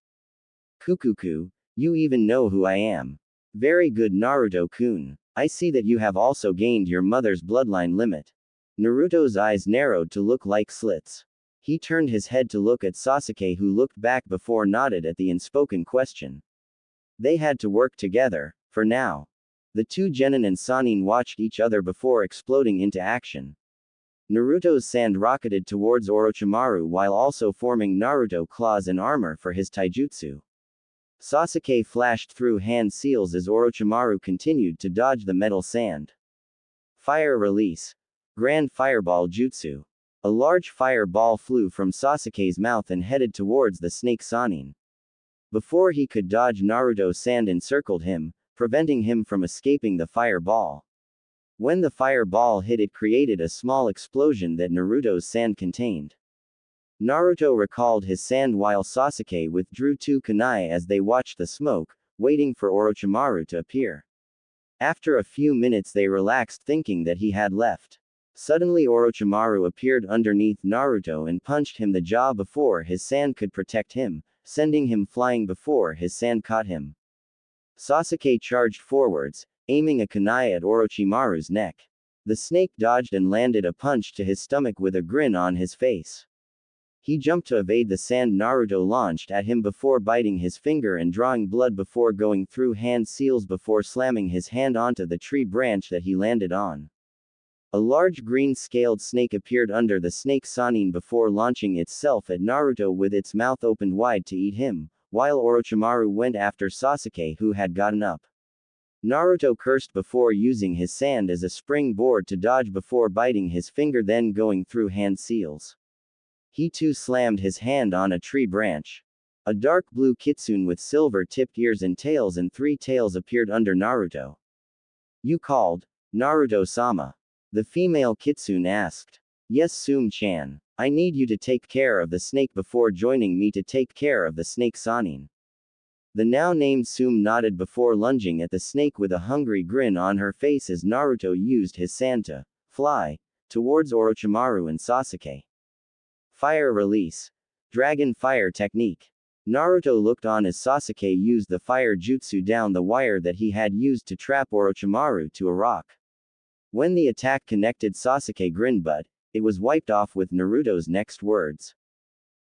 Kukuku, you even know who I am. Very good Naruto-kun. I see that you have also gained your mother's bloodline limit. Naruto's eyes narrowed to look like slits. He turned his head to look at Sasuke, who looked back before nodded at the unspoken question. They had to work together, for now. The two genin and Sannin watched each other before exploding into action. Naruto's sand rocketed towards Orochimaru while also forming Naruto claws and armor for his taijutsu. Sasuke flashed through hand seals as Orochimaru continued to dodge the metal sand. Fire release. Grand Fireball Jutsu. A large fireball flew from Sasuke's mouth and headed towards the snake Sannin. Before he could dodge, Naruto's sand encircled him, preventing him from escaping the fireball. When the fireball hit, it created a small explosion that Naruto's sand contained. Naruto recalled his sand while Sasuke withdrew to kunai as they watched the smoke, waiting for Orochimaru to appear. After a few minutes, they relaxed, thinking that he had left. Suddenly Orochimaru appeared underneath Naruto and punched him the jaw before his sand could protect him, sending him flying before his sand caught him. Sasuke charged forwards, aiming a kunai at Orochimaru's neck. The snake dodged and landed a punch to his stomach with a grin on his face. He jumped to evade the sand Naruto launched at him before biting his finger and drawing blood before going through hand seals before slamming his hand onto the tree branch that he landed on. A large green-scaled snake appeared under the snake Sannin before launching itself at Naruto with its mouth opened wide to eat him, while Orochimaru went after Sasuke, who had gotten up. Naruto cursed before using his sand as a springboard to dodge before biting his finger, then going through hand seals. He too slammed his hand on a tree branch. A dark blue kitsune with silver-tipped ears and tails and 3 tails appeared under Naruto. You called, Naruto-sama? The female kitsune asked. Yes, Sum-chan. I need you to take care of the snake before joining me to take care of the snake Sannin. The now named Sum nodded before lunging at the snake with a hungry grin on her face as Naruto used his sand to fly towards Orochimaru and Sasuke. Fire release. Dragon fire technique. Naruto looked on as Sasuke used the fire jutsu down the wire that he had used to trap Orochimaru to a rock. When the attack connected, Sasuke grinned, but it was wiped off with Naruto's next words.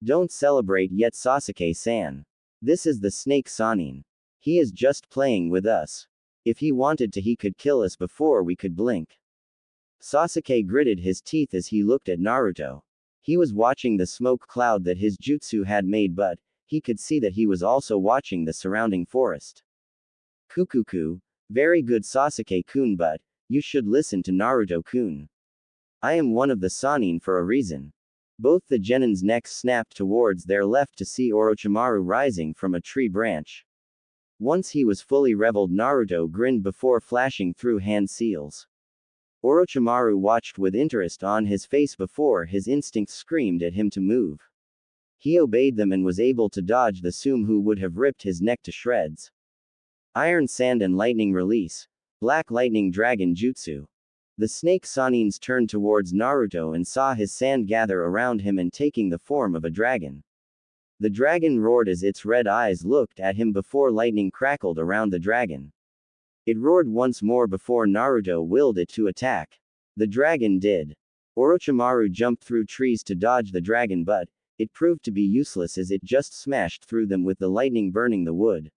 Don't celebrate yet, Sasuke-san. This is the snake Sannin. He is just playing with us. If he wanted to, he could kill us before we could blink. Sasuke gritted his teeth as he looked at Naruto. He was watching the smoke cloud that his jutsu had made, but he could see that he was also watching the surrounding forest. Kukuku, very good Sasuke-kun, but you should listen to Naruto-kun. I am one of the Sannin for a reason. Both the genin's necks snapped towards their left to see Orochimaru rising from a tree branch. Once he was fully reveled, Naruto grinned before flashing through hand seals. Orochimaru watched with interest on his face before his instincts screamed at him to move. He obeyed them and was able to dodge the Sum, who would have ripped his neck to shreds. Iron Sand and Lightning Release. Black Lightning Dragon Jutsu. The snake Sannin's turned towards Naruto and saw his sand gather around him and taking the form of a dragon. The dragon roared as its red eyes looked at him before lightning crackled around the dragon. It roared once more before Naruto willed it to attack. The dragon did. Orochimaru jumped through trees to dodge the dragon, but it proved to be useless as it just smashed through them with the lightning burning the wood.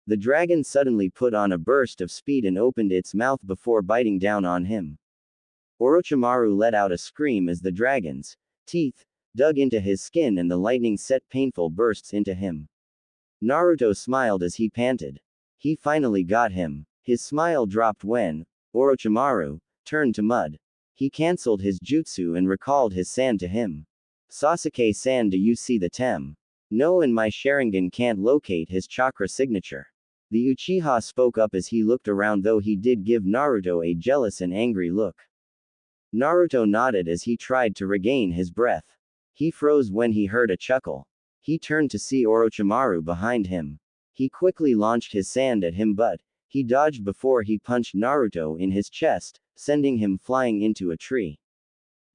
The dragon suddenly put on a burst of speed and opened its mouth before biting down on him. Orochimaru let out a scream as the dragon's teeth dug into his skin and the lightning set painful bursts into him. Naruto smiled as he panted. He finally got him. His smile dropped when Orochimaru turned to mud. He cancelled his jutsu and recalled his sand to him. Sasuke-san, do you see the tem? No, and my Sharingan can't locate his chakra signature. The Uchiha spoke up as he looked around, though he did give Naruto a jealous and angry look. Naruto nodded as he tried to regain his breath. He froze when he heard a chuckle. He turned to see Orochimaru behind him. He quickly launched his sand at him, but he dodged before he punched Naruto in his chest, sending him flying into a tree.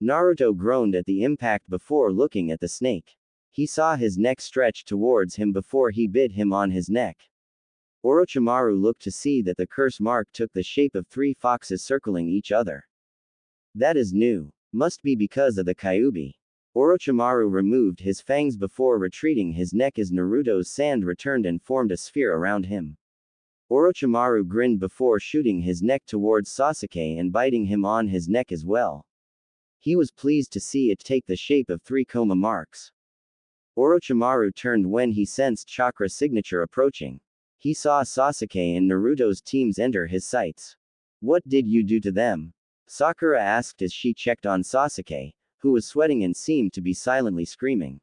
Naruto groaned at the impact before looking at the snake. He saw his neck stretch towards him before he bit him on his neck. Orochimaru looked to see that the curse mark took the shape of 3 foxes circling each other. That is new. Must be because of the Kyuubi. Orochimaru removed his fangs before retreating his neck as Naruto's sand returned and formed a sphere around him. Orochimaru grinned before shooting his neck towards Sasuke and biting him on his neck as well. He was pleased to see it take the shape of 3 coma marks. Orochimaru turned when he sensed chakra signature approaching. He saw Sasuke and Naruto's teams enter his sights. What did you do to them? Sakura asked as she checked on Sasuke, who was sweating and seemed to be silently screaming.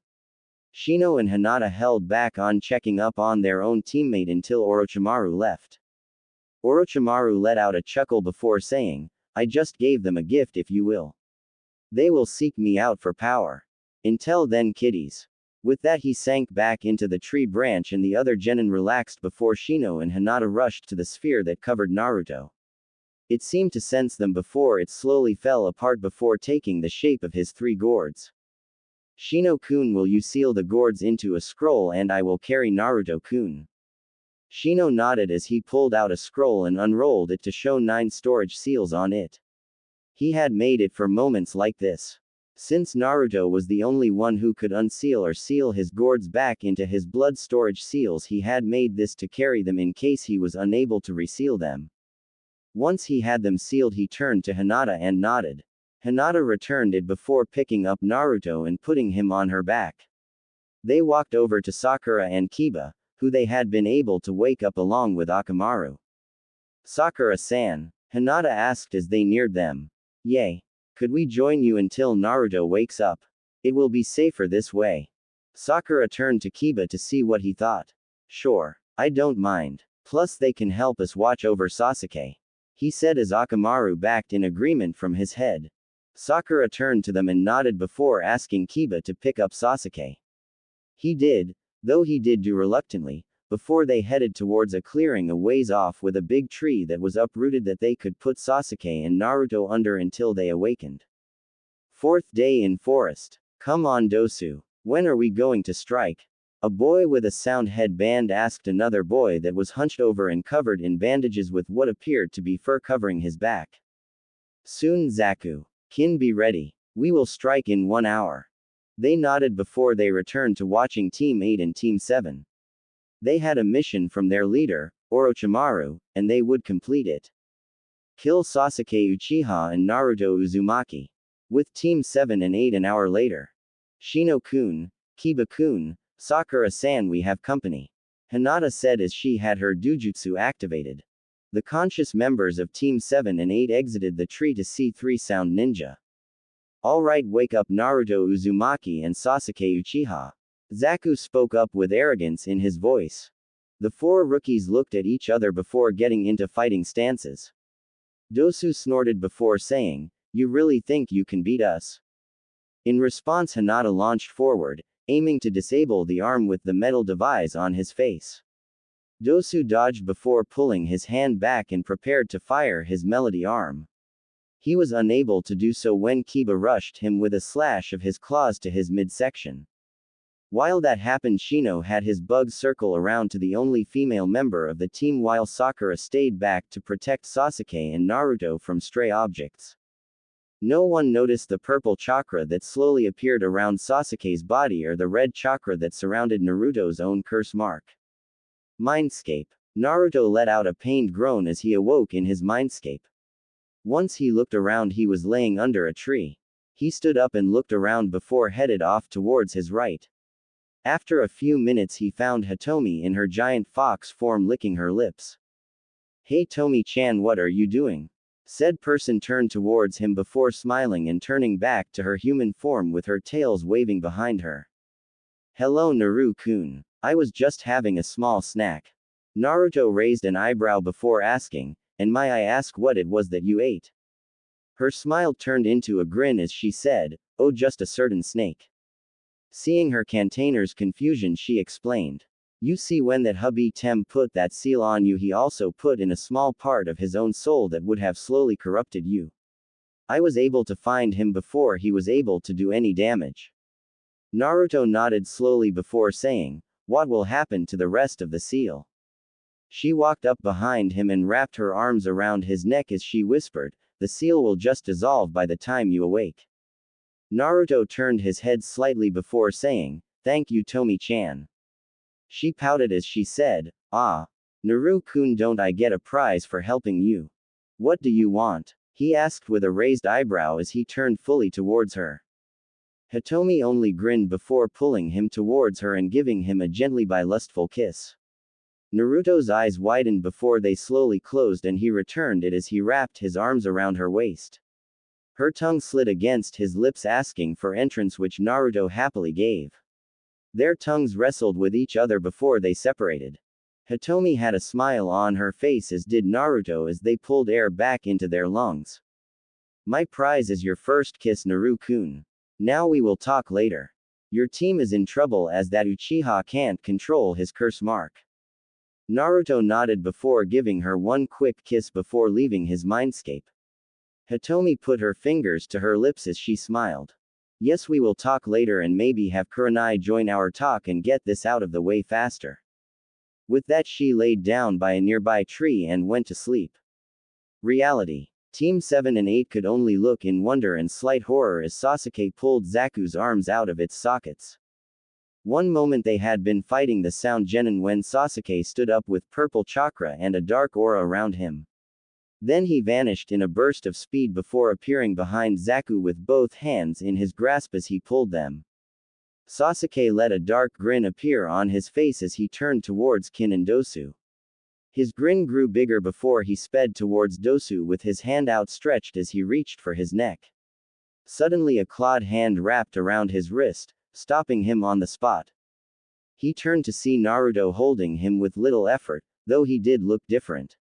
Shino and Hinata held back on checking up on their own teammate until Orochimaru left. Orochimaru let out a chuckle before saying, I just gave them a gift, if you will. They will seek me out for power. Until then, kiddies. With that, he sank back into the tree branch and the other genin relaxed before Shino and Hinata rushed to the sphere that covered Naruto. It seemed to sense them before it slowly fell apart before taking the shape of his 3 gourds. Shino-kun, will you seal the gourds into a scroll and I will carry Naruto-kun? Shino nodded as he pulled out a scroll and unrolled it to show 9 storage seals on it. He had made it for moments like this. Since Naruto was the only one who could unseal or seal his gourds back into his blood storage seals, he had made this to carry them in case he was unable to reseal them. Once he had them sealed, he turned to Hinata and nodded. Hinata returned it before picking up Naruto and putting him on her back. They walked over to Sakura and Kiba, who they had been able to wake up along with Akamaru. Sakura-san, Hinata asked as they neared them. Yay. Could we join you until Naruto wakes up? It will be safer this way. Sakura turned to Kiba to see what he thought. Sure. I don't mind. Plus they can help us watch over Sasuke. He said as Akamaru backed in agreement from his head. Sakura turned to them and nodded before asking Kiba to pick up Sasuke. He did, though he did do reluctantly, before they headed towards a clearing a ways off with a big tree that was uprooted that they could put Sasuke and Naruto under until they awakened. 4th day in forest. Come on, Dosu. When are we going to strike? A boy with a sound headband asked another boy that was hunched over and covered in bandages with what appeared to be fur covering his back. Soon, Zaku. Kin, be ready. We will strike in 1 hour. They nodded before they returned to watching Team 8 and Team 7. They had a mission from their leader, Orochimaru, and they would complete it. Kill Sasuke Uchiha and Naruto Uzumaki. With Team 7 and 8 an hour later. Shino-kun, Kiba-kun, Sakura-san, we have company. Hinata said as she had her Dujutsu activated. The conscious members of Team 7 and 8 exited the tree to see 3 sound ninja. Alright, wake up Naruto Uzumaki and Sasuke Uchiha. Zaku spoke up with arrogance in his voice. The 4 rookies looked at each other before getting into fighting stances. Dosu snorted before saying, You really think you can beat us? In response, Hinata launched forward, aiming to disable the arm with the metal device on his face. Dosu dodged before pulling his hand back and prepared to fire his melody arm. He was unable to do so when Kiba rushed him with a slash of his claws to his midsection. While that happened, Shino had his bug circle around to the only female member of the team while Sakura stayed back to protect Sasuke and Naruto from stray objects. No one noticed the purple chakra that slowly appeared around Sasuke's body or the red chakra that surrounded Naruto's own curse mark. Mindscape. Naruto let out a pained groan as he awoke in his mindscape. Once he looked around, he was laying under a tree. He stood up and looked around before headed off towards his right. After a few minutes he found Hitomi in her giant fox form licking her lips. Hey Tomi-chan, what are you doing? Said person turned towards him before smiling and turning back to her human form with her tails waving behind her. Hello Naru-kun. I was just having a small snack. Naruto raised an eyebrow before asking, and may I ask what it was that you ate? Her smile turned into a grin as she said, oh just a certain snake. Seeing her container's confusion she explained. You see when that hubby Tem put that seal on you he also put in a small part of his own soul that would have slowly corrupted you. I was able to find him before he was able to do any damage. Naruto nodded slowly before saying, what will happen to the rest of the seal? She walked up behind him and wrapped her arms around his neck as she whispered, the seal will just dissolve by the time you awake. Naruto turned his head slightly before saying, thank you Tomi-chan. She pouted as she said, ah. Naru-kun, don't I get a prize for helping you? What do you want? He asked with a raised eyebrow as he turned fully towards her. Hitomi only grinned before pulling him towards her and giving him a gently lustful kiss. Naruto's eyes widened before they slowly closed and he returned it as he wrapped his arms around her waist. Her tongue slid against his lips asking for entrance which Naruto happily gave. Their tongues wrestled with each other before they separated. Hitomi had a smile on her face as did Naruto as they pulled air back into their lungs. My prize is your first kiss Naru-kun. Now we will talk later. Your team is in trouble as that Uchiha can't control his curse mark. Naruto nodded before giving her one quick kiss before leaving his mindscape. Hitomi put her fingers to her lips as she smiled. Yes, we will talk later and maybe have Kurenai join our talk and get this out of the way faster. With that she laid down by a nearby tree and went to sleep. Reality. Team 7 and 8 could only look in wonder and slight horror as Sasuke pulled Zaku's arms out of its sockets. One moment they had been fighting the sound genin when Sasuke stood up with purple chakra and a dark aura around him. Then he vanished in a burst of speed before appearing behind Zaku with both hands in his grasp as he pulled them. Sasuke let a dark grin appear on his face as he turned towards Kin and Dosu. His grin grew bigger before he sped towards Dosu with his hand outstretched as he reached for his neck. Suddenly a clawed hand wrapped around his wrist, stopping him on the spot. He turned to see Naruto holding him with little effort, though he did look different.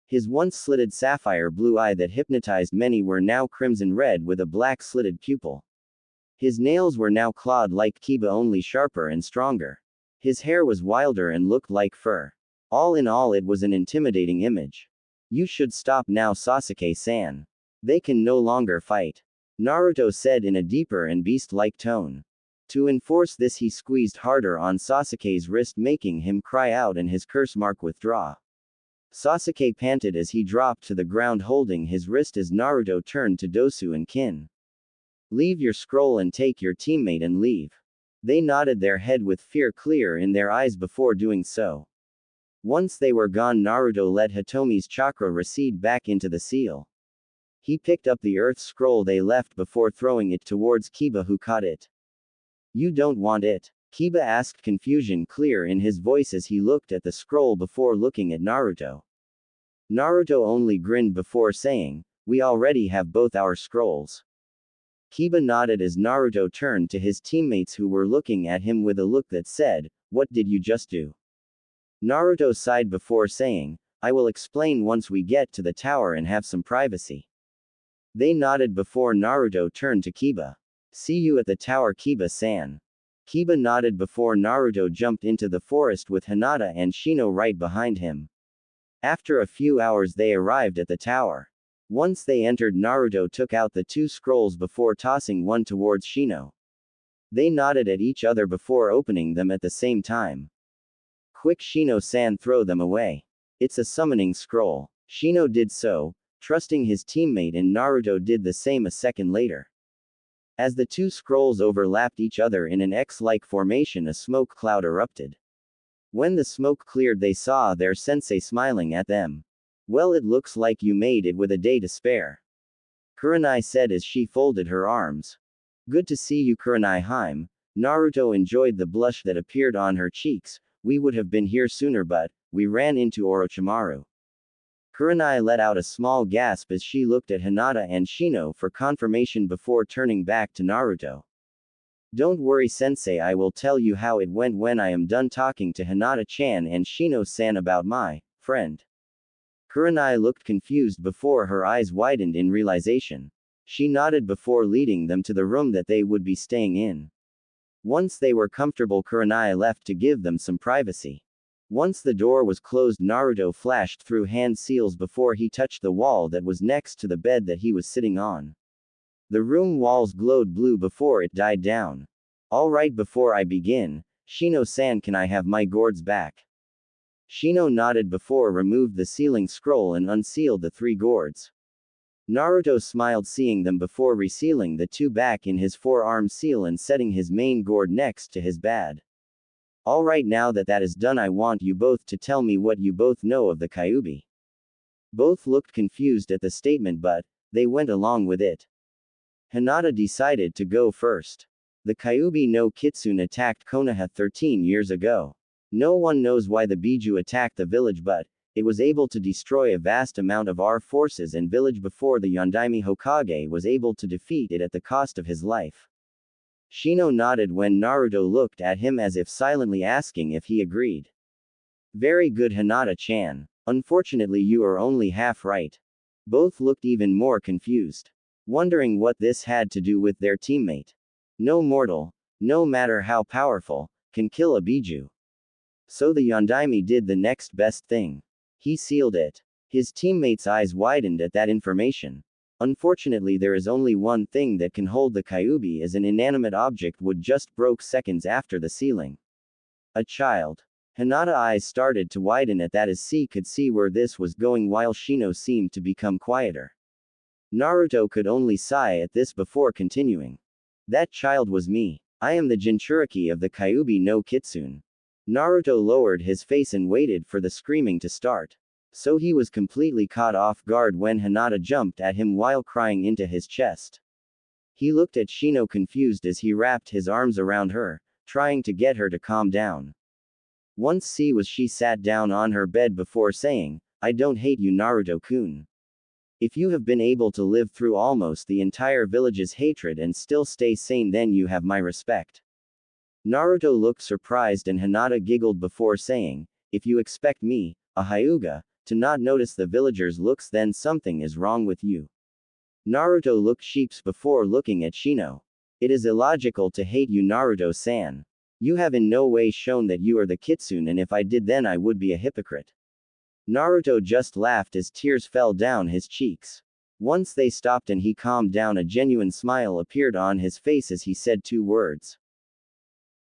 His once slitted sapphire blue eye that hypnotized many were now crimson red with a black slitted pupil. His nails were now clawed like Kiba only sharper and stronger. His hair was wilder and looked like fur. All in all it was an intimidating image. You should stop now Sasuke-san. They can no longer fight. Naruto said in a deeper and beast-like tone. To enforce this he squeezed harder on Sasuke's wrist making him cry out and his curse mark withdraw. Sasuke panted as he dropped to the ground holding his wrist as Naruto turned to Dosu and Kin. Leave your scroll and take your teammate and leave. They nodded their head with fear clear in their eyes before doing so. Once they were gone Naruto let Hitomi's chakra recede back into the seal. He picked up the earth scroll they left before throwing it towards Kiba who caught it. You don't want it? Kiba asked, confusion clear in his voice as he looked at the scroll before looking at Naruto. Naruto only grinned before saying, we already have both our scrolls. Kiba nodded as Naruto turned to his teammates who were looking at him with a look that said, what did you just do? Naruto sighed before saying, I will explain once we get to the tower and have some privacy. They nodded before Naruto turned to Kiba. See you at the tower Kiba-san. Kiba nodded before Naruto jumped into the forest with Hinata and Shino right behind him. After a few hours they arrived at the tower. Once they entered Naruto took out the two scrolls before tossing one towards Shino. They nodded at each other before opening them at the same time. Quick Shino-san, throw them away. It's a summoning scroll. Shino did so, trusting his teammate and Naruto did the same a second later. As the two scrolls overlapped each other in an X-like formation a smoke cloud erupted. When the smoke cleared they saw their sensei smiling at them. Well, it looks like you made it with a day to spare. Kurenai said as she folded her arms. Good to see you Kurenai-hime. Naruto enjoyed the blush that appeared on her cheeks. We would have been here sooner but, we ran into Orochimaru. Kurenai let out a small gasp as she looked at Hinata and Shino for confirmation before turning back to Naruto. Don't worry sensei, I will tell you how it went when I am done talking to Hinata-chan and Shino-san about my friend. Kurenai looked confused before her eyes widened in realization. She nodded before leading them to the room that they would be staying in. Once they were comfortable, Kurenai left to give them some privacy. Once the door was closed, Naruto flashed through hand seals before he touched the wall that was next to the bed that he was sitting on. The room walls glowed blue before it died down. Alright, before I begin, Shino-san, can I have my gourds back? Shino nodded before removed the sealing scroll and unsealed the 3 gourds. Naruto smiled seeing them before resealing the 2 back in his forearm seal and setting his main gourd next to his bed. Alright, now that that is done, I want you both to tell me what you both know of the Kyuubi. Both looked confused at the statement, but they went along with it. Hinata decided to go first. The Kyuubi no Kitsune attacked Konoha 13 years ago. No one knows why the Biju attacked the village, but it was able to destroy a vast amount of our forces and village before the Yondaime Hokage was able to defeat it at the cost of his life. Shino nodded when Naruto looked at him as if silently asking if he agreed. Very good, Hinata-chan. Unfortunately, you are only half right. Both looked even more confused, wondering what this had to do with their teammate. No mortal, no matter how powerful, can kill a Biju. So the Yondaime did the next best thing. He sealed it. His teammates' eyes widened at that information. Unfortunately, there is only one thing that can hold the Kyuubi, as an inanimate object would just broke seconds after the sealing. A child. Hinata's eyes started to widen at that as he could see where this was going while Shino seemed to become quieter. Naruto could only sigh at this before continuing. That child was me. I am the Jinchuriki of the Kyuubi no Kitsune. Naruto lowered his face and waited for the screaming to start. So he was completely caught off guard when Hinata jumped at him while crying into his chest. He looked at Shino confused as he wrapped his arms around her, trying to get her to calm down. Once she sat down on her bed before saying, I don't hate you, Naruto-kun. If you have been able to live through almost the entire village's hatred and still stay sane, then you have my respect. Naruto looked surprised and Hinata giggled before saying, if you expect me, a Hyuga, to not notice the villagers' looks, then something is wrong with you. Naruto looked sheepish before looking at Shino. It is illogical to hate you, Naruto-san. You have in no way shown that you are the Kitsune, and if I did, then I would be a hypocrite. Naruto just laughed as tears fell down his cheeks. Once they stopped and he calmed down, a genuine smile appeared on his face as he said 2 words.